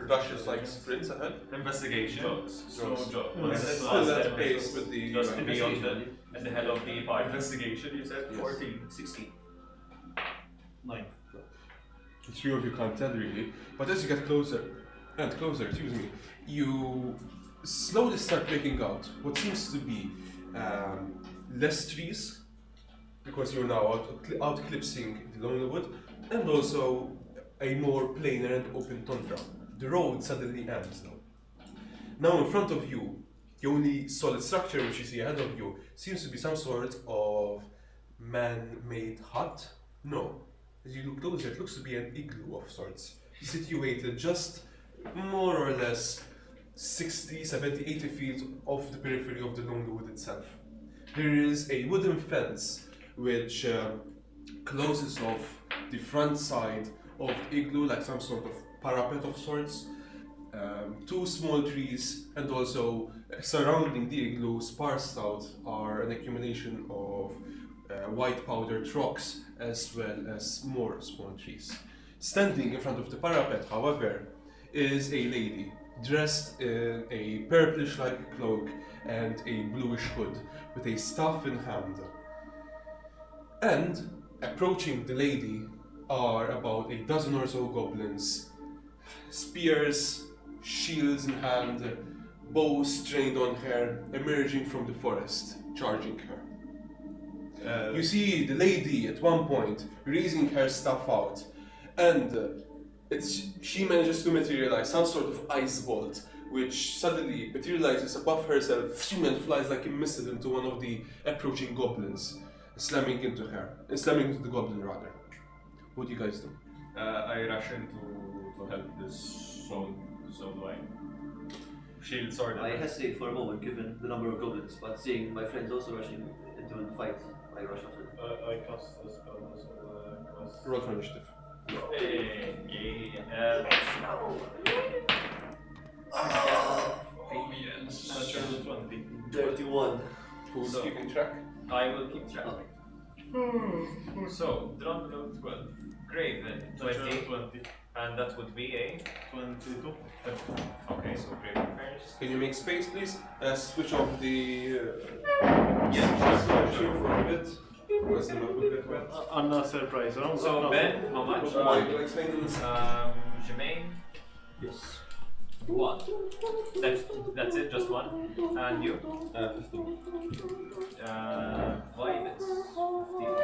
Rushes like sprints ahead. Investigation. Jogs. Slow Jogs. jog. And That's it's the still last at step. pace with the Just to be on the, at the head of the party. Investigation, you said? Yes. 14. 16. 9. The three of you can't tell really, but as you get closer and closer, you slowly start making out what seems to be less trees, because you're now outclipsing the lonely wood, and also a more plainer and open tundra. The road suddenly ends now. Now in front of you, the only solid structure which you see ahead of you seems to be some sort of man-made hut. No. As you look closer, it looks to be an igloo of sorts, situated just more or less 60, 70, 80 feet off the periphery of the lonely wood itself. There is a wooden fence which closes off the front side of the igloo, like some sort of parapet of sorts. 2 small trees, and also surrounding the igloo, sparsed out, are an accumulation of white powdered rocks as well as more small trees. Standing in front of the parapet, however, is a lady dressed in a purplish-like cloak and a bluish hood, with a staff in hand. And approaching the lady are about a dozen or so goblins, spears, shields in hand, bows trained on her, emerging from the forest, charging her. You see the lady at one point raising her staff out, and she manages to materialize some sort of ice bolt, which suddenly materializes above herself and flies like a missile into one of the approaching goblins, slamming into the goblin rather. What do you guys do? I rush in to help this. So do I. Shield, sword. I hesitate for a moment given the number of goblins, but seeing my friends also rushing into the fight, I rush after them. I cast a spell as well. Roll for initiative. Natural 20. 31. Who's So- keeping track? I will keep track. Okay. So, Drunken 12, Graven 20, 20. and that would be a 22. Okay, so Graven first. Can you make space, please? Switch off the Yeah, shield for a bit. Because the map will get wet. I'm not surprised. So Ben, how much? You'll explain in this. Jermaine, Yes. 1. That's it, just 1. And you? 15. Violet, 15.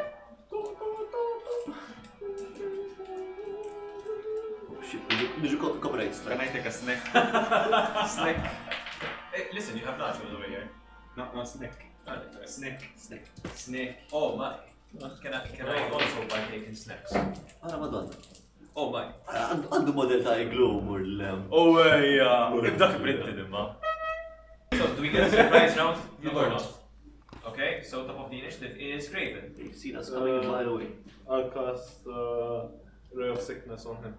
Oh shit, did you copyright strike? Can I take a snack? Snack. Hey, listen, you have nachos over here. No, snack. Snack. Snack. Snack. Oh my. Can I also partake in snacks? Ana madonna. Oh my. Għandu model ta' igloo mur l-lem. Oh yeah. If dak printed imma. So do we get a surprise round? You No, or don't. not? Okay, so top of the initiative is Graven. They've seen us coming a mile away. I'll cast Ray of Sickness on him.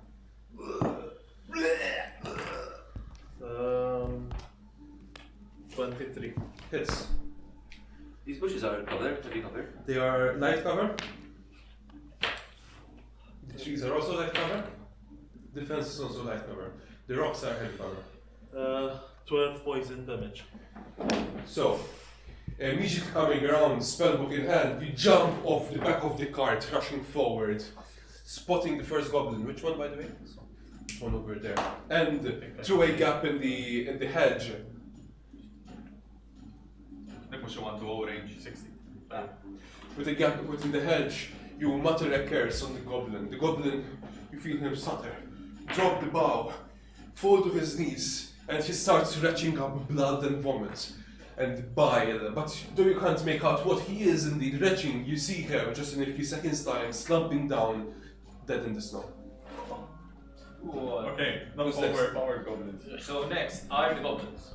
23. Hits. These bushes are covered, heavy cover. They are light cover. The trees are also light cover. The fence is also light cover. The rocks are heavy cover. 12 poison damage. So, immediately coming around, spellbook in hand, you jump off the back of the cart, rushing forward, spotting the first goblin. Which one, by the way? This one over there. And through a gap in the hedge. I push one to all range. 60. With a gap within the hedge, you mutter a curse on the goblin. The goblin, you feel him stutter, drop the bow, fall to his knees, and he starts retching up blood and vomit and bile. But though you can't make out what he is indeed retching, you see him just in a few seconds' time slumping down, dead in the snow. Okay, not Who's next? overpowered goblins. So next are the goblins.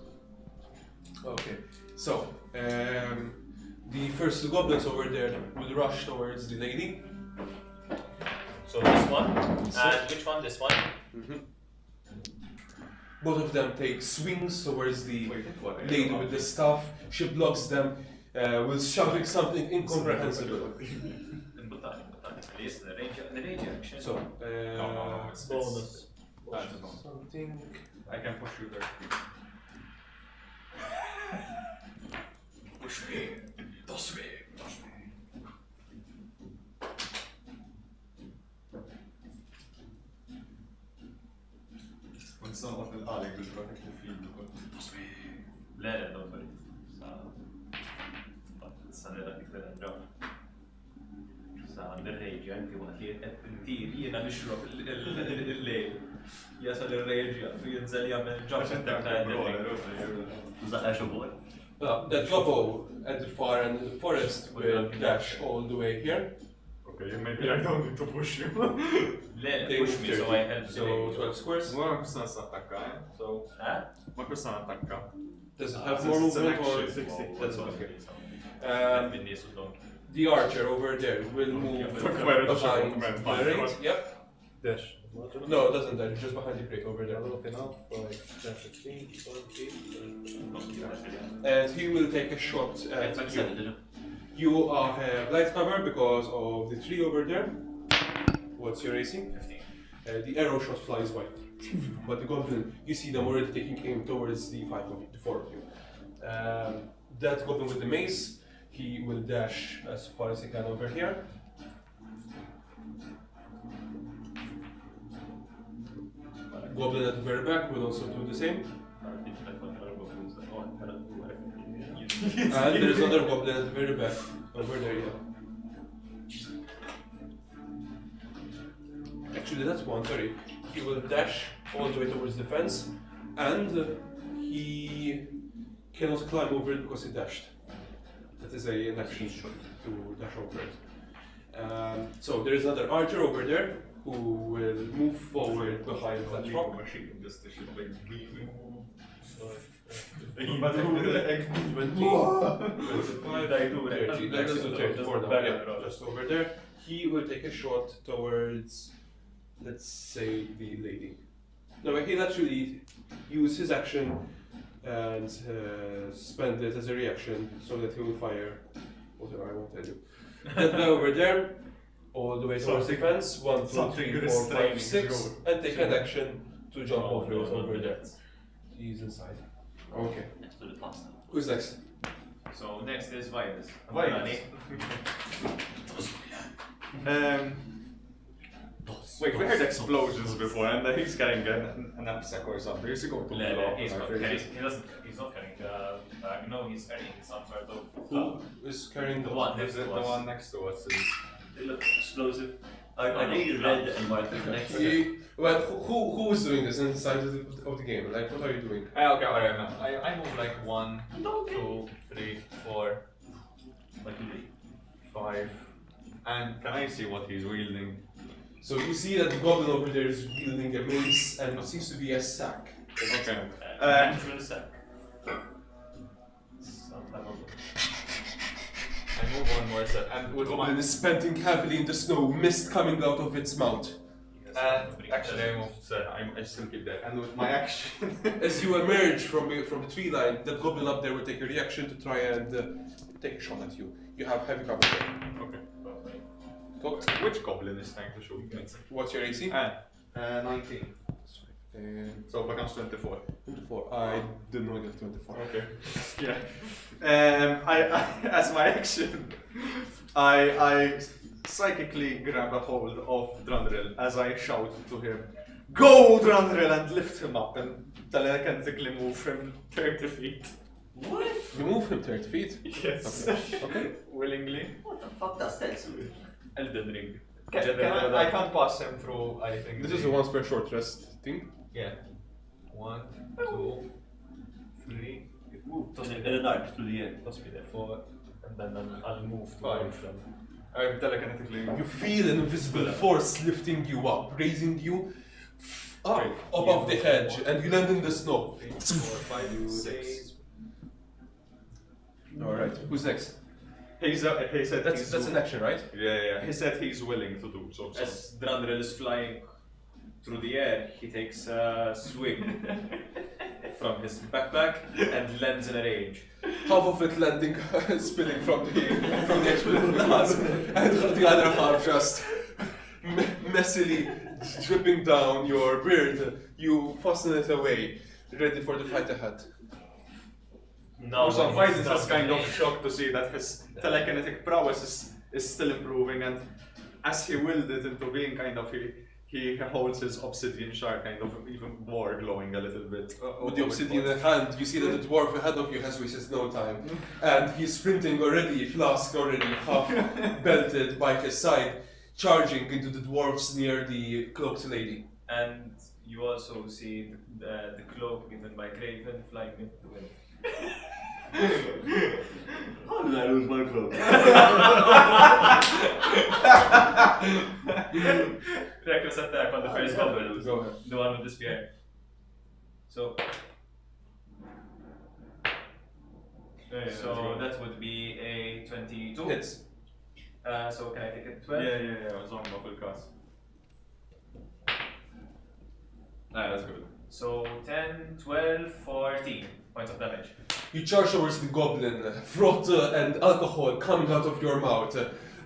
Okay, so the first two goblins over there will rush towards the lady. So this one, and which one? This one. Both of them take swings towards the Wait, what? lady with the staff. She blocks them with shouting something incomprehensible. In botanic. Yes, the range action. So, No, it's Bonus. That's a bonus. something. I can push you there. push me. Toss me. ونصوت الآلة بالبركة الفيلد Toss me. لا don't worry. السنة اللي كده نرجع. عند الريجيا انت وقت التنتير ينا نشرب الليل يصل الريجيا ينزل يعمل الجبر تبع The trouble at the far end of the forest will dash all the way here. Okay, maybe I don't need to push you. لا They push move me so 30. I help So 12 squares. Ma questa non si attacca, So, ma questa non attacca. Does it have It's more an movement or action. 60? That's That's okay. okay. بالنسبة لهم The archer over there will move Fuck, where the behind shot the right. Yep. Dash. No, it doesn't dash. It's just behind the crate over there. Okay, now like 10, 15, 20. And he will take a shot at It's you. accepted. You have light cover because of the tree over there. What's your AC? 15. The arrow shot flies by. But the goblin, you see them already taking aim towards the four of you. That goblin with the mace, he will dash as far as he can over here. Goblin at the very back will also do the same. And there's another goblin at the very back, over there, yeah. Actually, that's one, sorry. He will dash all the way towards the fence, and he cannot climb over it because he dashed. That is an action to dash over it. So there is another archer over there who will move forward behind that rock. Just to shoot like 25, 30. Let's do 34 now. Yeah, just over there. He will take a shot towards, let's say, the lady. No, he'll actually use his action and spend it as a reaction so that he will fire whatever I won't tell you. That guy over there, all the way towards the fence, 1, 2, 3, 4, 5, 6, and take an action to jump over it over there. He's inside. Okay. Next to the pasta. Who's next? So next is Virus. Wait, we heard explosions before, and he's carrying an knapsack or something. He's going to He's not carrying. He's not carrying. No, he's carrying some sort of. Who is carrying The one next The to us. one next to us is. They look explosive. I think red and white is next to it. Well, who is doing this inside of the game? Like, what are you doing? Okay, alright, no. I move like 1, 2, 3, 4, Like you do. 5. And can I see what he's wielding? So you see that the goblin over there is wielding a mace and what seems to be a sack. Okay. Through the sack. I move 1 more step. And with The my. goblin is panting heavily in the snow, mist coming out of its mouth. Actually, I moved, I still keep that. And with my action. As you emerge from the tree line, that goblin up there will take a reaction to try and take a shot at you. You have heavy cover there. Okay. Talk. Which goblin is trying to shoot me? What's your AC? 19. So it becomes 24. 24. I did not get 24. Okay. Yeah. I as my action, I psychically grab a hold of Drundrill as I shout to him, "Go, Drundrill!" and lift him up and telekinetically move him 30 feet. What? You move him 30 feet? Yes. Okay. Willingly. What the fuck does that do? Elden Ring. I can't pass him through, I think. This is a once per short rest thing. Yeah. 1, 2, 3, In the dark through the air. Toss me there 4, and then I'll move to 5. them. I telekinetically. You feel an invisible force lifting you up, raising you up Wait, above the hedge, and you land in the snow. 3, 4, 5, 6. Alright, who's next? He said That's an action, right? Yeah. He said he's willing to do so. As Drundrill is flying through the air, he takes a swing from his backpack and lands in a rage. Half of it landing, spilling from the exploded glass, and the other half just messily dripping down your beard. You fasten it away, ready for the fight ahead. No, So he's Fight is not just kind of gonna- shocked to see that his telekinetic prowess is still improving, and as he willed it into being kind of he holds his obsidian shard kind of even more glowing a little bit. With the obsidian in hand, you see that the dwarf ahead of you has wasted no time. And he's sprinting already, flask already half belted by his side, charging into the dwarfs near the cloaked lady. And you also see the cloak given by Craven flying into the wind. How did I lose my cloak? Reckless attack on the first goblin. Go ahead. The one with the spear. So. So that would be a 22. Hits. So can I take a 12? Yeah, as long as I will cast. That's good. So 10, 12, 14 points of damage. You charge towards the goblin, froth and alcohol coming out of your mouth.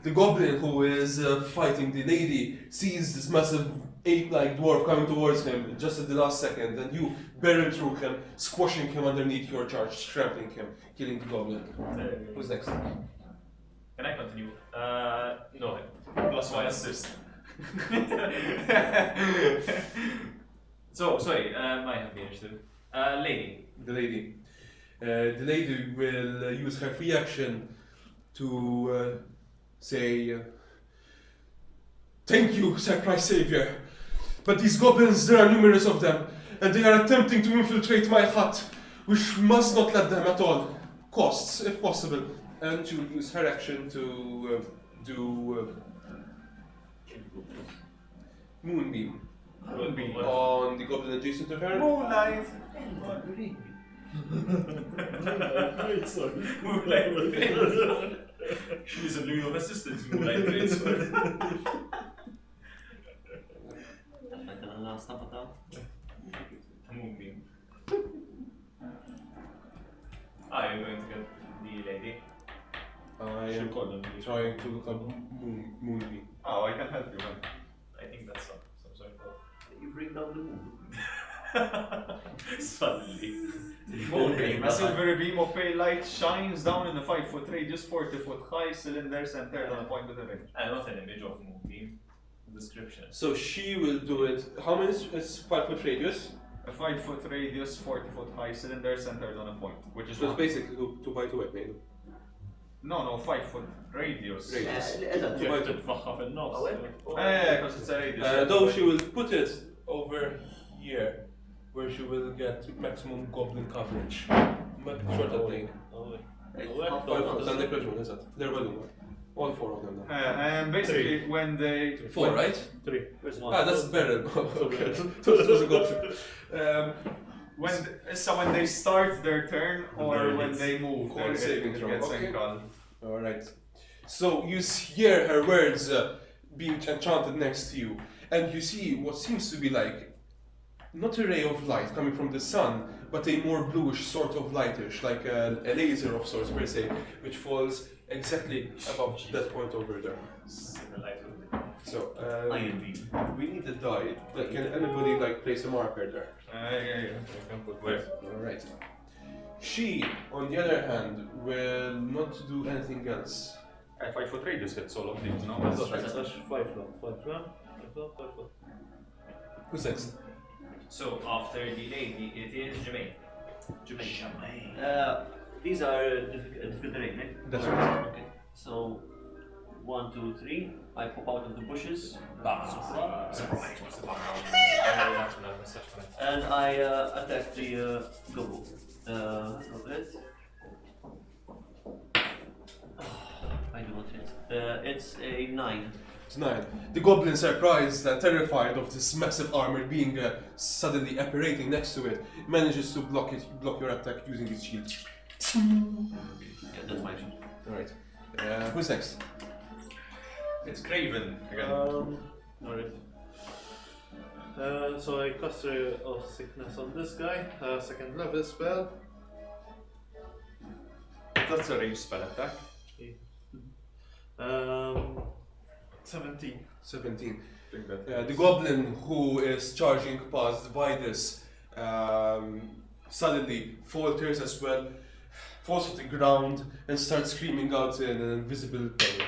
The goblin who is fighting the lady sees this massive ape-like dwarf coming towards him just at the last second, and you barrel through him, squashing him underneath your charge, trampling him, killing the goblin. Who's next? Can I continue? No. Plus my assist. So, sorry, I have the initiative. Lady. The lady. The lady will use her free action to say, "Thank you, Sacrifice Savior, but these goblins, there are numerous of them, and they are attempting to infiltrate my hut. We must not let them at all. Costs, if possible." And she will use her action to do Moonbeam on the goblin adjacent to her. Moonlight! Moonlight. She's a loyal assistant. Moonlight greatsword. Moonbeam. I am going to get the lady. I am trying to look up Moonbeam. Oh, I can help you, man. I think that's some sort of. You bring down the moon. Suddenly. Moonbeam. A silvery beam of pale light shines down in a 5-foot radius, 40-foot high cylinder centered on a point with a range. I want an image of Moonbeam. Description. So she will do it. How many is 5 foot radius? A 5-foot radius, 40-foot high cylinder centered on a point, which is So it's one. basically 2 by 2 maybe. No, 5-foot radius. Radius. تفخها في النص. Yeah, because it's a radius. Though she will put it over here, where she will get maximum goblin coverage. Short and lane. 5 foot and the one is that? They're balloon. All 4 of them now. And basically, when they 4, right? 3. That's better. Okay. So it was a good. when they start their turn or when they move, Call saving it throw. gets Okay. encalled. Alright. So you hear her words being enchanted next to you, and you see what seems to be like not a ray of light coming from the sun, but a more bluish sort of lightish, like a laser of sorts per se, which falls exactly above that point over there. So Iron beam. we need a die. Like, can anybody like place a marker there? Yeah. You can put where? Alright. She, on the other hand, will not do anything else. A 5-foot radius hits all of these, no? That's right. That's 5 long. Who's next? So after the lady, it is Jermaine. These are difficult terrain, right? That's right. Okay. So 1, 2, 3. I pop out of the bushes. Surprise! And I attack the goblin. I do not hit. It's a 9. It's 9. The goblin, surprised and terrified of this massive armor being suddenly apparating next to it, manages to block your attack using his shield. Yeah, that's my action. Alright. Who's next? It's Craven again. Alright. So I cast Ray of Sickness on this guy, second level spell. That's a ranged spell attack. 17. 17. I think that The goblin who is charging past Vidas suddenly falters as well, falls to the ground and starts screaming out in an invisible pain.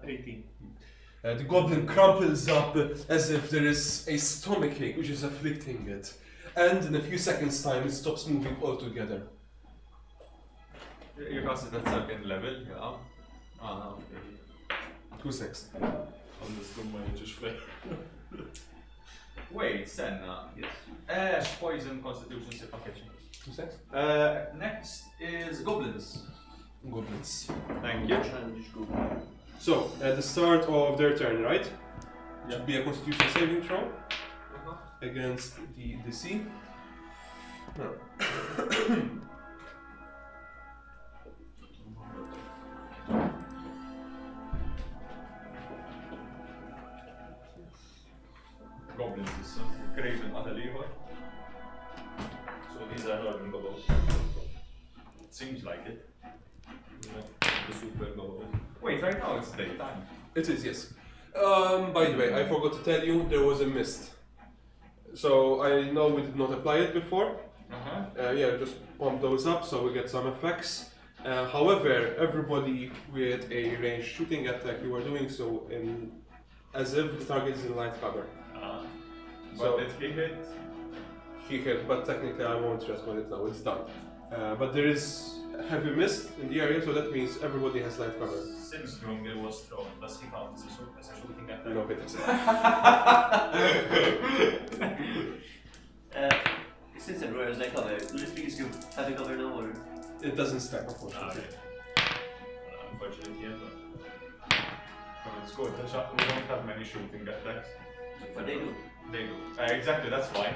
18. The goblin crumples up as if there is a stomachache which is afflicting it. And in a few seconds' time, it stops moving altogether. You cast it at second level, yeah. Who's next? Wait, Senna. Yes. Poison, Constitution, save package. Who's next? Next is Goblins. Goblins. Thank you. So, at the start of their turn, right? Should be a Constitution saving throw against the DC. No. is a northern gobble. Seems like it. The super gobble. Wait, right now it's daytime. It is, yes. By the way, I forgot to tell you there was a mist. So I know we did not apply it before. Yeah, just pump those up so we get some effects. However, everybody with a ranged shooting attack, you are doing so in as if the target is in light cover. But did he hit? He hit, but technically I won't respond it now, it's done. But there is heavy mist in the area, so that means everybody has light cover. Since Drunger was thrown, does he count as a shooting attack? No, it doesn't. Since everywhere is like cover, will this be scoop having cover now or? It doesn't stack, unfortunately. Unfortunately, yeah, but Oh, it's good. We don't have many shooting attacks. But they do. They do. Exactly, that's why.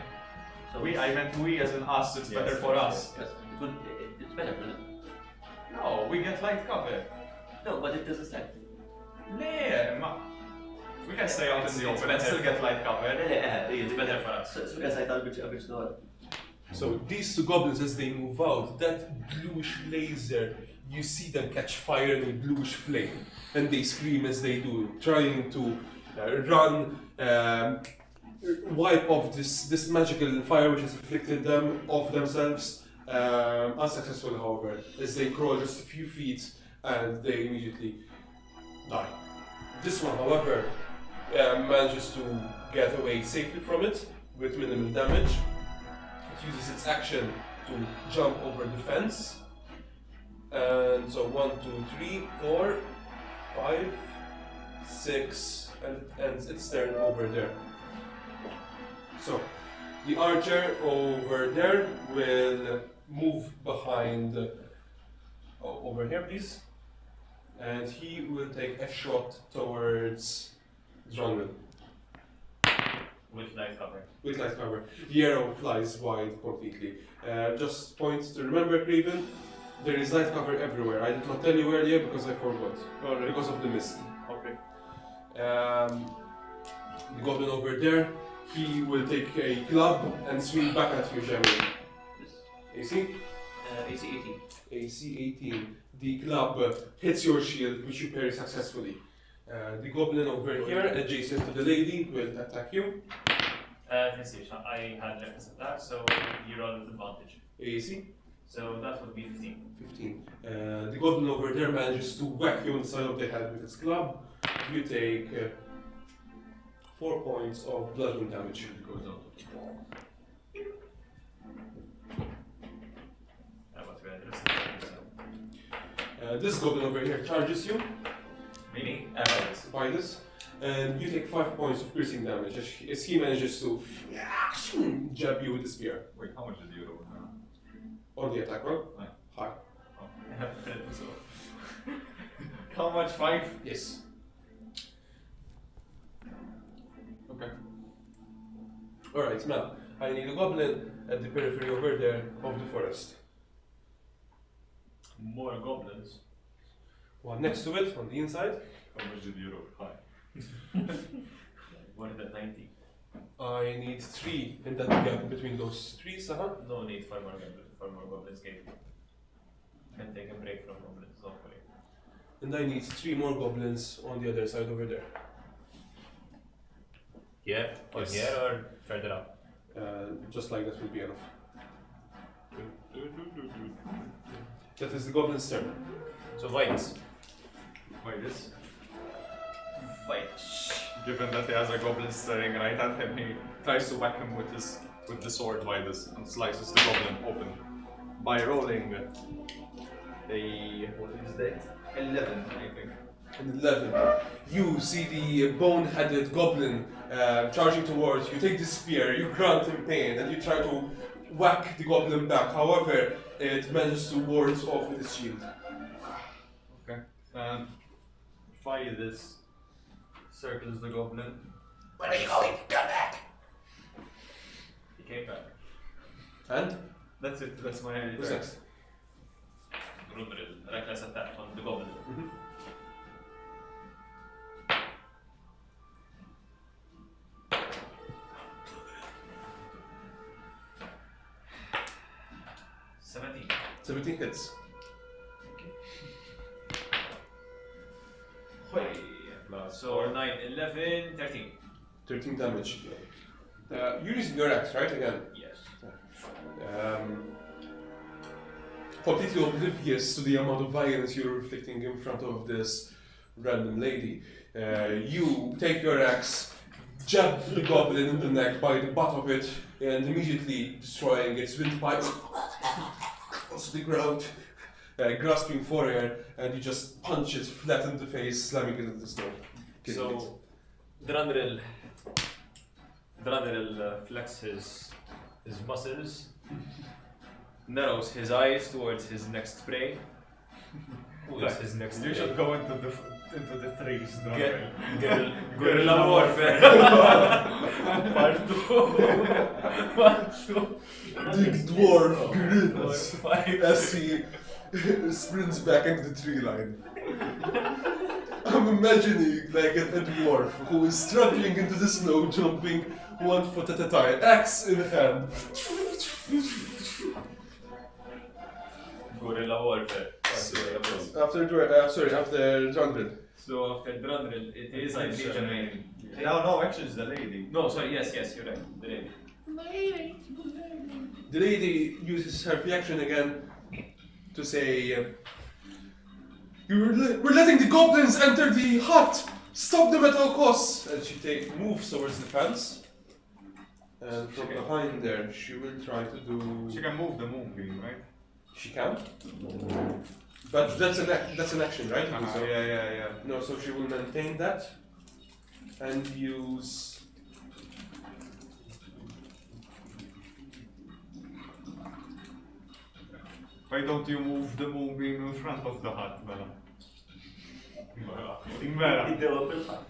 So I meant we as in us, it's Yes, better for us. Yes, it's better for them. No, we get light cover. No, but it doesn't stack. Yeah, we can stay out in the open and still get light cover. It's better for us. So guys, I thought which door. So these two goblins, as they move out, that bluish laser, you see them catch fire in a bluish flame, and they scream as they do, trying to run, wipe off this magical fire which has afflicted them off themselves. Unsuccessful, however, as they crawl just a few feet and they immediately die. This one, however, manages to get away safely from it with minimal damage. It uses its action to jump over the fence. And so 1, 2, 3, 4, 5, 6, and it's turn over there. So the archer over there will move behind over here, please. And he will take a shot towards Dronwell. With light cover. With light cover. The arrow flies wide completely. Just point to remember, Craven, there is light cover everywhere. I did not tell you earlier because I forgot. Because of the mist. Okay. The goblin over there, he will take a club and swing back at you, Jeremy. AC? AC 18. AC 18. The club hits your shield, which you parry successfully. The goblin over here, adjacent to the lady, will attack you. Sensation. I had reckless attack, so you roll with advantage. AC? So that would be 15. 15. The goblin over there manages to whack you on the side of the head with its club. You take 4 points of bludgeoning damage. It goes out. But we had so. This goblin over here charges you Meaning? by this, and you take 5 points of piercing damage as he manages to jab you with the spear. Wait, how much did you roll now? On the attack roll? Aye. High. I have read so. How much? 5? Yes. Okay. Alright, now I need a goblin at the periphery over there of the forest. More goblins. One next to it on the inside. How much did you roll? High. 190. I need 3 in that gap between those trees, No need for more goblins game. Can take a break from goblins, hopefully. And I need 3 more goblins on the other side over there. Here? Or Yes. here or further up? Just like that will be enough. That is the goblin's turn. So why this? Why this? Fight. Given that he has a goblin staring right at him, he tries to whack him with the sword by this and slices the goblin open by rolling a what is that? 11, I think. And 11. You see the bone-headed goblin charging towards you. You take the spear, you grunt in pain, and you try to whack the goblin back. However, it manages to ward off with its shield. Okay. And fire this circles the goblin. Where are you going? Come back! He came back. And? That's it. That's my Who's turn. next? Rudril, reckless attack on the goblin. 17. 17 hits. Plus 4, 9, 11, 13. 13 damage. You're using your axe, right? Again. Yes. Completely oblivious to the amount of violence you're inflicting in front of this random lady. You take your axe, jab the goblin in the neck by the butt of it, and immediately destroying its windpipe onto the ground, grasping for air, and you just punch it flat in the face, slamming it into the snow. killing it. So, Drandril flexes his muscles, narrows his eyes towards his next prey. Who is his next You prey? should go into the trees. Guerrilla warfare. Part 2. Big dwarf grins Five. as he sprints back into the tree line. I'm imagining like a dwarf who is struggling into the snow, jumping 1 foot at a time, axe in hand. Guerrilla warfare. After Drundred. So after Drandril, it is I believe Jermaine. No, actually it's the lady. No, sorry, yes, you're right. The lady. The lady uses her reaction again to say, we're letting the goblins enter the hut! Stop them at all costs! And she moves towards the fence. And from behind there, she will try to do... She can move the moonbeam, right? She can? But that's an action, right? So- Yeah. No, so she will maintain that and use. Why don't you move the moonbeam in front of the hut, Mela? Mela. In the open hut.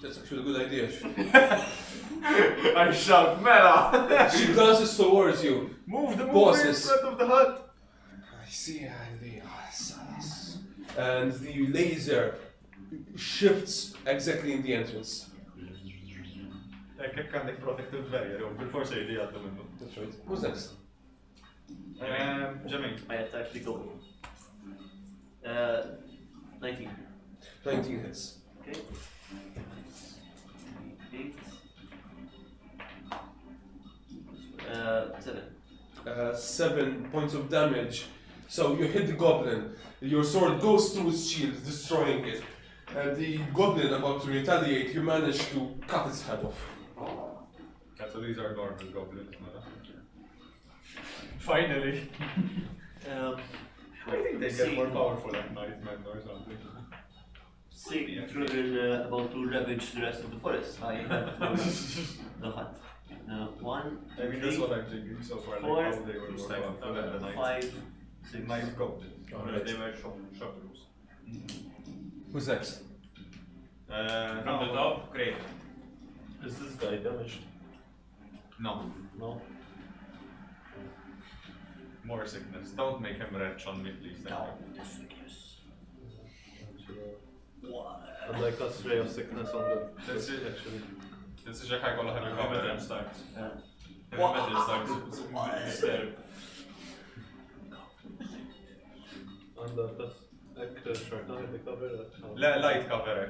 That's actually a good idea. I shout, Mela! She glances towards you. Move the moonbeam in Bosses. front of the hut! I see, and the laser shifts exactly in the entrance. Kek għandek protective barrier, jew bil-forsi li għaddu minnu. That's right. Who's next? Ġamin. I attack the goblin. 19. 19 hits. Okay. 8. 7. 7 points of damage. So you hit the goblin. Your sword goes through its shield, destroying it. And the goblin, about to retaliate, you manage to cut its head off. So these are normal goblins, Mela. Finally. I think they get more powerful at night, man, or something. Seeing children about to ravage the rest of the forest, I have the hut. 1, I mean, that's what I'm thinking so far, Four. like how they were more powerful at the night. 5, 6. Night goblins. Alright. They were shockers. Who's next? From the top, great. Is this guy damaged? No. No? More sickness. Don't make him retch on me, please. Thank you. I'd like a ray of sickness on the That's it. actually. This is a high call Heavy metal starts. Yeah. Heavy metal starts. Disturb. And that's short now the cover. Light cover.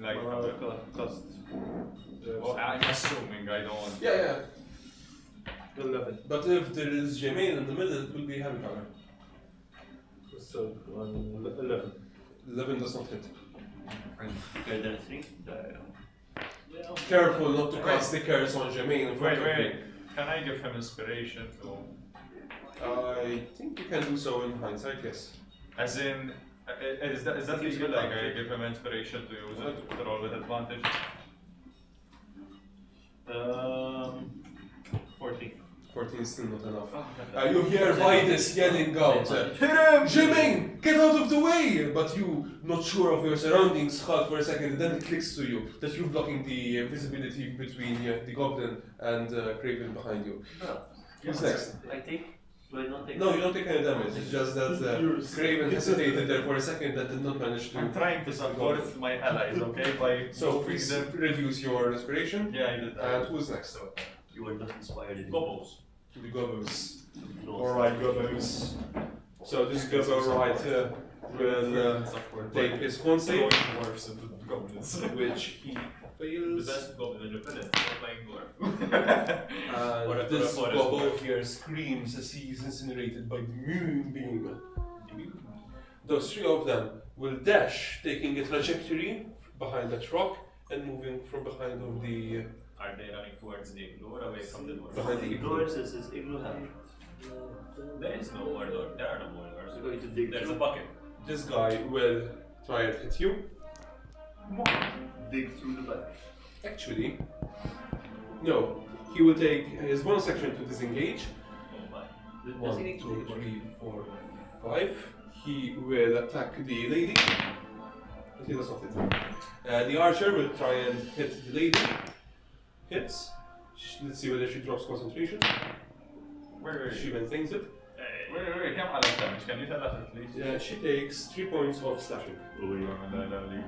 Light cover. Cost. Well, I'm assuming I don't want. Yeah. 11. But if there is Jermaine in the middle, it will be heavy cover. So 11. 11 does not hit. Greater than 3. Careful not to cast the curse on Jermaine in front of you. Wait. Can I give him inspiration to? I think you can do so in hindsight, yes. As in, is that legal? Like I give him inspiration to use it to roll with advantage? 14. 14 is still not enough. You hear Vitus yelling out, Hit him! Jermaine, get out of the way! But you, not sure of your surroundings, halt for a second, and then it clicks to you that you're blocking the visibility between the goblin and Craven behind you. Who's next? I take. Do I not take? No, you don't take any damage. It's just that Craven hesitated there for a second that did not manage to. I'm trying to support my allies, okay? By So please reduce your inspiration. Yeah, I did that. And who's next? You are not inspired anymore. Gobbles. The gobos. Alright, gobos. So this gobbo right will take his con save, Dwarves into goblins. which he The fails. best goblin in the village, not playing dwarf. Or a And this forest gobbo dwarf. here screams as he is incinerated by the moonbeam. Those three of them will dash, taking a trajectory behind that rock and moving from behind of the Are they running towards the igloo or away from the dwarf? behind the The igloo. doors is igloo have. There is no more door. There are no more doors. We're going to dig There's a through. bucket. This guy will try and hit you. Dig through the back. Actually, no. He will take his bonus action to disengage. Oh my. 1, 2, 3, 4, 5. He will attack the lady. But he does not hit. The archer will try and hit the lady. Hits. Let's see whether she drops concentration. She maintains it. Wait, كم على damage? Can you tell us at least? Yeah, she takes 3 points of slashing. Don't know. I mean,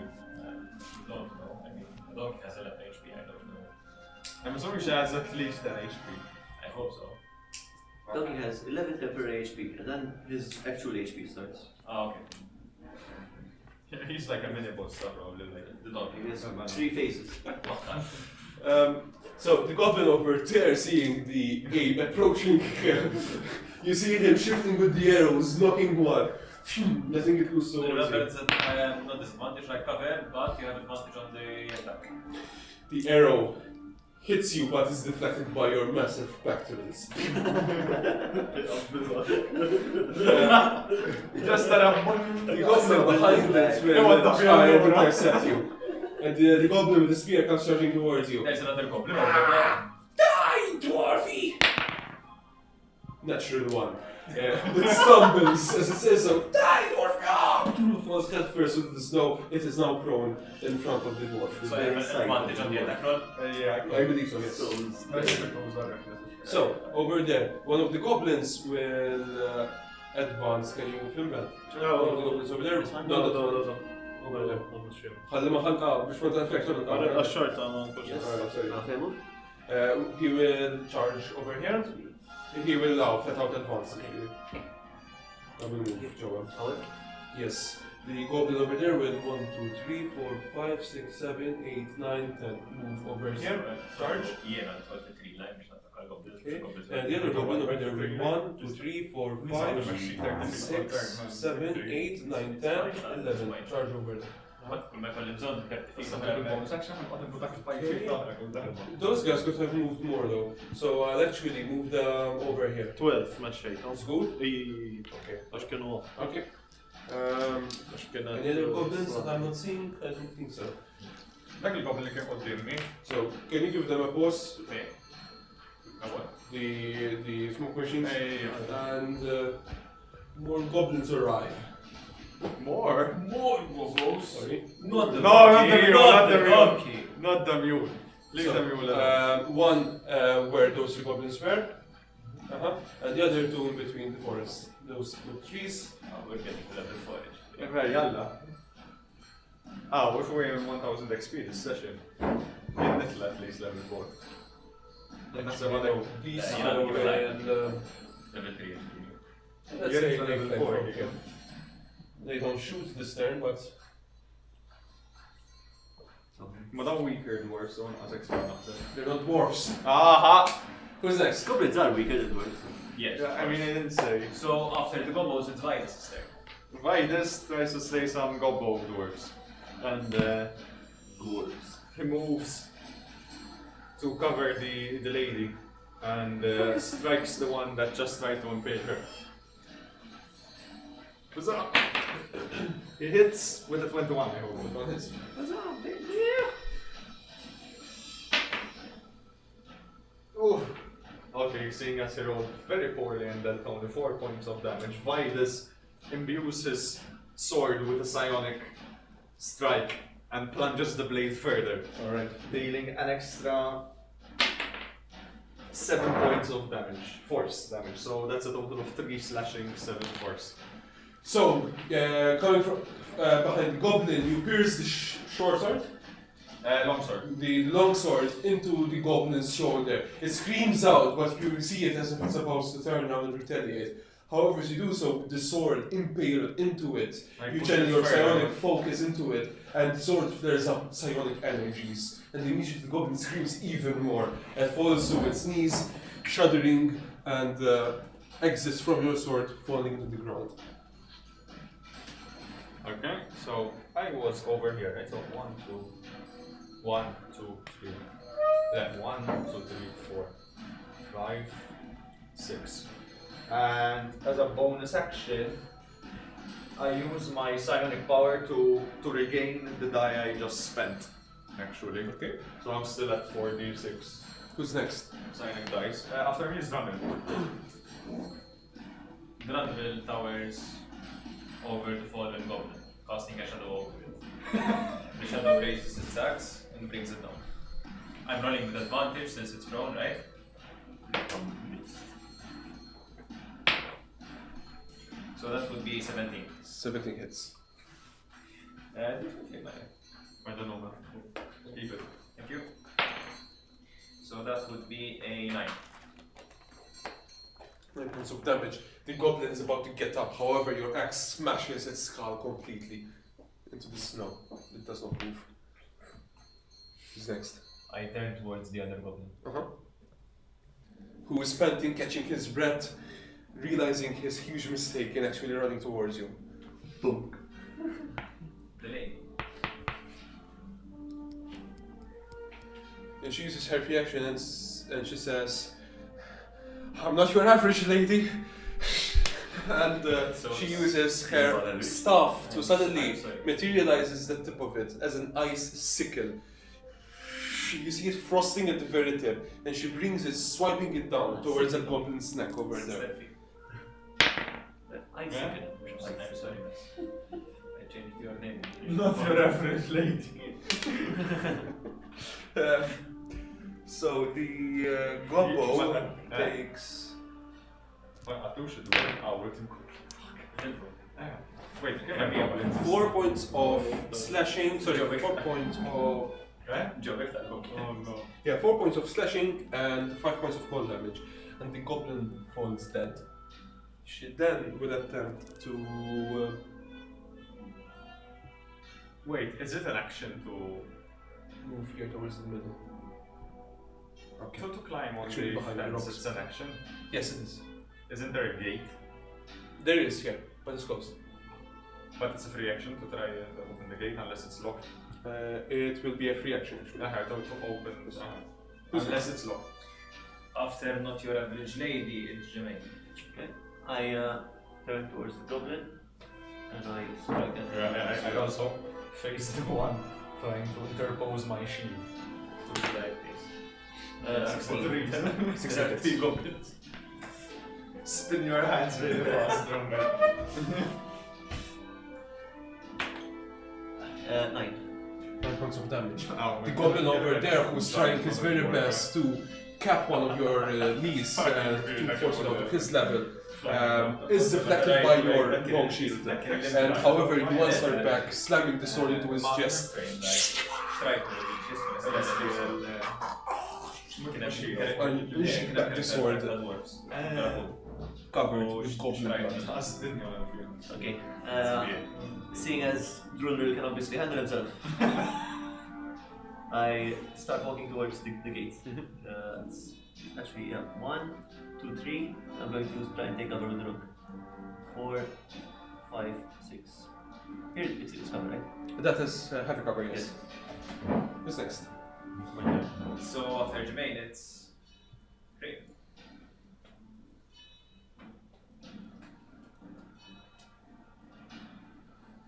the dog has 11 HP. I don't know. I'm assuming she has at least 10 HP. I hope so. Donkey has 11 temporary HP, and then his actual HP starts. Oh, okay. He's like a mini boss, probably. Like The dog. He has 3 faces. So the goblin over there, seeing the ape approaching, you see him shifting with the arrows, knocking one, letting it go So towards remember, you. it's not disadvantage like cover, but you have advantage on the attack. The arrow hits you, but is deflected by your massive pectorals. just that The goblin behind it will try and intercept you. And the goblin with the spear comes charging towards you. There's another goblin over there. Die, dwarfy! Natural one. It stumbles as it says so. Die, dwarf! Ah! Falls head first into the snow. It is now prone in front of the dwarf. So I have an advantage on the attack roll. I believe so, yes. So, over there, one of the goblins will advance. Can you film that? One of the goblins over there? This one? No. Over there. I'm not sure. خلي ما خلق مش ما تنفع A short, I'm pushing. Yes. Alright, sorry. Okay, He will charge over here. He will now flat out advance actually. I will move, Joel. Yes. The goblin over there will 1, 2, 3, 4, 5, 6, 7, 8, 9, 10 move over here. Charge. Yeah, that's what the 3 line is not a goblin. Okay. And the other goblin over there will 1, 2, 3, 4, 5, 6, 7, 8, 9, 10, 11. Charge over there. كل ما يكون الزون Those guys could have moved more though. So I'll actually move them over here. 12 ماشي. Sounds good? اي ايش كانوا Okay. ايش كانوا Any other goblins that I'm not seeing? I don't think so. ذاك الجوبلin اللي كان قدامي. So can you give them a pause? Okay. The smoke machines Hey, and more goblins arrive. more? More goblins. Sorry. Not the No, not the mule, not the mule. donkey. Not the mule. Leave So, the mule alone. one where those two goblins were, and the other two in between the forest. Those two trees. Oh, we're getting to level 4. Okay, yalla. If we're in 1000 XP this session, get little at least level 4. That's You about know, it. these Yeah, two you know, and Level 3 is let's You're say in they level flame 4, from here. They don't shoot this turn, but But they're weaker dwarves, so not as XP not they're not dwarfs. Aha! Who's next? Goblins are weaker than dwarves. Yes. Yeah, I mean, I didn't say. So after the gobos, it's Vitus' turn. Vitus tries to slay some gobbo dwarves. And Dwarves. he moves to cover the lady and strikes the one that just tried to impale her. Huzzah! He hits with a 21, I hope. One hits. Oh. Okay, seeing as he rolled very poorly and dealt only 4 points of damage, Vitus imbues his sword with a psionic strike and plunges the blade further, Alright. dealing an extra 7 points of damage, force damage. So that's a total of 3 slashing, 7 force. So, coming from behind the goblin, you pierce the short sword. Longsword. the longsword into the goblin's shoulder. It screams out, but you see it as if it's supposed to turn around and retaliate. However, as you do so, the sword impaled into it. You channel your psionic focus into it, and the sword flares up psionic energies. And immediately the goblin screams even more and falls to its knees, shuddering, and exits from your sword, falling into the ground. Okay, so I was over here, right? So 1, 2, 3. Then 1, 2, 3, 4, 5, 6. And as a bonus action, I use my psionic power to regain the die I just spent. Actually. Okay. So I'm still at 4d6 Who's next? psionic dice. After me is Drummond. Grundle towers over the fallen goblin, casting a shadow over it. The shadow raises its axe and brings it down. I'm rolling with advantage since it's prone, right? So that would be 17. 17 hits. And it will take my I don't know, man. Keep it. Thank you. So that would be a 9. 9 points of damage. The goblin is about to get up, however, your axe smashes its skull completely into the snow. It does not move. Who's next? I turn towards the other goblin. Who is panting, catching his breath, realizing his huge mistake and actually running towards you. Boom. Delay. And she uses her reaction and she says, "I'm not your average lady." And she uses her staff to suddenly materializes the tip of it as an ice sickle. You see it frosting at the very tip, and she brings it, swiping it down towards a goblin's neck over there. I'm sorry. I changed your name. Not your average lady. So the gobbo takes. Well, I do should work out with him. Wait, Can be able to 4 points of slashing. Sorry, 4 points of. Oh no. Yeah, 4 points of slashing and 5 points of cold damage, and the goblin falls dead. She then will attempt to. Wait, is it an action to Move here towards the middle. Okay. to climb on Actually the behind the fence? rocks. It's an action. Yes, it is. Isn't there a gate? There is here, but it's closed. But it's a free action to try and open the gate unless it's locked. It will be a free action actually. I don't open. Unless it's locked. After not your average lady, it's Jermaine. I turn towards the goblin and I strike at I also face the one trying to interpose my shield. To the light, please. 16. There are 3 goblins. Spin your hands really fast, Drummer. 9. 9 points of damage. Oh, The goblin over there, who's trying his very best to cap one of your knees to force it out of his level, is deflected by your long shield. And however, you one start back, slamming the sword into his chest. Try to Unleashing back the sword, covered with goblin blood. Okay. Seeing as Drunel can obviously handle himself, I start walking towards the gates. It's actually 1, 2, 3. I'm going to try and take cover with the rook. 4, 5, 6. Here it's cover, right? That is heavy cover, yes. Who's next? So after Jermaine, it's Ray.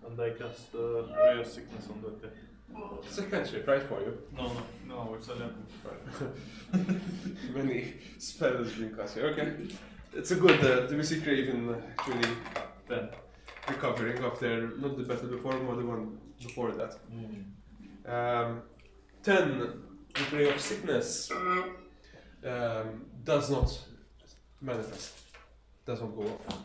And I cast Ray of Sickness on that guy. It's a cantrip, right, for you? No, it's a level. Many spells being cast here. Okay. It's a good the Mystic Raven actually recovering after not the battle before, but the one before that. 10 with Ray of Sickness does not manifest, does not go off.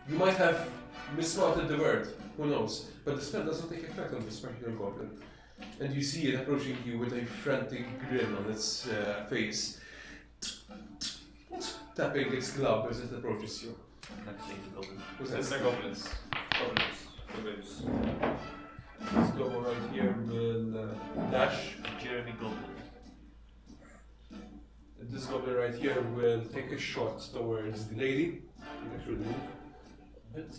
You might have misspotted the word, who knows, but the spell does not take effect on this particular goblin. And you see it approaching you with a frantic grin on its face, tapping its glove as it approaches you. Attacking the goblin. Who's It's the that? goblins. Goblins. This goblin right here will dash. Jeremy Goblin. This goblin right here will take a shot towards the lady. You can actually move a bit.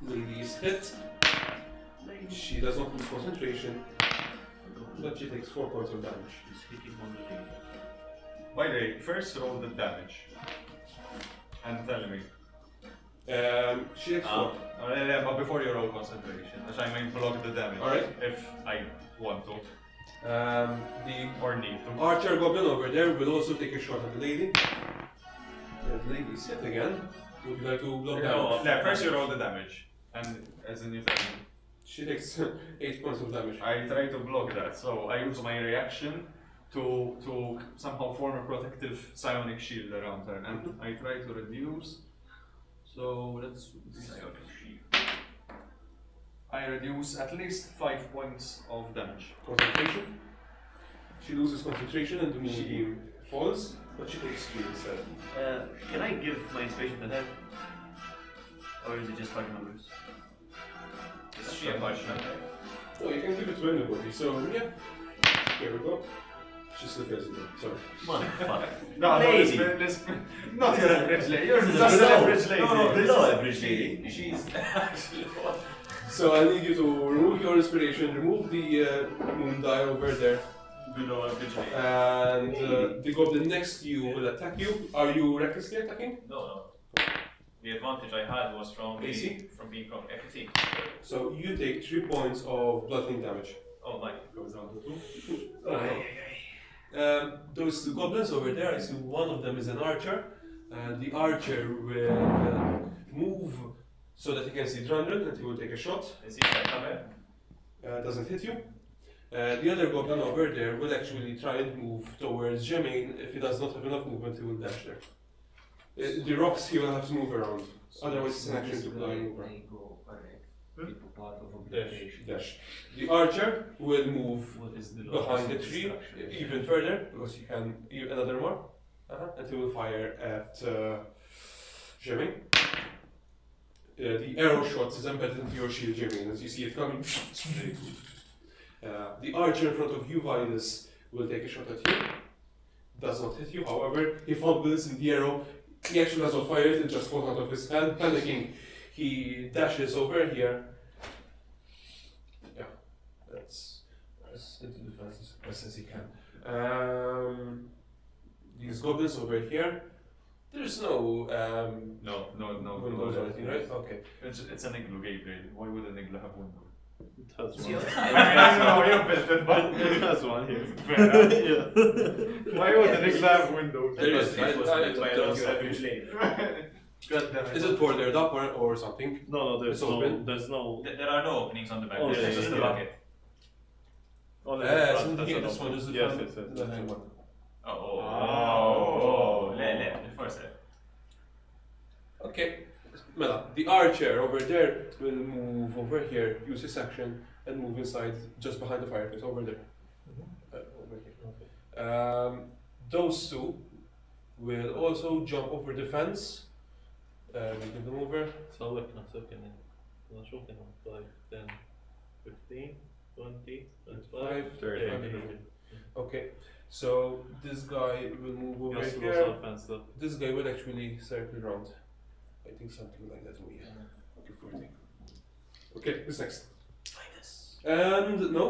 Lady is hit. She does not lose concentration, but she takes 4 points of damage. He's hitting on the lady. By the way, first roll the damage. And tell me. She takes 4. But before you roll concentration, I may block the damage. Alright. If I want to. The Or need to. archer goblin over there will also take a shot at the lady. The lady is hit again. Would you like to block damage? Yeah, first you roll the damage. And as in you tell me. She takes 8 points of damage. I try to block that, so I use my reaction to somehow form a protective psionic shield around her, and I try to reduce. So let's do psionic shield. I reduce at least 5 points of damage. Concentration. She loses concentration and the moon falls, but she takes 3 instead. Can I give my inspiration to her? Or is it just party members? Is she a parchment? Oh, you can give it to anybody, so yeah. Here we go. She still feels it though, sorry. Motherfucker. No, Lady. not your average lady. You're This is just an below. average lady. No, below average lady. She's actually what? So I need you to remove your inspiration, remove the moon die over there, Below average lady. and the goblin next to you will attack you. Are you recklessly attacking? No. The advantage I had was from AC? from being from F15. So you take 3 points of bludgeoning damage. Oh my, it goes down to 2. Those 2 goblins over there, I see one of them is an archer. The archer will move so that he can see Drundren and he will take a shot. Is he like cover? Doesn't hit you. The other goblin over there will actually try and move towards Jermaine. If he does not have enough movement, he will dash there. The rocks he will have to move around. Otherwise, it's an action to fly over. Dash. The archer will move What is the behind the tree even further because he can another more, and he will fire at Jermaine. The arrow shot is embedded into your shield, Jermaine, as you see it coming. The archer in front of you, Vitus, will take a shot at you. Does not hit you, however, he fumbles in the arrow. He actually does not fire it, it just falls out of his hand. Panicking, he dashes over here. Yeah, that's as into defense as best as he can. These goblins over here, there's no No. windows or anything, right? Okay. It's an igloo, Gabriel. Why would an igloo have windows? It has See, one. I know, you built it, but It has one here. yeah. Why would an igloo have windows? There is. It was built by I- your average lady. God damn it. Is it boarded up or something? No, It's open. there's no. There are no openings on the back. Oh, There's just yeah. a bucket. Only Yeah, the so front, here, that's this an one is the yes, front. yes, yes, The yes. hang one. The first step. Okay. Mela, the archer over there will move over here, use his action, and move inside just behind the fireplace over there. Over here. Those 2 will also jump over the fence. We give them over. سوقنا أنا شو كنا 5 10 15 20 25 30. Okay. So this guy will move over Just here. close our fence up. This guy will actually circle around. I think something like that. Okay, 40. Okay, who's next? And no,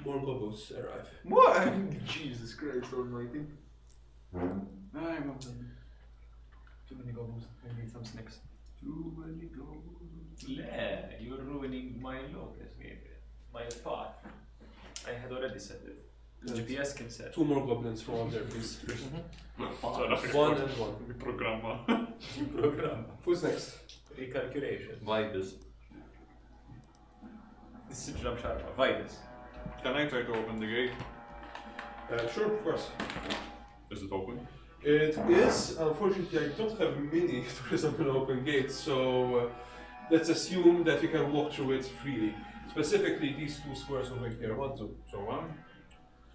more gobos arrive. What? Jesus Christ almighty. I'm open. Too many gobbles. I need some snacks. Too many gobbles. You're ruining my locus, Gabriel. My path. I had already set it. The GPS can set. 2 more goblins from up there, please. So, One and one. Programma. Program. Who's next? Recalculation. Vitus. This is Jump Sharpa. Vitus. Can I try to open the gate? Sure, of course. Is it open? It is. Unfortunately, I don't have many tourism and open gates, so let's assume that you can walk through it freely. Specifically, these 2 squares over here. 1, 2. So 1,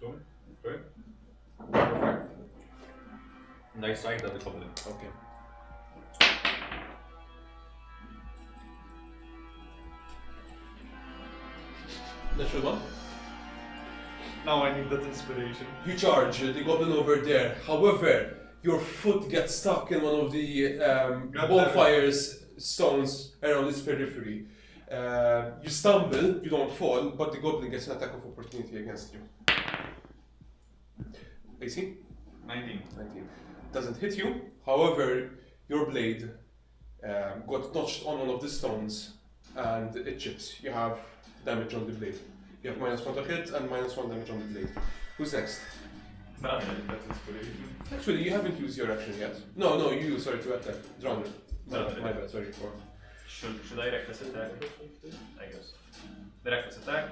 2, 3. Perfect. And I sight at the goblin. Okay. Natural 1. Now I need that inspiration. You charge the goblin over there. However, your foot gets stuck in one of the bonfire's stones around its periphery. You stumble, you don't fall, but the goblin gets an attack of opportunity against you. AC? 19. 19. Doesn't hit you. However, your blade got notched on one of the stones and it chips. You have damage on the blade. You have -1 to hit and -1 damage on the blade. Who's next? That's inspiration. Actually, you haven't used your action yet. No, you used, sorry, to attack. Drowner. My bad, sorry. Should I reckless attack? I guess. The reckless attack.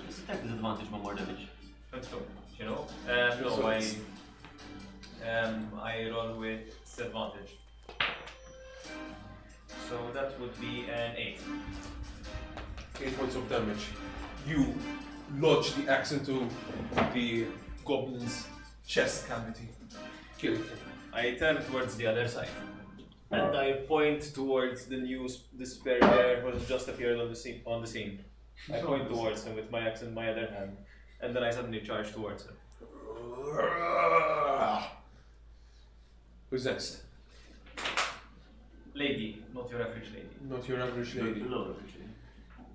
This attack disadvantage for more damage. Let's go. You know? No, So I roll with disadvantage. So that would be an 8. 8 points of damage. You lodge the axe into the goblin's chest cavity. Kill it. I turn towards the other side. And I point towards the spare bear who has just appeared on the scene. I point towards him with my axe in my other hand. And then I suddenly charge towards him. Who's next? Lady, not your average lady. Not your average lady. No, actually.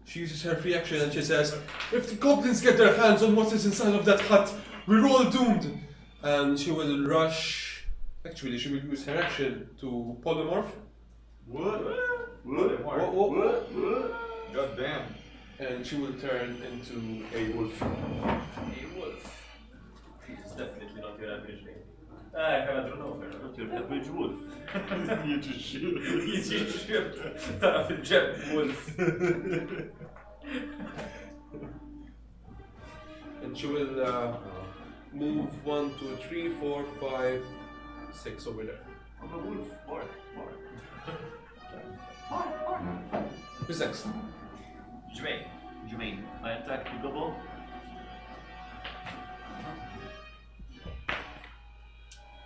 She uses her free action and she says, if the goblins get their hands on what is inside of that hut, we're all doomed. And she will rush. Actually, she will use her action to polymorph. What? God damn. And she will turn into a wolf. A wolf. It's definitely not your average lady. I haven't run over. Not your average wolf. You just shoot. You just shoot. تعرف الجب wolf. And she will move 1, 2, 3, 4, 5, 6 over there. I'm a wolf. Bark. Who's next? Jermaine. I attack the gobble.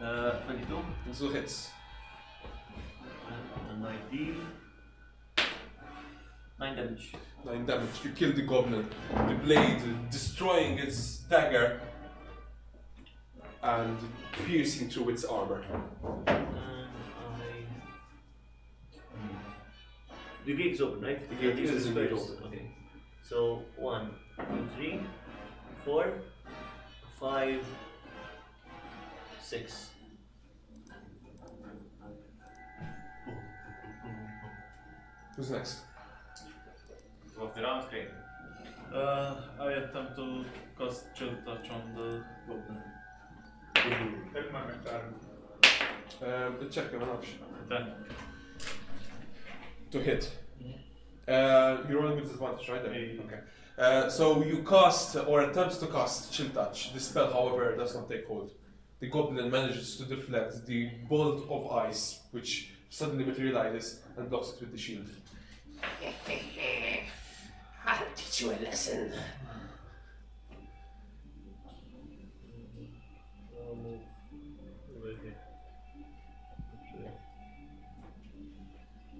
Uh, 22. This will hits. And I deal 9 damage. 9 damage. You kill the goblin. The blade destroying its dagger and piercing through its armor. The gate is open, right? The gate is indeed open. Okay. So 1, 2, 3, 4, 5, 6. Who's next? Of the round crane. I attempt to cast chill touch on the goblin. Check your option. 10. To hit. You're rolling with disadvantage, right? Yeah. Okay. So you cast or attempt to cast Chill Touch. The spell, however, does not take hold. The goblin manages to deflect the bolt of ice, which suddenly materializes and blocks it with the shield. I'll teach you a lesson.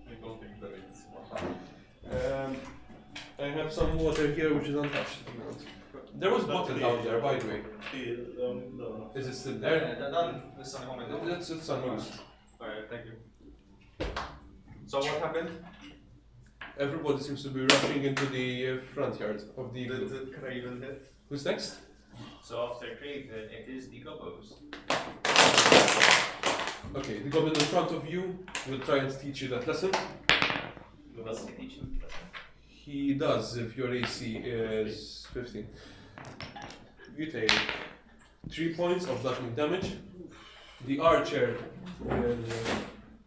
I don't think that it's I have some water here which is untouched. There was water down there, by the way. No. Is it still there? done. This is a moment. It's unused. Alright, thank you. So what happened? Everybody seems to be rushing into the front yard of the igloo. Did Craven hit? Who's next? So after Craven, it is the gobos. Okay, the goblin in front of you will try and teach you that lesson. Who does he teach him? He does if your AC is 15. You take 3 points of bludgeoning damage. The archer will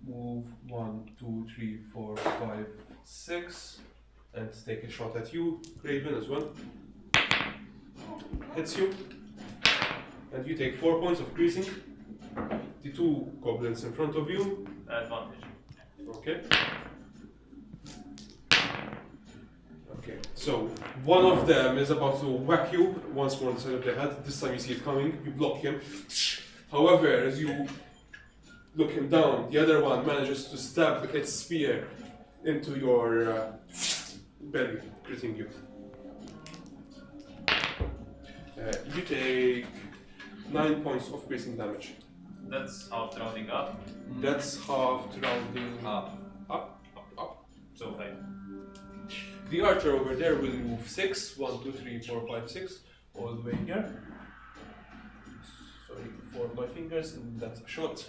move 1, 2, 3, 4, 5, 6 and take a shot at you, Raven, as well. Hits you. And you take 4 points of greasing. The 2 goblins in front of you Advantage. Okay. Okay, so one of them is about to whack you once more on the side of the head. This time you see it coming, you block him. However, as you look him down, the other one manages to stab its spear into your belly, critting you. You take 9 points of piercing damage. That's half rounding up. That's half rounding Up. up. So 5. The archer over there will move 6. 1, 2, 3, 4, 5, 6. All the way here. Sorry for my fingers, and that's a shot.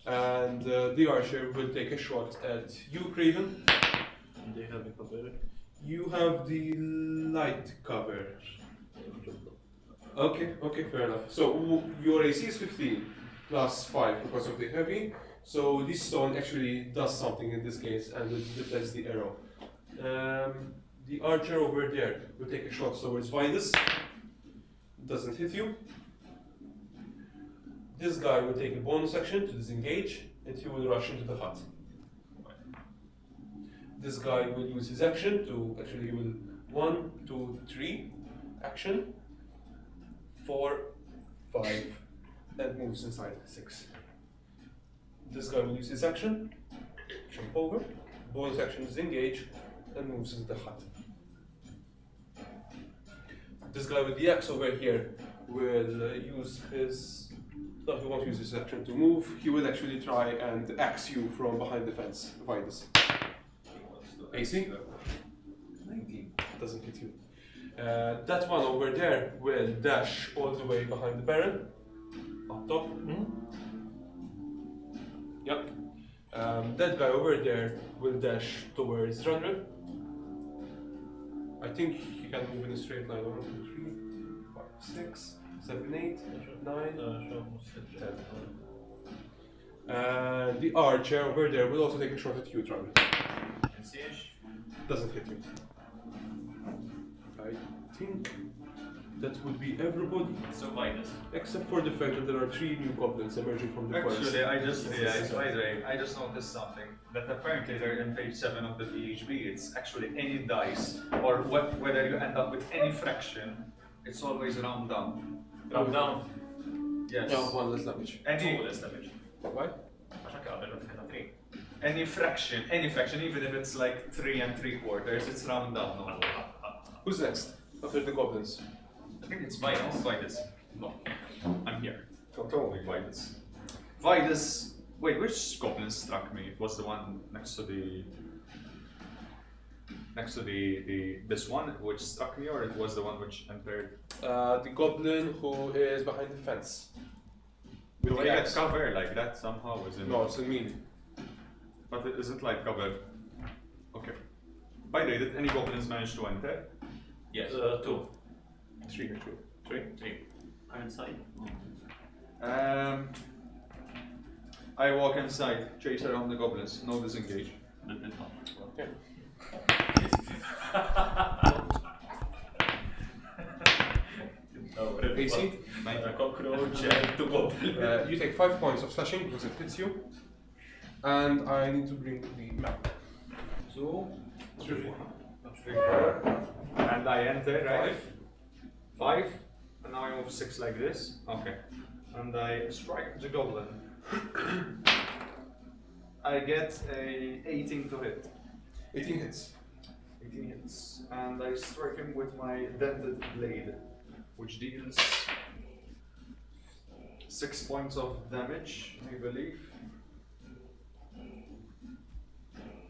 And the archer will take a shot at you, Craven. They have a cover. You have the light cover. Okay, fair enough. So your AC is 15 plus 5 because of the heavy. So this stone actually does something in this case and it deflects the arrow. The archer over there will take a shot towards Vidus. Doesn't hit you. This guy will take a bonus action to disengage and he will rush into the hut. This guy will use his action to actually he will 1, 2, 3 action. 4, 5, and moves inside 6. This guy will use his action, jump over, bonus action disengage, and moves into the hut. This guy with the axe over here will use his. No, he won't use his action to move. He will actually try and axe you from behind the fence, Vidus. AC? 19. Doesn't hit you. That one over there will dash all the way behind the Baron. Up top. Yep. That guy over there will dash towards Runner. I think he can move in a straight line. 1, 2, 3, 5, 6, 7, 8, 9, 10. And the archer over there will also take a shot at you, Runner. Doesn't hit you. I think that would be everybody. So minus. Except for the fact that there are 3 new goblins emerging from the forest. Actually, I just realized, by the way, I just noticed something. That apparently there in page 7 of the PHB, it's actually any dice, or whether you end up with any fraction, it's always round down. Round down. Yes. Yeah, 1 less damage. Any, 2 less damage. Why? عشان كده عملنا كده 3. any fraction, even if it's like 3 3/4, it's round down. No. Who's next? After the goblins. I think it's Vidus. Vidus. No, I'm here. Totally Vidus. Vidus. Wait, which goblin struck me? It was the one next to the this one which struck me, or it was the one which entered? The goblin who is behind the fence. Do I get cover like that somehow? Is it? No, it's in melee. But is it like cover? Okay. By the way, did any goblins manage to enter? Yes. 2. 3 or 2. 3. Are inside? I walk inside, chase around the goblins, no disengage. Okay. AC? Cockroach and 2 goblins. You take 5 points of slashing because it hits you. And I need to bring the map. 2, 3, 4. And I enter, right? 5. And now I move 6 like this. Okay. And I strike the goblin. I get a 18 to hit. 18 hits. 18 hits. And I strike him with my dented blade, which deals 6 points of damage, I believe.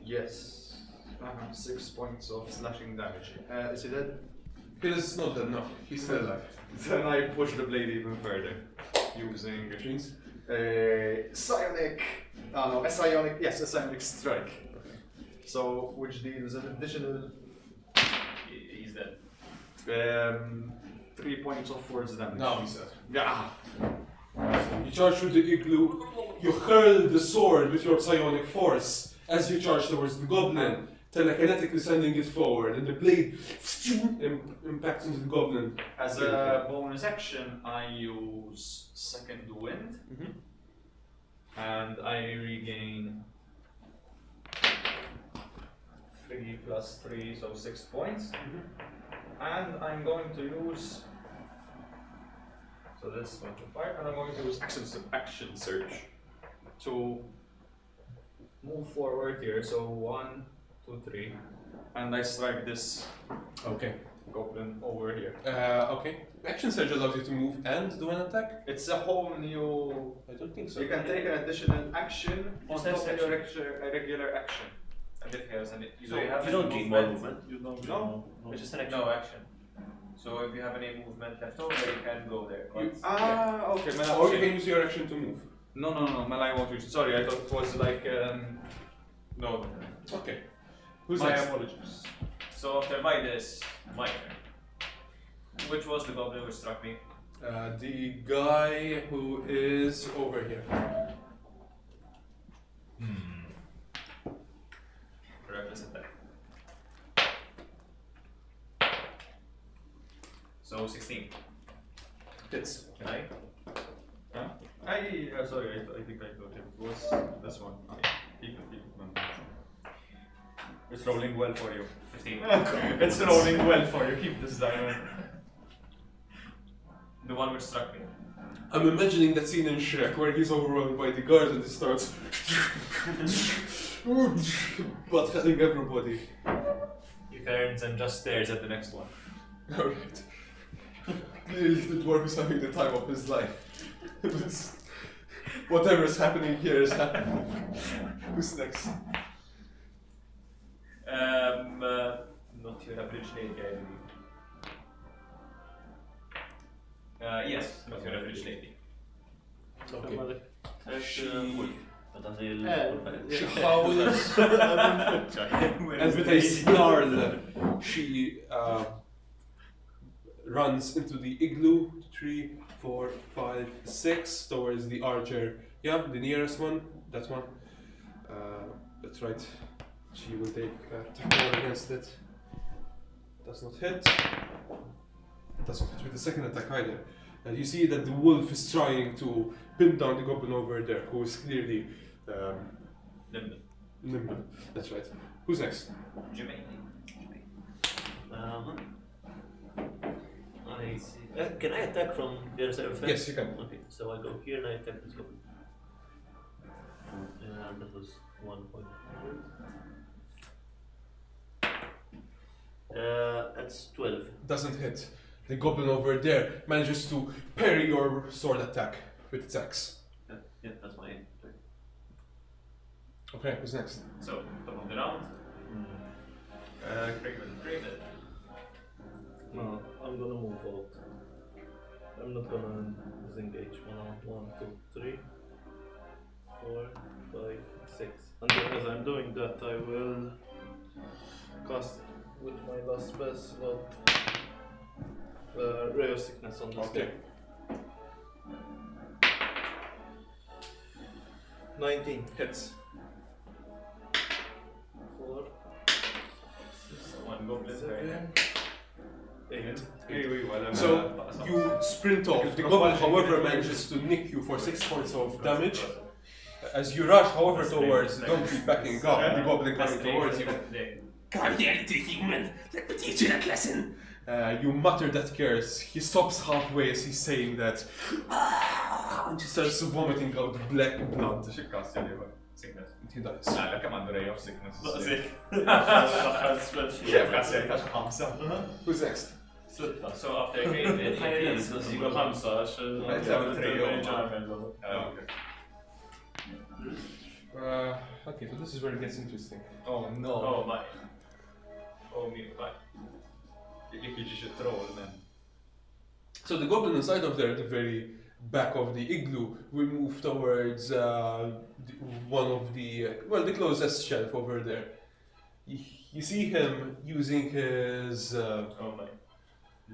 Yes. 6 points of slashing damage. Is he dead? He's not dead, no. He's still alive. Then I push the blade even further, using Which means? a psionic. A psionic strike. So, which deals an additional He's dead. 3 points of force damage. No, he's dead. Yeah. You charge through the igloo. You hurl the sword with your psionic force as you charge towards the goblin, telekinetically sending it forward, and the blade impacts into the goblin. As a bonus action, I use second wind. and I regain 3 plus 3, so 6 points. And I'm going to use. So this is 1 to 5, and I'm going to use action surge to move forward here. So 1, 2, 3, and I strike this Okay. goblin over here. Okay. Action surge allows you to move and do an attack? It's a whole new. I don't think so. You can take an additional action on Just top this of your action. regular action. And if he has any. So you have You any don't gain more movement? movement. You don't No. It's just an action. No action. So if you have any movement left over, you can go there. You- Okay. Or you can use your action to move. No, Malai won't use. Sorry, I thought it was like. No. Okay. Who's My next? apologies. So after Midas, my turn. Which was the goblin which struck me? The guy who is over here. Reckless attack. So 16. Hits. Can I? Sorry, I think I thought it was this one. Okay. Keep it. It's rolling well for you. 15. It's rolling well for you. Keep this diamond. The one which struck me. I'm imagining that scene in Shrek where he's overrun by the guards and he starts butt cutting everybody. He turns and just stares at the next one. Alright. Clearly the dwarf is having the time of his life. Whatever is happening here is happening. Who's next? Not your average lady, I believe. Yes, not your average lady. Okay. Wolf. But then they'll She howls and with a snarl she runs into the igloo. 3, 4, 5, 6 towards the archer. Yeah, the nearest one. That one. That's right. She will take attack roll against it. Does not hit. Does not hit with the second attack either. And you see that the wolf is trying to pin down the goblin over there, who is clearly nimble. That's right. Who's next? Jermaine. Can I attack from the other side of the fence? Yes, you can. Okay, so I go here and I attack this goblin. And that was 1 point. That's 12. Doesn't hit. The goblin over there manages to parry your sword attack with its axe. Yeah, that's my turn. Okay, who's next? So, top of the round. Craven. No, I'm gonna move out. I'm not gonna disengage. 1, 2, 3, 4, 5, 6. And then as I'm doing that, I will cast with my last spell slot Ray of Sickness on this Okay. guy. 19 Hits. 4, One goblin. 7, 8. So you sprint off. The goblin, however, manages to nick you for 6 points of damage. As you rush, however, towards, don't be backing up. The goblin coming towards you. Come here, little human. Let me teach you that lesson. You mutter that curse. He stops halfway as he's saying that. And he starts vomiting out black blood. Xi cast jeli sickness. He dies. Għalla kemm għandu ray of sickness. Yeah, Kif kasser ta' xi 5. Who's next? So after Craven, it is يقول 5 Okay, so this is where it gets interesting. Oh no. Oh my. Oh me, bye. Jek jiġi xi troll, man. So the goblin inside of there, at the very back of the igloo, will move towards one of the the closest shelf over there. You see him using his Oh my.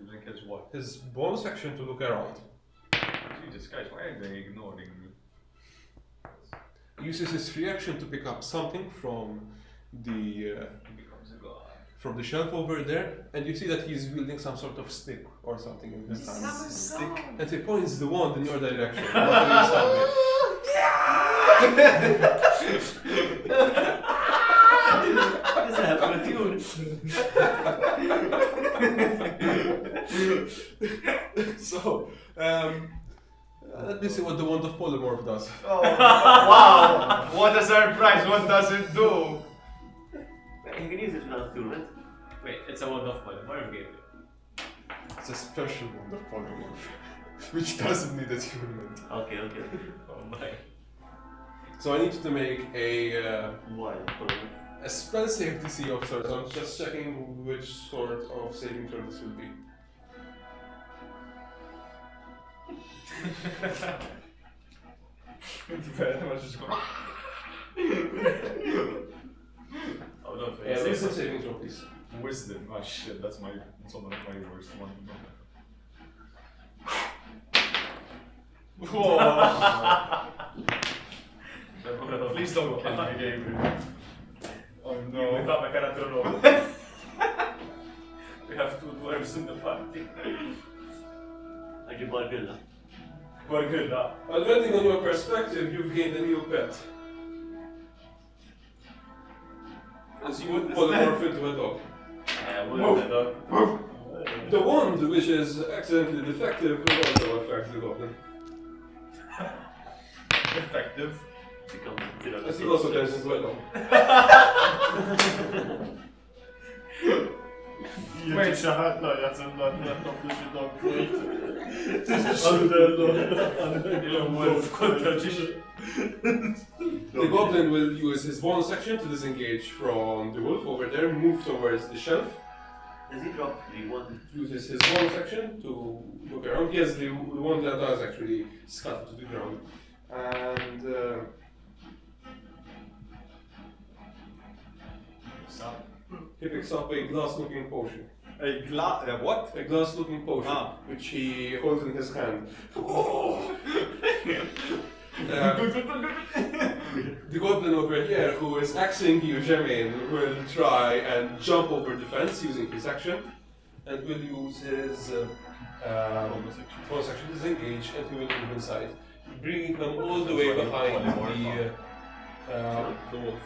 Using his what? his bonus action to look around. Jesus Christ, why are they ignoring me? He uses his free action to pick up something from the He becomes a god. from the shelf over there, and you see that he's wielding some sort of stick or something in his hand. And he points the wand in your direction. What are you standing? Doesn't have a tune. So, let me see what the wand of polymorph does. Oh, wow! What a surprise! What does it do? You can use it without attunement. Wait, it's a wand of polymorph game. It's a special wand of polymorph, which doesn't need attunement. Okay. Oh my. So I need to make a Wild polymorph. a spell save DC of sorts. I'm just checking which sort of saving throw this will be. Very much just going. Oh, don't wait. Yeah, wisdom saving throw, please. Wisdom. Oh shit, that's one of my worst one. Whoa! Please don't kill me, Gabriel. Oh no. We thought my character roll. We have 2 dwarves in the party. I give Bargilla. We're good now. Depending on your perspective, you've gained a new pet. As you would polymorph into a dog. The wand, which is accidentally defective, will also affect the goblin. Effective. Becomes As he also turns into a dog. Wait, Shahat, no, that's not the dog. The goblin will use his bonus action to disengage from the wolf over there, move towards the shelf. Does he drop the one? Uses his bonus action to look around. Yes, the one that does actually scatter to the ground. And he picks up a glass-looking potion. What? A glass-looking potion, which he holds in his hand. The goblin over here, who is axing you, Jermaine, will try and jump over the fence using his action, and will use his bonus action to disengage, and he will move inside, bringing them all the way behind the wolf.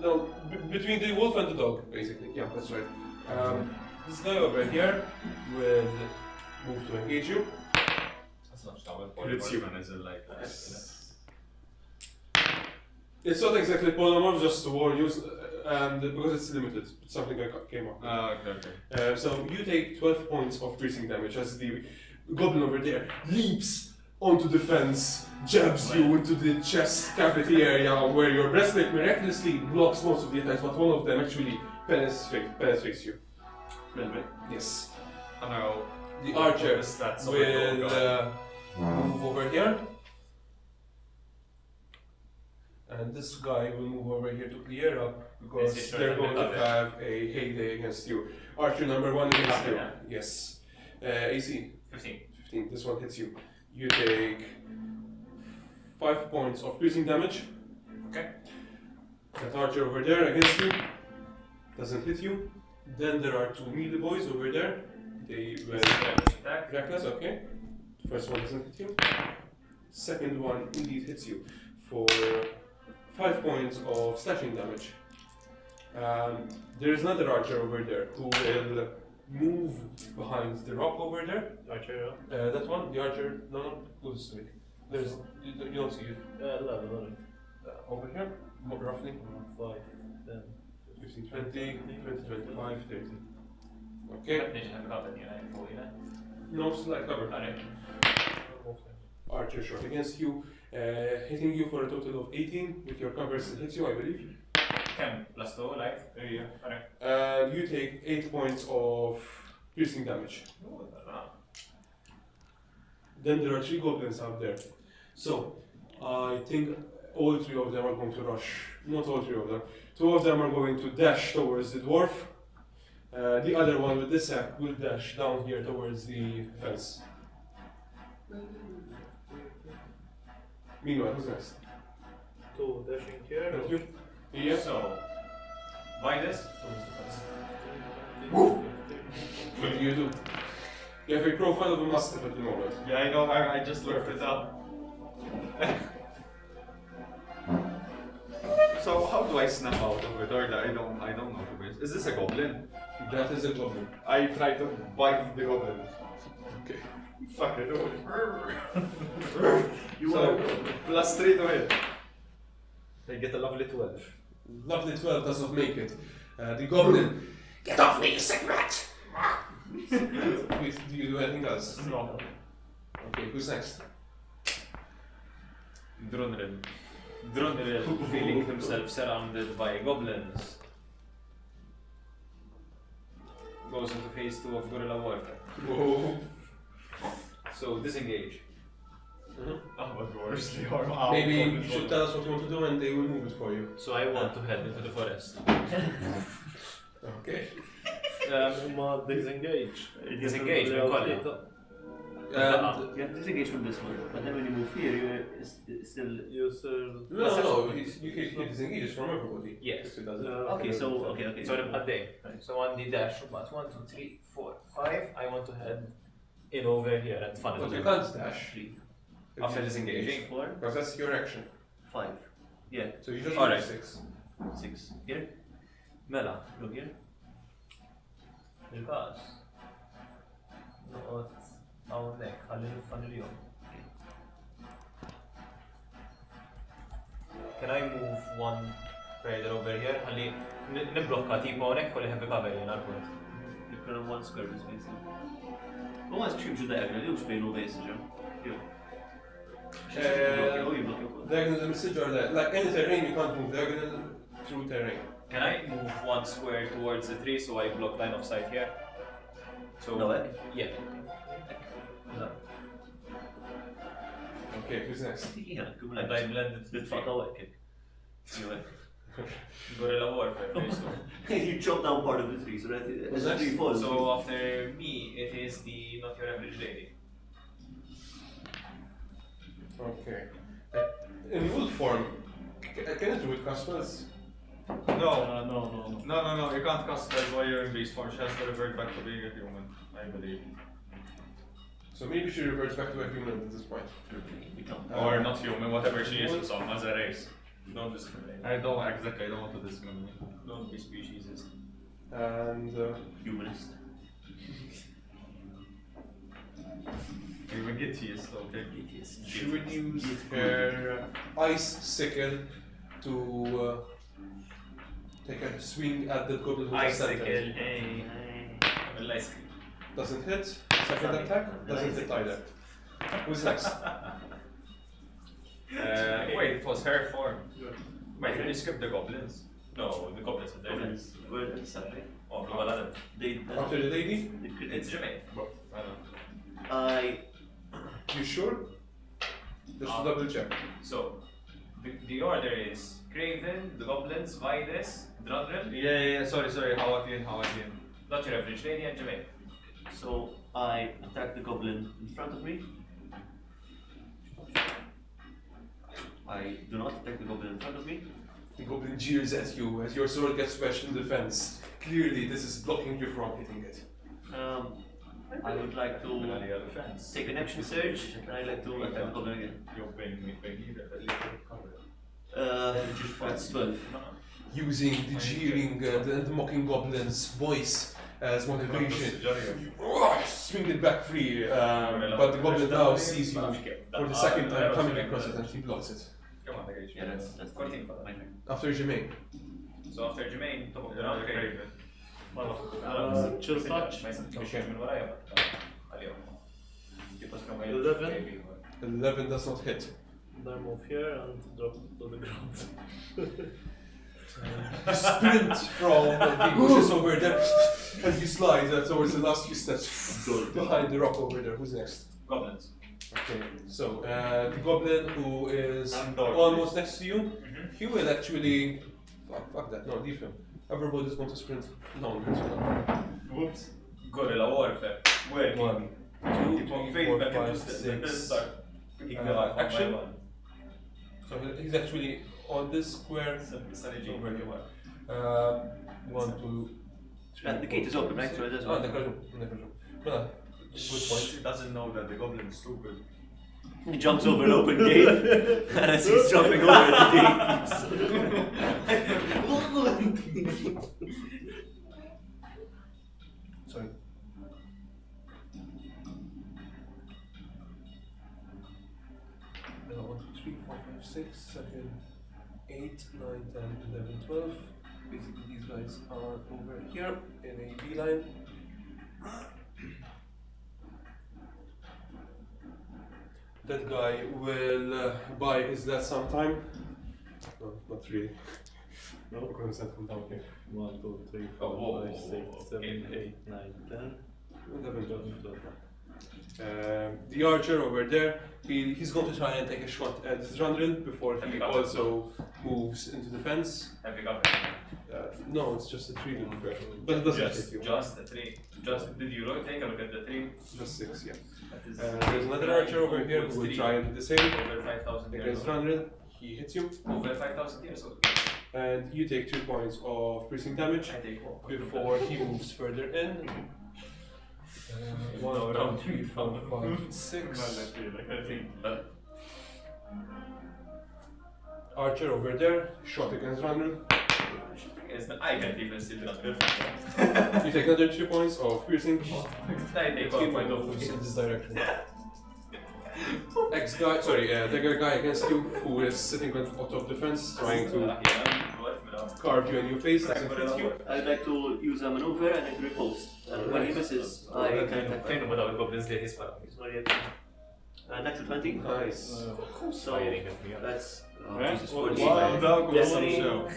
No, between the wolf and the dog, basically. Yeah, that's right. This guy over here will move to engage you. That's not how It's you. is it like It's not exactly polymorph, just to warn you, and because it's limited, it's something I came up with. okay. So you take 12 points of piercing damage as the goblin over there leaps onto the fence, jabs you into the chest cavity area where your breastplate miraculously blocks most of the attacks, but one of them actually penetrates you. Yes. I know. The archer Stats will move over here. And this guy will move over here to clear up because Is he they're short going and to metal? have a heyday against you. Archer number 1 against you. Yeah. Yes. AC 15. 15. This one hits you. You take 5 points of piercing damage. Okay. That archer over there against you doesn't hit you. Then there are 2 melee boys over there. They will Attack. reckless. Okay. First one doesn't hit you. Second one indeed hits you for 5 points of slashing damage. There is another archer over there who will move behind the rock over there. Archer, That one, the archer, no, close to it. There's, you don't see it. 11. Over here, roughly. 5, 10. 15, 20, 25, 30. Okay. No, select cover. Archer shot against you, hitting you for a total of 18 with your cover still hits you, I believe. 10 plus 2, right? Yeah. And you take 8 points of piercing damage. Then there are 3 goblins out there. So, I think all 3 of them are going to rush. Not all 3 of them. 2 of them are going to dash towards the dwarf. The other one with the sack will dash down here towards the fence. Meanwhile, who's next? 2 dashing here. Thank you. Yeah. So, by this, What do you do? You have a profile of a mastiff at the moment. Yeah, I know. I just looked it up. So how do I snap out of it? Or I don't know who it is. Is this a goblin? That is a goblin. I try to bite the goblin. Okay. Fuck it. You So, are. plus 3 to hit. I get a lovely 12. Lovely 12 does not make it. The goblin. Get off me, you sick rat! Please, do you do anything else? No. Okay, who's next? Drunril, feeling himself surrounded by goblins, goes into phase 2 of guerrilla warfare. Whoa. So disengage. Maybe you should tell us what you want to do and they will move it for you. So I want to head into the forest. Okay. Disengage. Disengage, we call it. And, You have to disengage from this one, but then when you move here, you're still. no, he disengages from everybody. Yes. If he does it. Okay, so okay. So a day. So on the dash, but 1, 2, 3, 4, 5. I want to head in over here and funnel. But you can't dash. 3, After disengaging. 4, Because that's your action. 5. Yeah, So you just Alright. move 6. 6. Here, Mela. go here. Il-kas. Noqot hawnhekk, ħalli niffanilhom. Can I move one further over here? ħalli nibblokka tipo hawnhekk kolli heavy cover jien għal-punt. You can have 1 square space. Go on, stream to diagonal. You explain no base, Joe. You. You block your Diagonal message or that. Like any terrain, you can't move diagonal through terrain. Can I move 1 square towards the tree so I block line of sight here? So No, yeah. No. Okay, who's next? Yeah, come And I blended the Fuck tree. away. Guerrilla warfare phase 2. You chop down part of the tree, so that as the tree falls. So after me, it is the not your average lady. Okay. In wolf form, can you do it cast spells? No. No. You can't cast spells while you're in beast form. She has to revert back to being a human, I believe. So maybe she reverts back to a human at this point. Or not human, whatever she is, so as a race. Don't discriminate. I don't want to discriminate. Don't be speciesist. And Humanist. Even Gittiest, okay. she would use her ice sickle to take a swing at the goblin who is centered. Hey. Nice. Doesn't hit. Second attack doesn't hit either. Who's next? Wait, it was her form. Wait, can you skip the goblins? No, the goblins are there. Goblins. Where is that? Oh, no, well, They. After the lady? it's Jermaine. I don't know. I. You sure? Just to double check. So, the order is Craven, the goblins, Vides, Drundril, Yeah, sorry, Hawatian. not your average lady, and Jermaine. So I attack the goblin in front of me. I do not attack the goblin in front of me. The goblin jeers at you as your sword gets smashed in defense. Clearly, this is blocking you from hitting it. I would like to take an action surge, and I'd like to attack the goblin again. You're paying me. That's 12. Using the jeering and mocking goblin's voice as motivation. Swing it back free, but the goblin now sees you for the second time coming across it and he blocks it. Come on, I Yeah, that's 14. My turn. After Jermaine. So after Jermaine, top of the round, Craven. Chill touch. Okay. 11. 11 does not hit. Then move here and drop to the ground. You sprint from the bushes over there and you slide towards the last few steps behind the rock over there. Who's next? Goblins. Okay, so the goblin who is And dog, almost next to you, he will actually. Fuck that, no, leave him. Everybody's going to sprint long as well. Whoops. Guerrilla warfare. Working. 1, 2, 3, 4, 5, 6. Action. So he's actually on this square. Where you are. 1, 2, 3. The gate is open, right? So it doesn't. Oh, in the room. Well, good point. She doesn't know that the goblin is stupid. He jumps over an open gate, and as he's jumping over the gate, Sorry. Now 1, 2, 3, 4, 5, 6, 7, 8, 9, 10, 11, 12. Basically, these guys are over here in a beeline. That guy will buy his last sometime. No, not really. No, because that come down here. 1, 2, 3, 4, 5, 6, 7, 8, 9, 10. 11, 12. The archer over there, he's going to try and take a shot at Drandril before he also moves into the fence. Have you got it? No, it's just a 3 loop version, but it doesn't hit you. Just a 3. Did you take a look at the 3? Just 6, yeah. That is There's another archer over here who will try and do the same over 5,000 years against old. Drandril. He hits you, Over 5,000 years old. and you take 2 points of piercing damage I take 1. before he moves further in. 1, 2, 3, 4, 5, 6. Archer over there, shot against Drandril. I can't even see the number. You take another 2 points of piercing. I take 1 point of moves in this direction. The guy against you, who is sitting on top of the fence, trying to carve you in your face, doesn't hit you. I'd like to use a maneuver and then riposte. And when he misses, I can attack. Fino ma daw il-goblins li jispa. It's not yet. Natural 20. Nice. So that's Jesus, Wow, 45. dawk u Destiny. show.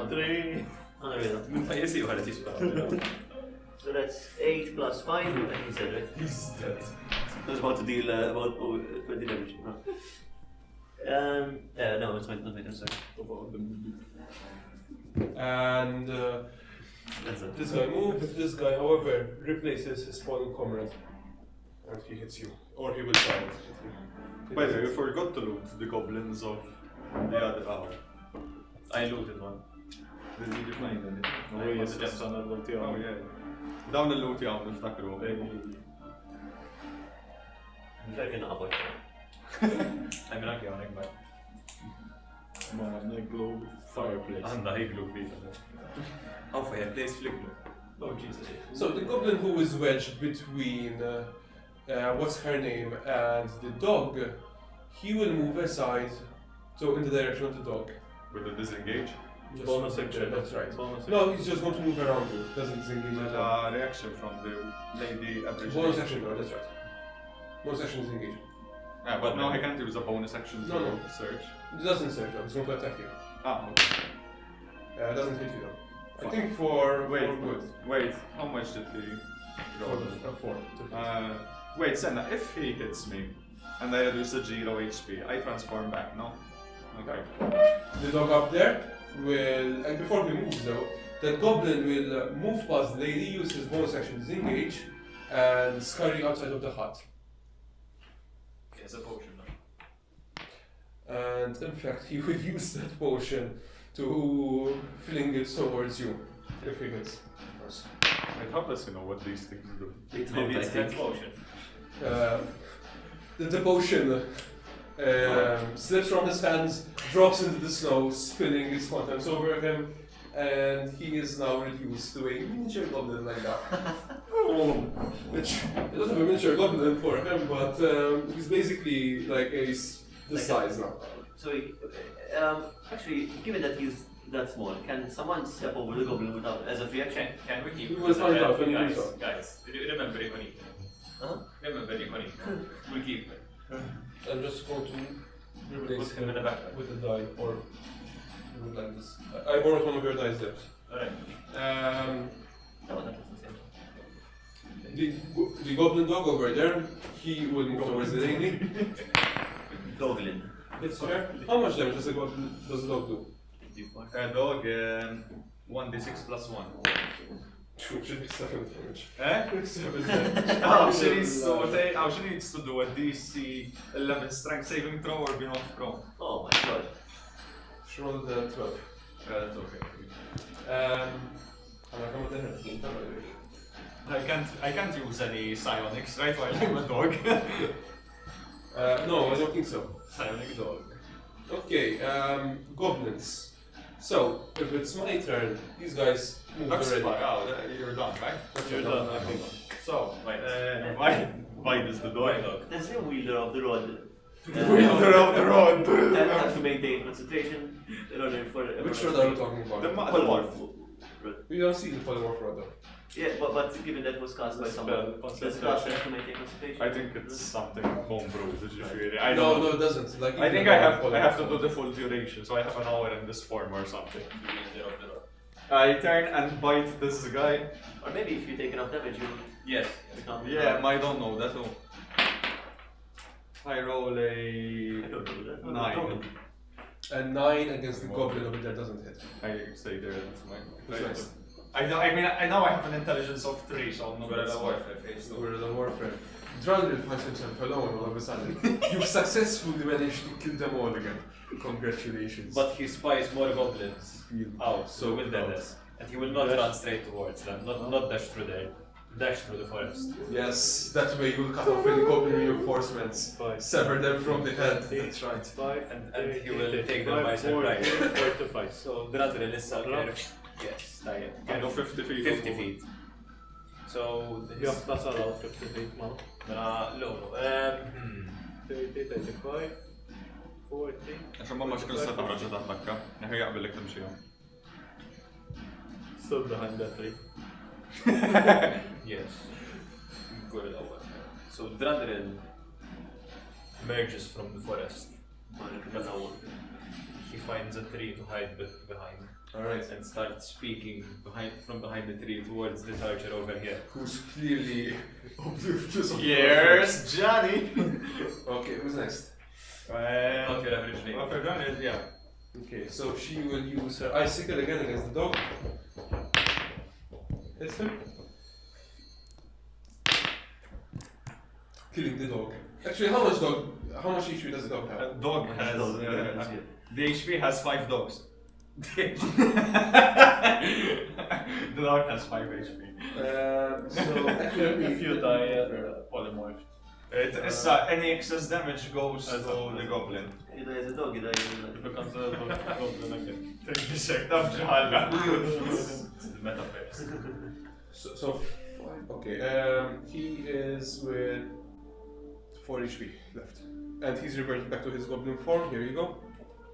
3. Unreal. Min pajesi u ħadet jispa. So that's 8 plus 5, and he's dead, right? He's dead. I was about to deal about 20 damage. No, it's not I'm sorry. And That's it. this guy moves. This guy, however, replaces his fallen comrade. And he hits you. Or he will try it. By the way, we forgot to loot the goblins of the other hour. I looted one. Did you find any? No, jest napisane do Oh tyłu. yeah. Dawn il-loot jaw niftakru. Fucking avoid. I'm not going back. Ma neglu fireplace. Għanda higlu kbira. Oh, fireplace flicklu. Oh, Jesus. So the goblin who is wedged between what's her name and the dog, he will move aside, so in the direction of the dog. With the disengage. Just Bonus one action. That's right. Bonus action. No, he's just going to move around you. Doesn't disengage at all. Reaction from the lady average. Bonus action, no, that's right. Bonus action is engage. Yeah, but no, I can't use a bonus action to No. search. It doesn't search though. It's going to attack you. Ah, okay. It doesn't hit you though. I Fine. think for Wait, good. wait, how much did he roll? For 4. Wait, Senna, if he hits me and I reduce the 0 HP, I transform back, no? Okay. The dog up there will, and before he moves though, that goblin will move past the lady, use his bonus action disengage, and scurry outside of the hut. It's a potion now. And in fact, he will use that potion to fling it towards you, if he hits, of course. I hope let's know what these things do. Maybe it's that potion. The potion slips from his hands, drops into the snow, spilling its contents over him, and he is now reduced to a miniature goblin like that. Which it doesn't have a miniature goblin for him, but he's basically like this size now. So, actually, given that he's that small, can someone step over the goblin without as a free action? Can we keep We will find out when you do so. Guys, remember Iconic. Huh? Remember Iconic. We'll keep it. I'm just going to replace Put him in the backpack. with a die, or like this. I borrowed one of your dice there. Alright. No, that was the same. The goblin dog over there, he will move towards the lady. Goblin. It's fair. How much damage does the dog do? Dog, 1d6 plus 1. Should be 7 damage. Eh? 7 damage. She needs to do a DC 11 strength saving throw or be knocked prone. Oh my god. She rolled a 12. That's okay. I'm not coming to I can't use any psionics, right? While I'm a dog. No, I don't think so. Silent dog. Okay, goblins. So, if it's my turn, these guys moved That's already. you're done, right? You're done, I think. So, Why does the door? There's no wielder of the rod. Wielder of the rod! Have to maintain concentration in order for. Which rod are you talking about? The Polymorph. We don't see the polymorph rod though. Yeah, but given that was cast by someone, does it cast have to maintain concentration? I think it's something homebrewed. I don't know. No, it doesn't. Like, I think even I have polymorph to do rod. the full duration, so I have an hour in this form or something. I turn and bite this guy. Or maybe if you take enough damage, you yes. become. Yeah, I don't know that too. I roll I a don't know that. 9. A 9 against the goblin over there doesn't hit. I stay there. That's That's my. nice. I know I have an intelligence of 3, so I'm not Guerrilla gonna warfare phase 2. Guerrilla warfare. Drundle finds himself alone all of a sudden. You've successfully managed to kill them all again. Congratulations. But he spies more goblins out, So so wilderness. And he will not run straight towards them, not dash through there. Dash through the forest. Yes, that way you'll cut off any goblin reinforcements. 5, Sever them from the head. That's right. 5, And he will take them by surprise. 45. So Drundle is yes, target. I go 50 feet. 50 feet. So Yeah, that's allowed 50 feet now. no. 30, 35, 40. عشان ما مشكلة سفر رجعت أتذكر. نحن قبل لك تمشي. Still behind that tree. Yes. Guerrilla warfare. So Drundle emerges from the forest. He finds a tree to hide behind. Alright. And starts speaking from behind the tree towards this archer over here. Who's clearly oblivious of Here's Johnny. Okay, who's next? Not your average name. Well, for Johnny, yeah. Okay, so she will use her icicle again against the dog. Hits him. Killing the dog. Actually, how much HP does the dog have? Dog has. The HP has 5 dogs. The dog has 5 HP. So actually, If you die, polymorph. It's, any excess damage goes to the goblin. You die as a dog, you die as a It becomes a goblin again. Take the check up, Jahala. The metaphors. so 5. Okay, he is with 4 HP left, and he's reverting back to his goblin form. Here you go.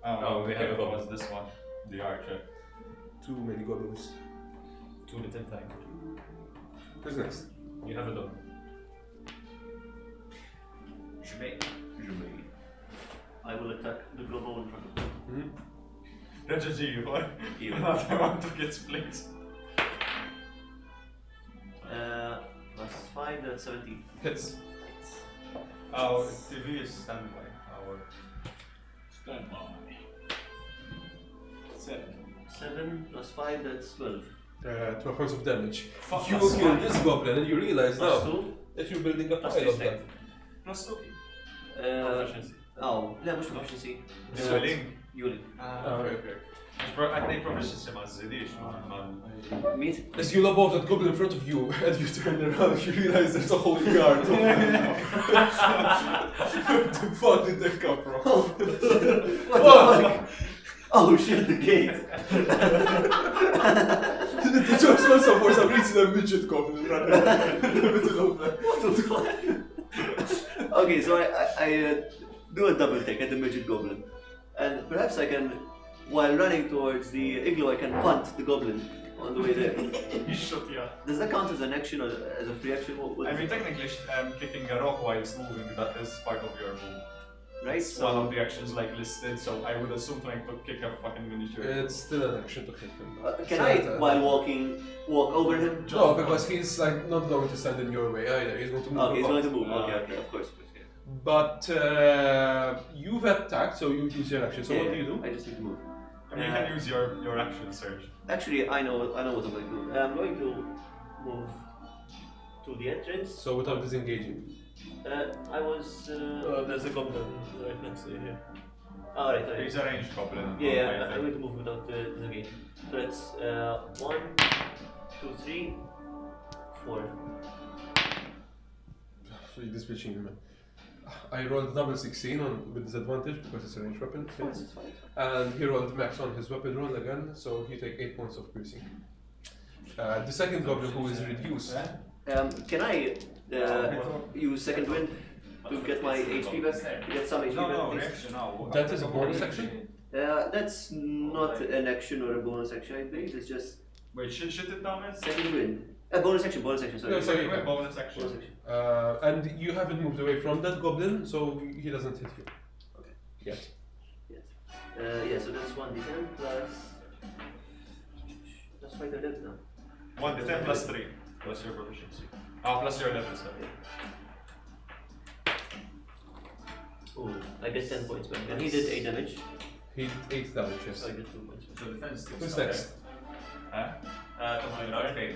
Oh, we have a goblin. What's this one? The archer. Too many goblins. Too little time. Who's next? You have a dog. I will attack the global in front of me. Rajaji, you are. Heal. I want to get split. Plus 5, that's 17. Hits. Oh, TV is standby. Stand by. 7 plus 5, that's 12. 12 points of damage. Fuck, You plus kill one. this goblin, and you realize Plus now 2. that you're building a Plus pile 2 of them. strength. Plus 2. Proficiency. Oh, لا مش proficiency. Dueling. Dueling. Okay. عندي proficiency ما تزيديش. Meet. As you lob off that goblin in front of you, and you turn around, you realize there's a whole yard of them. Where the fuck did they come from? What the fuck? Oh shit, the gate. The just also for some reason a midget goblin running in the middle of them. What the fuck? Okay, so I do a double take at the midget goblin. And perhaps I can, while running towards the igloo, I can punt the goblin on the way there. You should, yeah. Does that count as an action or as a free action? What I is mean, it? technically, kicking a rock whilst moving, that is part of your move. Right? It's one of the actions like listed, so I would assume trying to kick a fucking miniature. It's still an action to hit him. Can I, while walking, walk over him? No, because he's like not going to stand in your way either. He's going to move. Okay, he's about. going to move. Okay, of course. But you've attacked, so you use your action. So what do you do? I just need to move. I mean, you can use your action surge. Actually, I know what I'm going to do. I'm going to move to the entrance. So without disengaging. I was. There's a goblin right next to you here. Alright, He's a ranged goblin. Yeah, I'm going to move without disengaging. So it's 1, 2, 3, 4. You're dispatching him. I rolled double 16 with disadvantage because it's a ranged weapon. It's fine, it's fine. And he rolled max on his weapon roll again, so he take 8 points of piercing. The second goblin who is reduced. Can I use second wind to get my HP back? To get some HP back, please? reaction now. That is a bonus action? That's not an action or a bonus action, I believe. It's just Wait, shit it down as? second wind. Bonus action, sorry. No, sorry. Bonus action. Bonus action. And you haven't moved away from that goblin, so he doesn't hit you. Okay. Yet. Yeah, so that's 1d10 plus. That's 5 11 now. 1d10 plus 3. Plus your proficiency. Plus your level, sorry. Oh, I get 10 points back. And he did 8 damage. He did 8 damage, yes. So I get 2 points back. So defense gives Who's cover. next? Okay.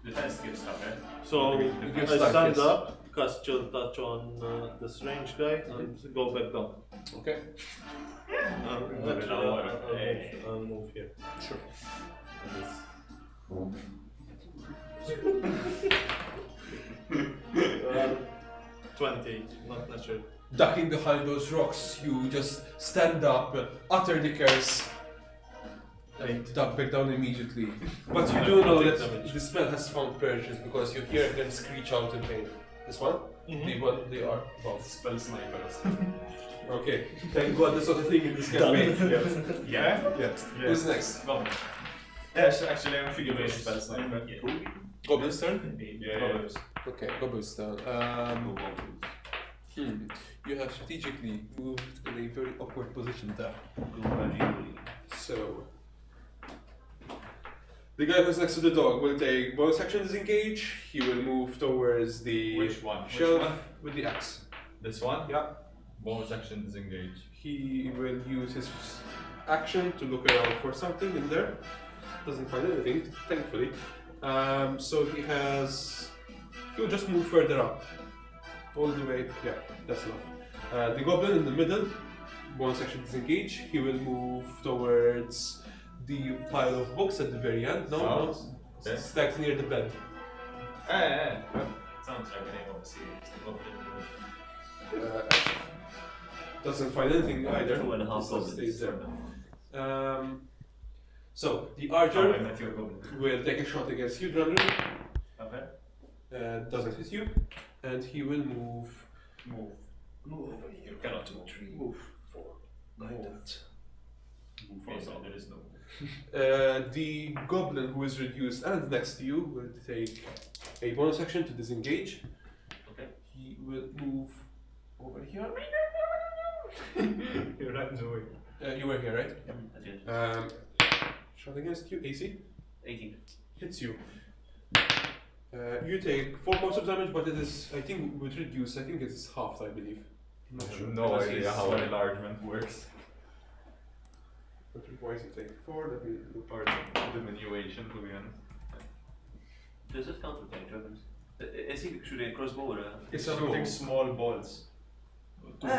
Defense gives cover. So It gives I life, stand yes. up, cast chill touch on this range guy, and go back down. Okay. I'll move here. Sure. Uh, 20, not natural. Ducking behind those rocks, you just stand up, utter the curse, and duck back down immediately. But you do know that the spell has found purchase because you hear them screech out in pain. This one? The one they are both. Spell snipers. Okay. Thank God there's not a thing in this campaign. Yeah? Yeah. Who's next? Goblin. Yes, actually I'm Figure figuring based spell sniper. Goblin's turn? Yeah. Okay, Goblin's turn. You have strategically moved in a very awkward position there. So, the guy who's next to the dog will take bonus action disengage. He will move towards the Which one? shelf with the axe. This one? Yeah. Bonus action disengage. He will use his action to look around for something in there. Doesn't find anything, thankfully. So he'll just move further up. All the way, yeah, that's enough. The goblin in the middle, bonus action disengage. He will move towards the pile of books at the very end. No, Okay. stacked near the bed. Sounds like an name of a series. The Goblin. Doesn't find anything either. 2.5 Just goblins. stays there. So the How I archer met your Goblin. will take a shot against you, Drunner. Okay. Doesn't hit you, and he will move. Move. You cannot move. Move. Like that. Also, there is no. The goblin who is reduced and next to you will take a bonus action to disengage. Okay. He will move over here. You ran away. You were here, right? That's it. Shot against you, AC. 18. Hits you. You take 4 points of damage, but it is, I think, with reduce, I think it is half, I believe. I'm not sure. No Because idea he's how sword. enlargement works. But twice you take 4, let me look. Or diminution, to be honest. Does it count with ranged weapons? Is he shooting a crossbow or a... It's shooting small balls.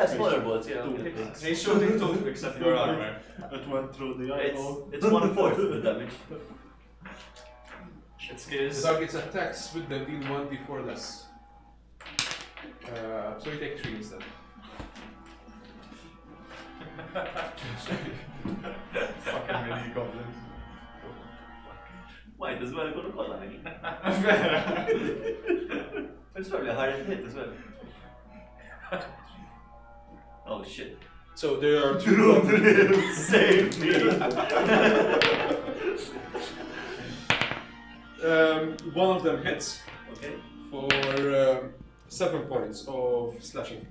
smaller bolts, yeah. Two Okay. hits. He's shooting toothpicks at your armor. It went through the eyeball. It's 1/4 the damage. It The scares. target's attacks with them being 1d4 less. So you take 3 instead. Fucking many goblins. Why? Does well go to call I mean. It's probably a hard hit as well. Oh shit. So there are 2 Save me! one of them hits Okay. for 7 points of slashing.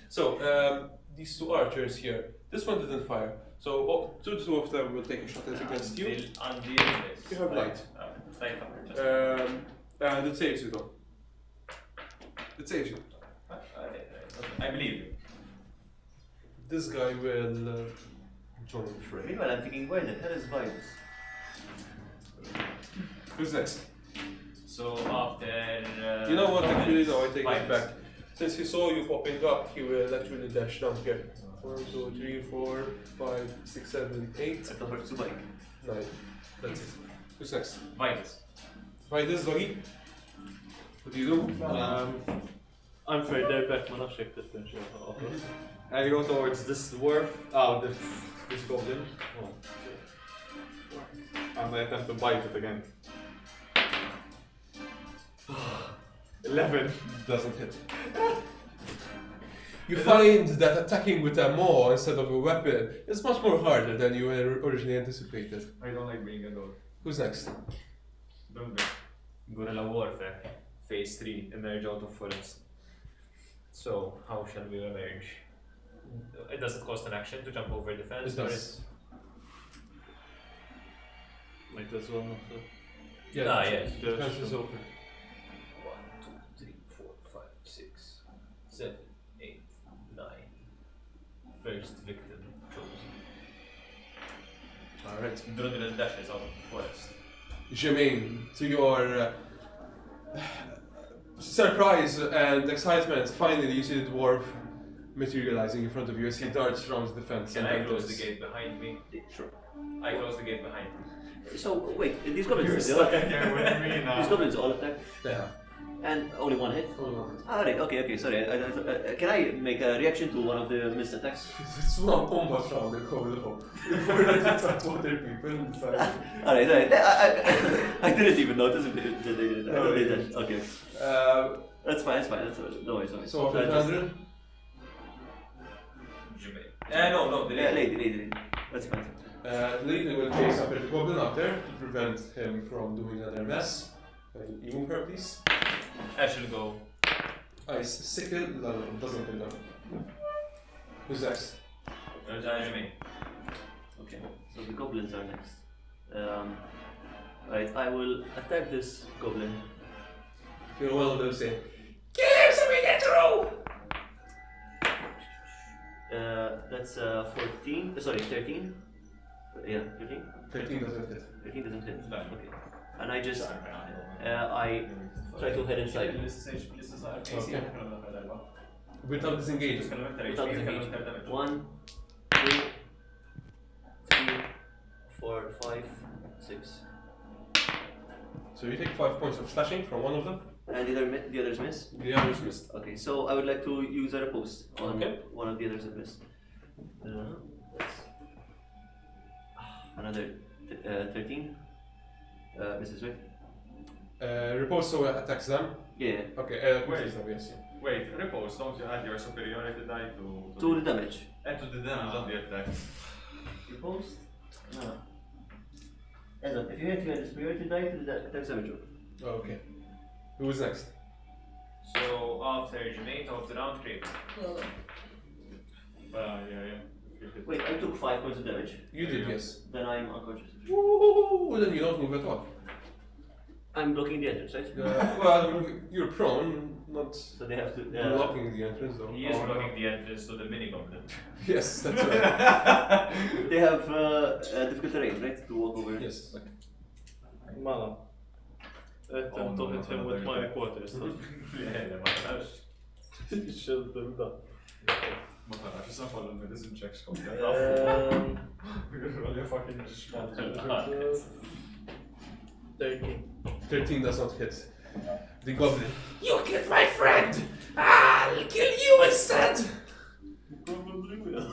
So these 2 archers here. This one didn't fire. So 2 of them will take a shot against you. On the enemies. You have light. Light cover. And it saves you though. It saves you. I believe you. This guy will join the fray. Meanwhile, I'm thinking, where the hell is Virus? Who's next? So after. You know what? Actually, no, I take it Virus. back. Since he saw you popping up, he will actually dash down here. 1, 2, 3, 4, 5, 6, 7, 8, At the horse bike. 9. That's it. Who's next? Virus. Right, this doggy. What do you do? I'm further back, ma nafx jekk tittenx. I go towards this dwarf. This goblin. Oh. I'm gonna attempt to bite it again. 11. Doesn't hit. You find that attacking with a maw instead of a weapon is much more harder than you had originally anticipated. I don't like being a dog. Who's next? Don't be. Guerrilla warfare. Phase 3. Emerge out of forest. So, how shall we emerge? Does it cost an action to jump over the fence? It does. Might as well not. Yes. The fence is open. 1, 2, 3, 4, 5, 6, 7, 8, 9. First victim chosen. Alright. Dwindling dashes out of the forest. Jermaine, to your surprise and excitement, finally you see the dwarf materializing in front of you as he darts around the fence. Can and I close enters. the gate behind me? Sure. I close the gate behind me. So wait, these goblins You're they stuck all- in here with me now. these goblins all attack Yeah. and only one hit. Alright, okay, sorry. Can I make a reaction to one of the missed attacks? It's one combat round in Colo. If we're ready to attack other people inside. Alright. I didn't even notice if they did it. I thought they did. Okay. That's fine. No worries. So after Just- 100? No, the Yeah, lady. lady. That's fine. The lady will chase after the goblin out there to prevent him from doing another mess. Can you move her, please? I should go. Ice sickle, no, doesn't kill them. Who's next? Jermaine. Okay. So the goblins are next. Right. I will attack this goblin. You're well, they'll say. Kill him so we get through! That's 14. Sorry, 13. Yeah, 13. 13 doesn't hit. 13 doesn't hit. Okay. And I just I try to head inside. Okay. Without disengaging. Without disengaging. 1, 2, 3, 4, 5, 6. So you take 5 points of slashing from one of them. And the others miss. The others missed. Okay, so I would like to use a riposte on Okay. one of the others that missed. That's another 13. Mrs. Rick. Repose so attacks them. Yeah. Okay, Wait. attacks them, yes. Wait, repose, don't you add your superiority die to To the damage. add to the damage of the attack? Riposte? No. As of, if you hit, you add the superiority die to the attack damage roll. Okay. Who's next? So after Jermaine, top of the round, Crave. Yeah. Wait, I took 5 points of damage. You did, yes. Then I'm unconscious. Ooh, then you don't move at all. I'm blocking the entrance, right? Well, you're prone, not So they have to. blocking the entrance though. He is blocking the entrance to the mini goblin. Yes, that's right. They have difficult terrain, right? To walk over. Yes. Mala. Attempt to hit him with my quarters. Ma tarax. Shield them down. Ma tarax, issa follow medicine checks komplet. Really fucking just 13. 13 does not hit. The goblin. You killed my friend! I'll kill you instead! Probably will.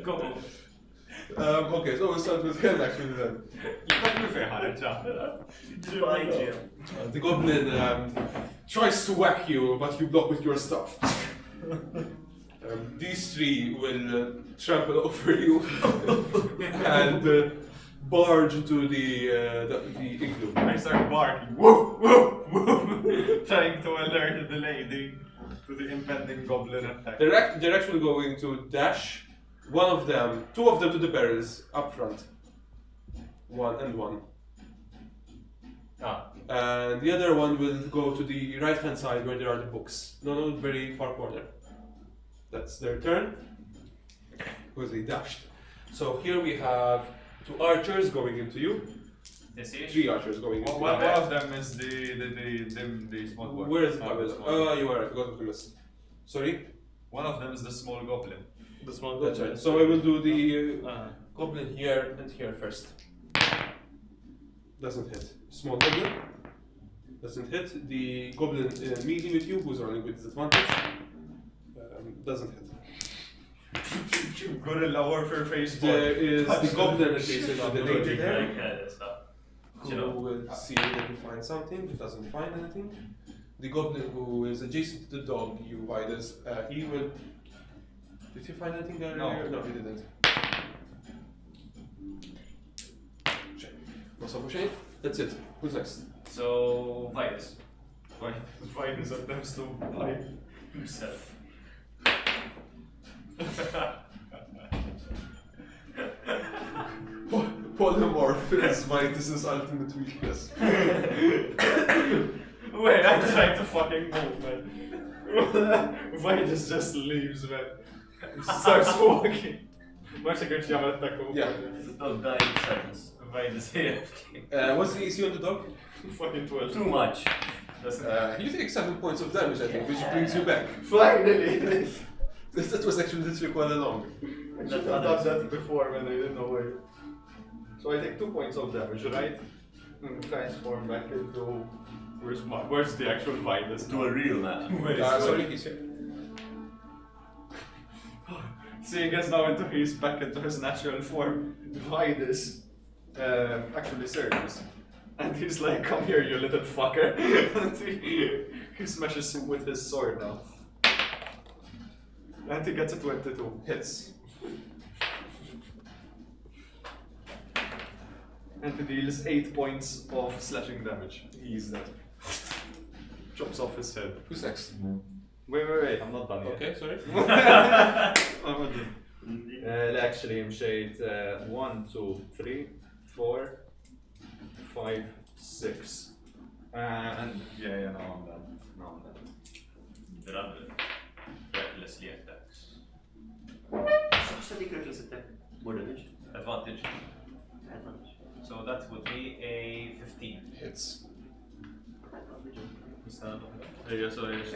Go. Okay, so we'll start with him actually then. Jifakru fejħareġ The goblin tries to whack you, but you block with your stuff. These three will trample over you and barge into the igloo. I start barking, woof, woof, woof, trying to alert the lady to the impending goblin attack. They're actually going to dash. Two of them to the barrels up front. One and one. And the other one will go to the right hand side where there are the books. No, very far corner. That's their turn. Because they dashed. So here we have 2 archers going into you. 3 archers going into One you. of them is the small boy. Where is the the goblin? small Oh, boy. you are right. Got of the miss. Sorry? One of them is the small goblin. The small That's goblin. right. So I will do the Goblin here and here first. Doesn't hit. Small goblin. Doesn't hit. The goblin melee with you, who's rolling with disadvantage. Doesn't hit. Gorilla warfare phase 4. There is the goblin adjacent to the lady there. Who You know. will see if he finds something. He doesn't find anything. The goblin who is adjacent to the dog, you Vidas, he will. Did you find anything there? No. No, he didn't. What's up, Shane? That's it. Who's next? So, Vitus. Vitus attempts to bite himself. Polymorph is Vitus's ultimate weakness. Wait, I'm trying to fucking move, man. Vitus just leaves, man. Starts walking. Once again, she will attack him. Yeah. The dog died in seconds. Vitus AFK. What's the AC on the dog? Fucking 12. Too much. You take 7 points of damage, I think, which brings you back. Finally! That was actually literally quite a long. I should have done that before when I didn't know where. So I take 2 points of damage, right? And transform back into. Where's the actual Vitus? To a real man. Sorry, he's here. Seeing as now he's back into his natural form, Vitus actually surges. And he's like, come here, you little fucker. And he smashes him with his sword now. And he gets a 22. Hits. And he deals 8 points of slashing damage. He's dead. Chops off his head. Who's next? Wait, I'm not done yet. Okay, sorry. I'm not done. Actually, I'm shade 1, 2, 3, 4, 5, 6. And Yeah, now I'm done. Drabble recklessly attacks. Just a reckless attack. More damage. Advantage. Advantage. So that would be a 15. Hits. Yeah, so it's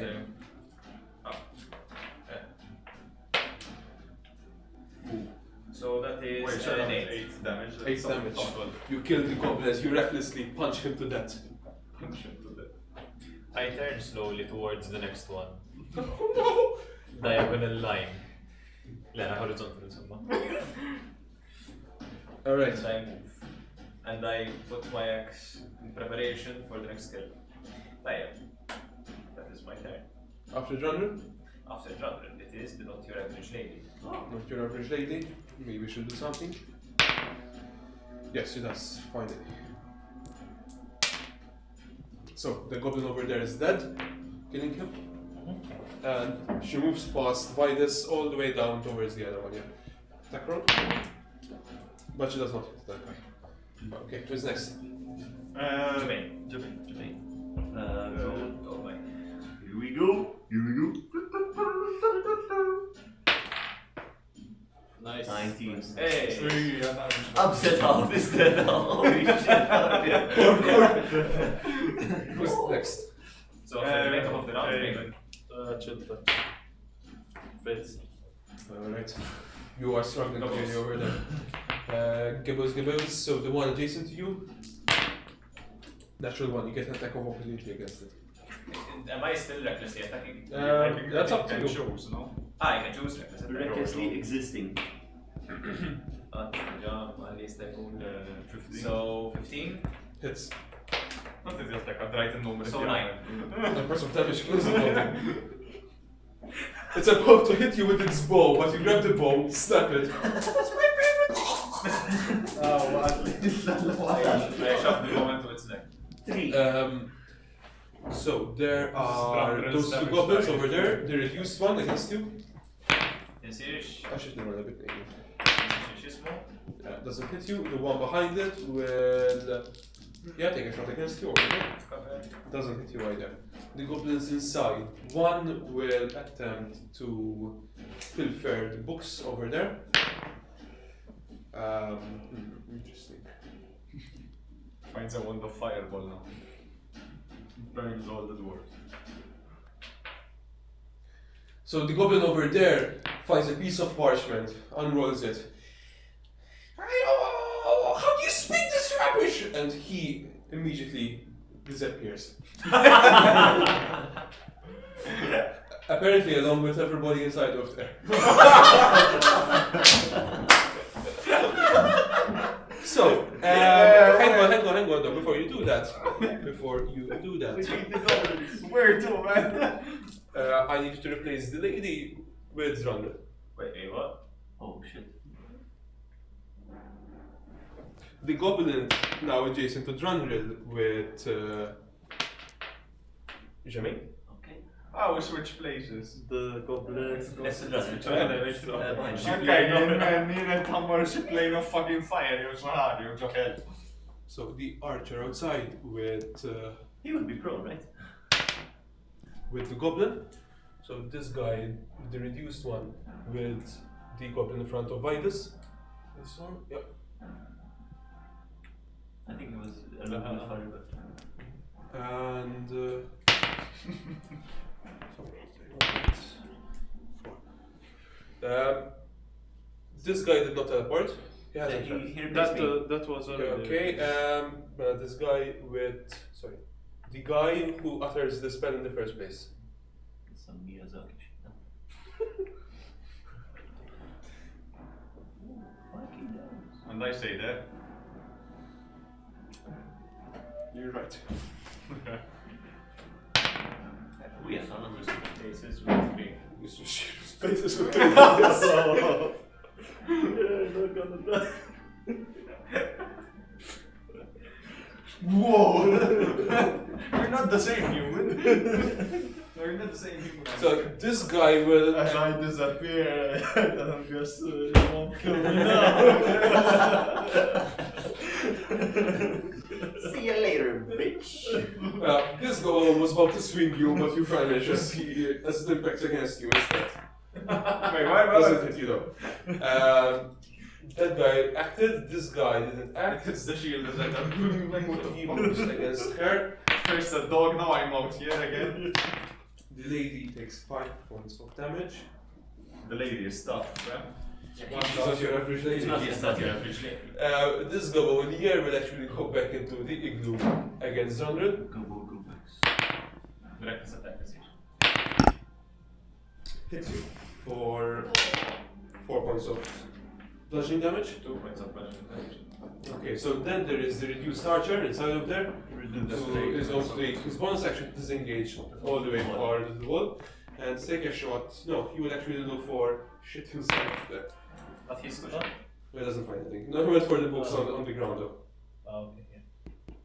So that is Wait, an 8 8. damage. 8 damage. You kill the goblin as you recklessly punch him to death. Punch him to death. I turn slowly towards the next one. Oh Diagonal line. Lena horizontal insomma. no! Alright. And I move. And I put my axe in preparation for the next kill. That is my turn. After Drunner, After Drunner, it is the not your average lady. not your average lady. Maybe she'll do something. Yes, she does. Finally. So, the goblin over there is dead, killing him. And she moves past Vidas all the way down towards the other one, yeah. Attack roll. But she does not hit that guy. Okay, who's next? Jermaine. Go. Oh my. Here we go. Nice. 19. Hey! Upset half is dead now. Holy shit. Who's next? So, for the makeup of the round, Children. Fits. Alright. You are struggling clearly over there. Gibbos. So the one adjacent to you. Natural one, you get an attack of opportunity against it. am I still recklessly attacking? That's up to you. Choose, no? I can choose reckless attack. Recklessly existing. At least I go 15. So 15. Hits. Not that attack, I tried to number So 9. The burst of damage kills the goblin. It's about to hit you with its bow, but you grab the bow, snap it. Oh, what? I shove the bow into its neck. 3. So there are Drunner's those two damage goblins die. over there. The reduced one against you. Insirish. I should roll a bit maybe. Insirish Doesn't hit you. The one behind it will take a shot against you. Okay? Doesn't hit you either. The goblins inside. One will attempt to pilfer the books over there. Interesting. Finds a wand of fireball now. Burns all the dwarves. So the goblin over there finds a piece of parchment, unrolls it. and he immediately disappears. Apparently, along with everybody inside of there. So, hang on though, before you do that. Where to, man? I need to replace the lady with Randall. Wait, what? Oh shit. The goblin now adjacent to Drunril with Jamin. Okay. Oh, we switch places. The goblin. Let's address it. Okay, man, me and Tamar should play no fucking fire, you're so hard, you're so hell. So the archer outside with He would be prone, right? the goblin. So this guy, the reduced one, with the goblin in front of Vitus. This one, yep. I think it was a little bit funny, but. And this guy did not teleport. He hasn't. He replaced me. That was already. Okay. This guy with the guy who utters the spell in the first place. Some Miyazaki shit. No. Fucking dogs. And I say that. You're right. We are not on this. Places with me. Spaces with Whoa! We're not the same human. We're not the same human. So this guy will. As I disappear, I'm just won't kill me now. See you later, bitch. This golem was about to swing you, but you vanish as he as it impacts against you instead. Wait, why? Doesn't hit you though. That guy acted. This guy didn't act. It's the shield is like He moves against her. first a dog, now I'm out here again. The lady takes 5 points of damage. The lady is tough, man. She's not your average lady. It's not your average lady. This goblin here will actually go back into the igloo against Zandred. Go back. Reckless attack decision. Hits you for 4 points of bludgeoning damage. 2 points of bludgeoning damage. Okay, so then there is the reduced archer inside of there. So is also his bonus action to disengage all the way far to the wall and take a shot. No, he will actually look for shit himself there. But he's too short. He doesn't find anything. No, he went for the books on the ground though. Oh, okay,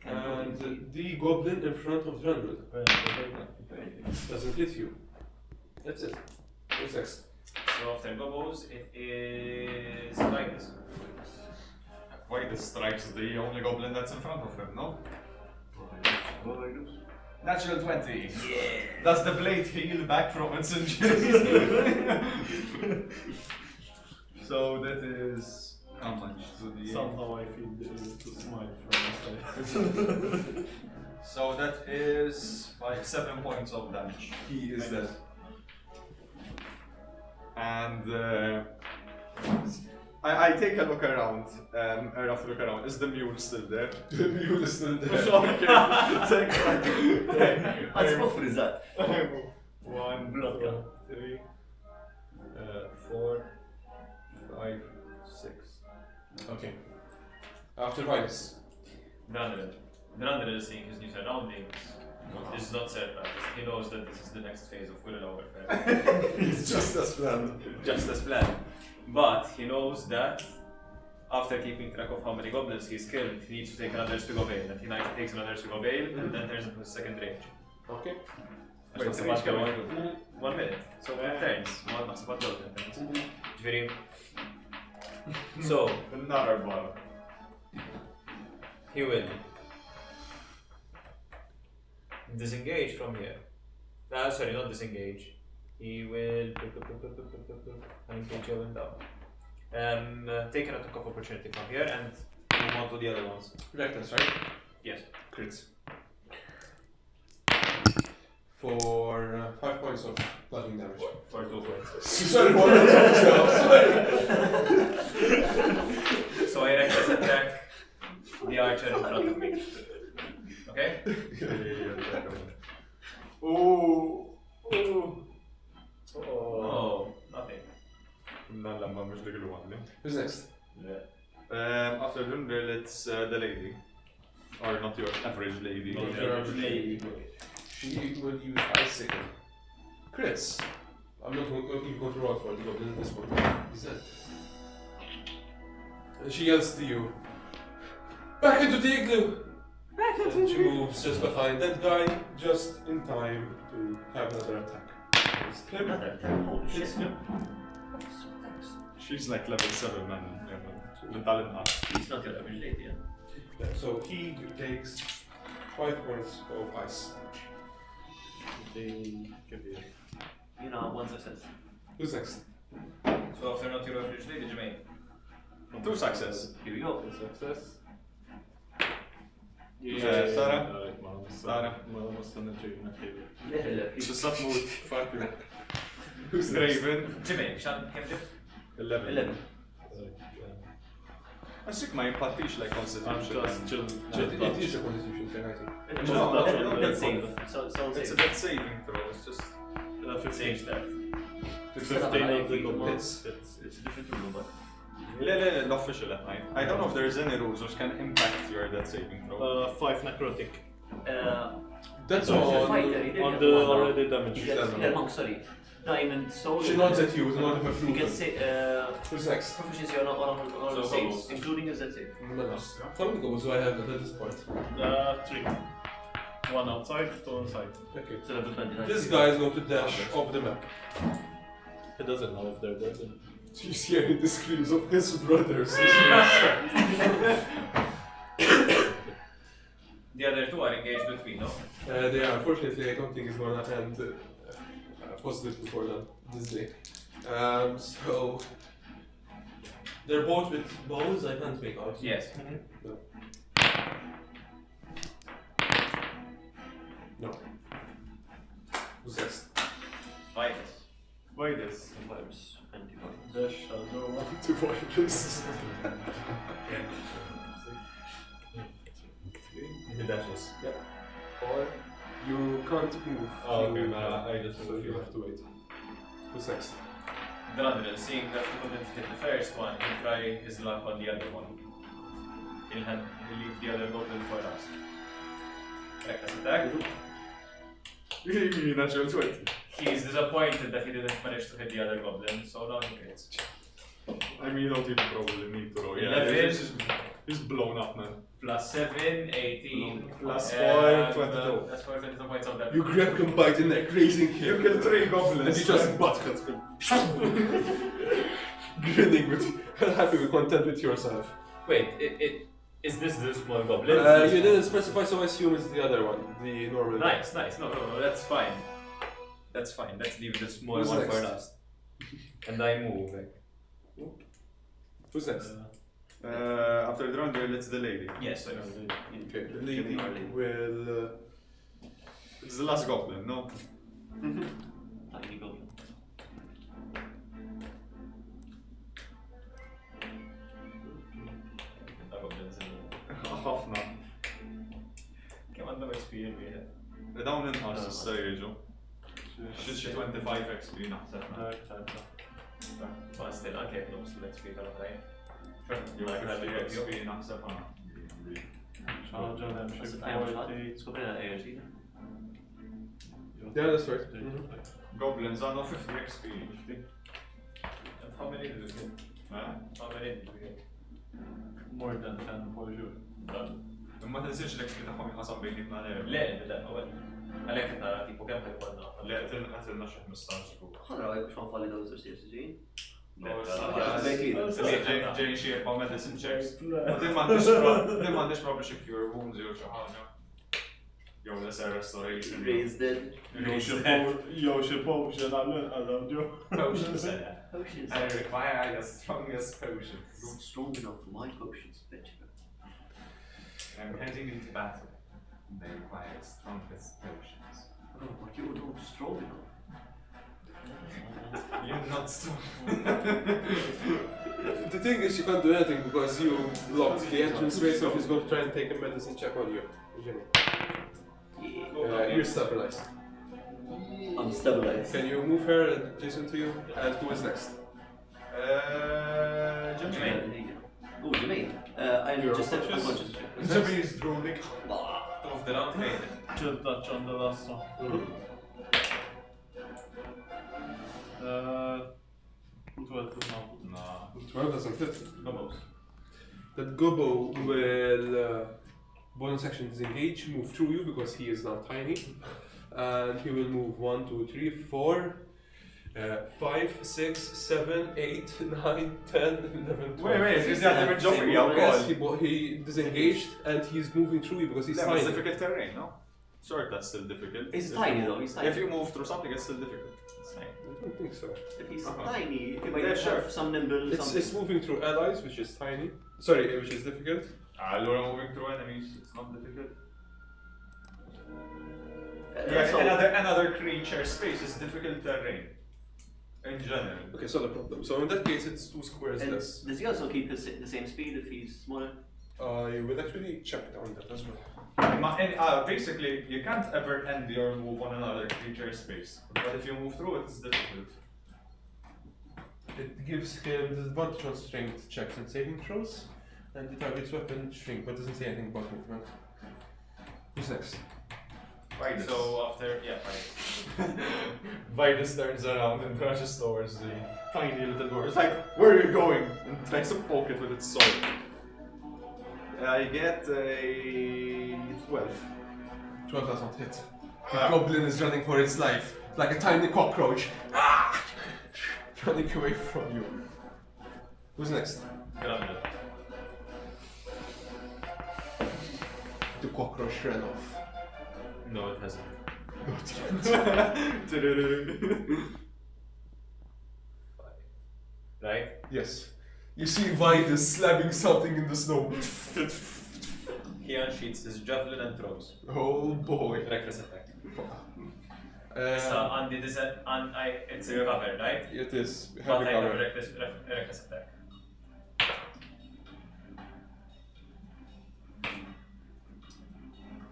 yeah. And the goblin in front of Drunril doesn't hit you. That's it. What's next? So after Gobos, it is Vitus. Why this strikes the only goblin that's in front of him, no? Natural 20. Yeah. Does the blade heal back from its injuries? So that is How much to the Somehow I feel the need to smile from inside. So that is like 7 points of damage. He is dead. And I take a look around, a rough look around. Is the mule still there? The mule is still there. What's offer is that? 1, Blood 3, 4, 5, 6. Okay. After Vitus. Drandred is seeing his new surroundings. This is not surprised. He knows that this is the next phase of guerrilla warfare. It's just as planned. Just as planned. But he knows that after keeping track of how many goblins he's killed, he needs to take another swig of ale. And he takes another swig of ale and then turns into his second rage. Okay. Wait, What's the rage battle? coming? 1 minute. So it turns. One must have turns. Very. So Another bottle. he will disengage from here. Sorry, not disengage. He will engage your window. Take an attack of opportunity from here and move on to the other ones. Reckless, right? Yes. Crits. For 5 points of bludgeoning damage. For 2 points. Sorry, what are sorry. So I reckless attack the archer in front of me. Okay? Oh. Oh, nothing. Who's next? After Dundrel, it's the lady. Or not your average lady. Not your average lady. She will use icicle. Crits. I'm not going to roll for the goblin at this point. He's dead. And she yells to you, "Back into the igloo!" And she moves just behind that guy, just in time to have another attack. It's him. Another attack. Holy shit. It's him. Thanks. She's like level 7, man. The talent up. He's not your average lady, yeah? Yeah, so he takes 5 points of ice. You know, one success. Who's next? So after not your average lady, Jermaine. 2 success. Here we go. Success. Sara? Sara. Ma måste trycka till. Just mot fuck you. Who's Raven. Jermaine, Sean, can you 11. 11. Għaxik ma jimpattix like constitution. It is a constitution thing, I think. Let's save. So It's a save. dead saving throw, it's just... 15 that? 15 of the Hits. It's a different rule, but... the official at night. I don't know if there's any rules which can impact your dead saving throw. 5 necrotic. That's the on. fighter, he did On get the one now. already damaged. He gets, Yeah, monk, sorry. Diamond soul. She nods at you with a nod of He approval. gets Who's next? proficiency on all So saves, goes. including his death save. How many goals do I have at this point? 3. 1 outside, 2 inside. Okay. So level 29. This guy is going to dash off the map. He doesn't know if they're dead. He's hearing the screams of his brothers. The other two are engaged between, no? They are. Unfortunately, I don't think it's going to end positively for them this day. So they're both with bows. I can't make out. Yes. No. No. Who's next? Vitus. Virus. Virus. Antivirus. The shadow. Two violence. He dashes. Or you can't move. Oh, okay, I just So you have to wait. Who's next? Dwindling, seeing that he couldn't hit the first one, he'll try his luck on the other one. He'll leave the other goblin for last. Reckless attack. Natural 20. He's disappointed that he didn't manage to hit the other goblin, so now he crits. I mean, you don't even probably need to roll. 11. He's blown up, man. Plus 7, 18. Plus 4, 22. That's 4, 22 points of that. You grab him by the neck, raising him. You kill 3 goblins. And he just buttheads him. Grinning with, happy with content with yourself. Wait, is this the small goblin? You didn't specify, so I assume it's the other one, the normal. Nice. No, that's fine. That's fine. Let's leave the small Who's one next? for last. And I move. Who's next? After the round, it's the lady. Yes, I know. Okay, the lady will. It's the last goblin, no? Tiny goblin. ħafna. Kemm għandhom XP il-wieħed? Dawn inqas issa jiġu. Xi 25 XP naħseb. Ma still anke jekk nofs l-XP tal-oħrajn. Jew XP naħseb għana. Skoprina ARC. Yeah, that's right. Goblins għandhom 50 XP. And how many did we get? How many did we get? More than 10 for sure. Imma tinsiex l-XP tagħhom jinqasam bejnietna Le, għawel. Għalek qed nara tipo kemm ħajkonna. Le, qed xi 15 ġgu. Ħadra għajk xan falli daw s-sirsi ġin. Ġejn xi erba' medicine checks. Din m'għandix probably xi cure wounds jew xi ħaġa. Jew lesser restoration. Raised dead. Jew xi potion għal ġew. Potions. Potions. I require the strongest potions. Not strong enough for my potions, bitch. I'm heading into battle. They require the strongest potions. Oh, but you're not strong enough. You're not strong. The thing is, you can't do anything because you blocked the entranceway, so he's going to try and take a medicine check on you. Jimmy. You're stabilized. I'm stabilized. Can you move her adjacent to you? And who is next? Jermaine. Oh, Jermaine. I'm You're just unconscious? unconscious. Jermaine is drooling. Of the round table. Should touch on the last one. 12 now. 12 doesn't fit. Gobos. That Gobbo will bonus action disengage, move through you because he is now tiny. And he will move 1, 2, 3, 4, 5, 6, 7, 8, 9, 10, 11, 12. Wait, is that even jumping? Yes, he disengaged and he's moving through you because he's That's tiny. difficult terrain, no? Sure, that's still difficult. He's tiny though, he's tiny. If you move through something, it's still difficult. It's fine. I don't think so. If he's tiny, he might Yeah, sure. have some nimble It's moving through allies, which is tiny. Sorry, which is difficult. You're moving through enemies, it's not difficult. So- Another creature space is difficult terrain. In general. Okay, so the problem. So in that case, it's 2 squares And less. does he also keep the same speed if he's smaller? I will actually check on that as well. Basically, you can't ever end your move on another creature space. But if you move through it, it's difficult. It gives him disadvantage on strength checks and saving throws, and the target's weapon shrink, but doesn't say anything about movement. Who's next? Vidus. So after, yeah, Vidus turns around and rushes towards the tiny little door. It's like, where are you going? And tries to poke it with its sword. I get a 12. 12 doesn't hit. The goblin is running for its life, like a tiny cockroach. Running away from you. Who's next? Grande. The cockroach ran off. No, it hasn't. Right? Yes. You see Vidus slamming something in the snow. He unsheaths his javelin and throws. Oh boy. Reckless attack. Uh, So on the it's a cover, right? it is What heavy type of cover. reckless attack?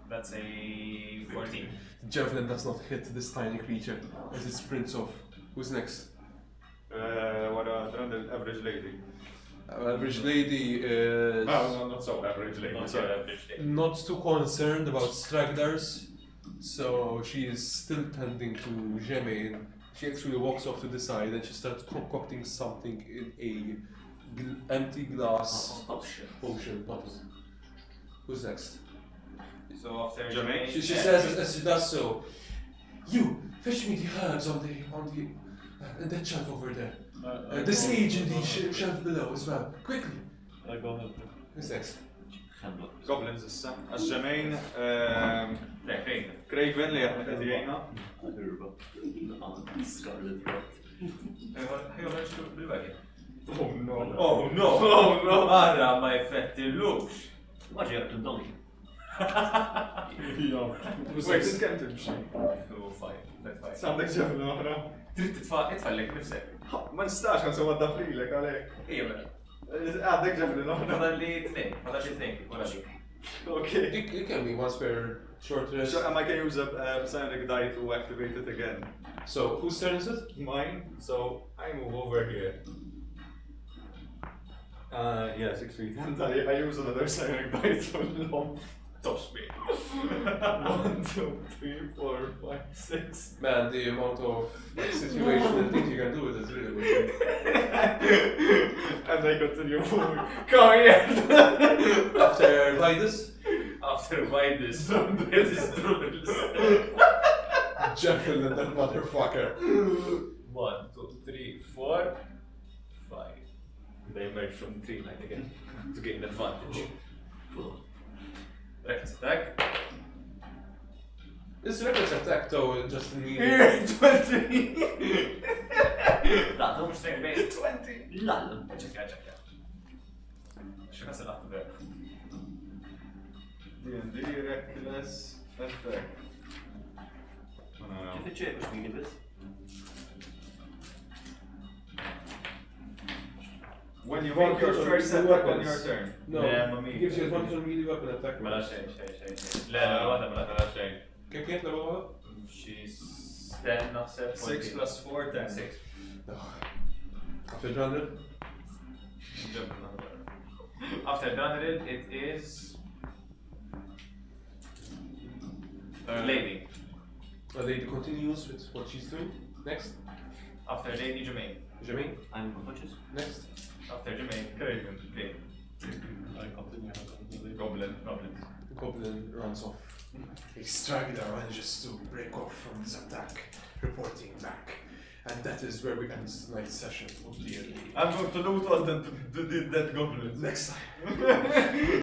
That's a 14. The javelin does not hit this tiny creature as it sprints off. Who's next? What the average lady? Average lady is No, not so average lady. Not so average day. not too concerned about stragglers, so she is still tending to Jermaine. She actually walks off to the side and she starts concocting something in a empty glass Oh shit. potion bottle. Who's next? So after Jermaine? She says as she does so, "You fetch me the herbs on the that shelf over there. The sage in the shelf below as well. Quickly." I go ahead. Who's next? Goblins is as Jermaine, Craven li jaħmet għedijajna. Scarlet Rot. Oh no. Oh no! Oh no! Ara ma jfettilux! Maġi għabtu donkey. Wait, kemm timxi? Oh, fine. That's fine. Sandek ġefna oħra. Trid titfallek nifsek. Ma nistax kan sewa dafrilek għalek. Ija mela. Għaddek ġefna oħra. Fadal li tnejn, fadal li tnejn, wara dik. Okay. It can be once per short rest. So I can use a psionic die to activate it again. So whose turn is it? Mine. So I move over here. Yeah, 6 feet. And I use another psionic die to lump top speed. 1, 2, 3, 4, 5, 6. Man, the amount of situational things you can do with this is really good. And I continue moving. Come here! After Vidus, After Vidus, it is Drudels. Javelin that motherfucker. 1, 2, 3, 4, 5. They emerge from the tree line again to gain advantage. Reckless attack. This reckless attack though just needed. Here, 20! Lato. Mux fejn bejn. 20. Lato. ċekja. X'kasel għattu ver? D&D reckless attack. Kif iċċeku x'mini bis? When you make your first attack on your turn. No, it gives you advantage on melee weapon attack. Mela xejn. Le, waħda mela xejn. Kif level waħda? She's 10 naħseb. 6 plus 4, 10. 6. After Adrenaline? After Adrenaline, it is Lady. Lady continues with what she's doing. Next. After Lady, Jermaine. Jermaine. I'm unconscious. Next. After Jermaine, Craven. Okay. I continue. Goblin. Goblin runs off. A straggler manages to break off from this attack, reporting back. And that is where we end tonight's session of D&D. I'm going to loot all the dead goblins. Next time.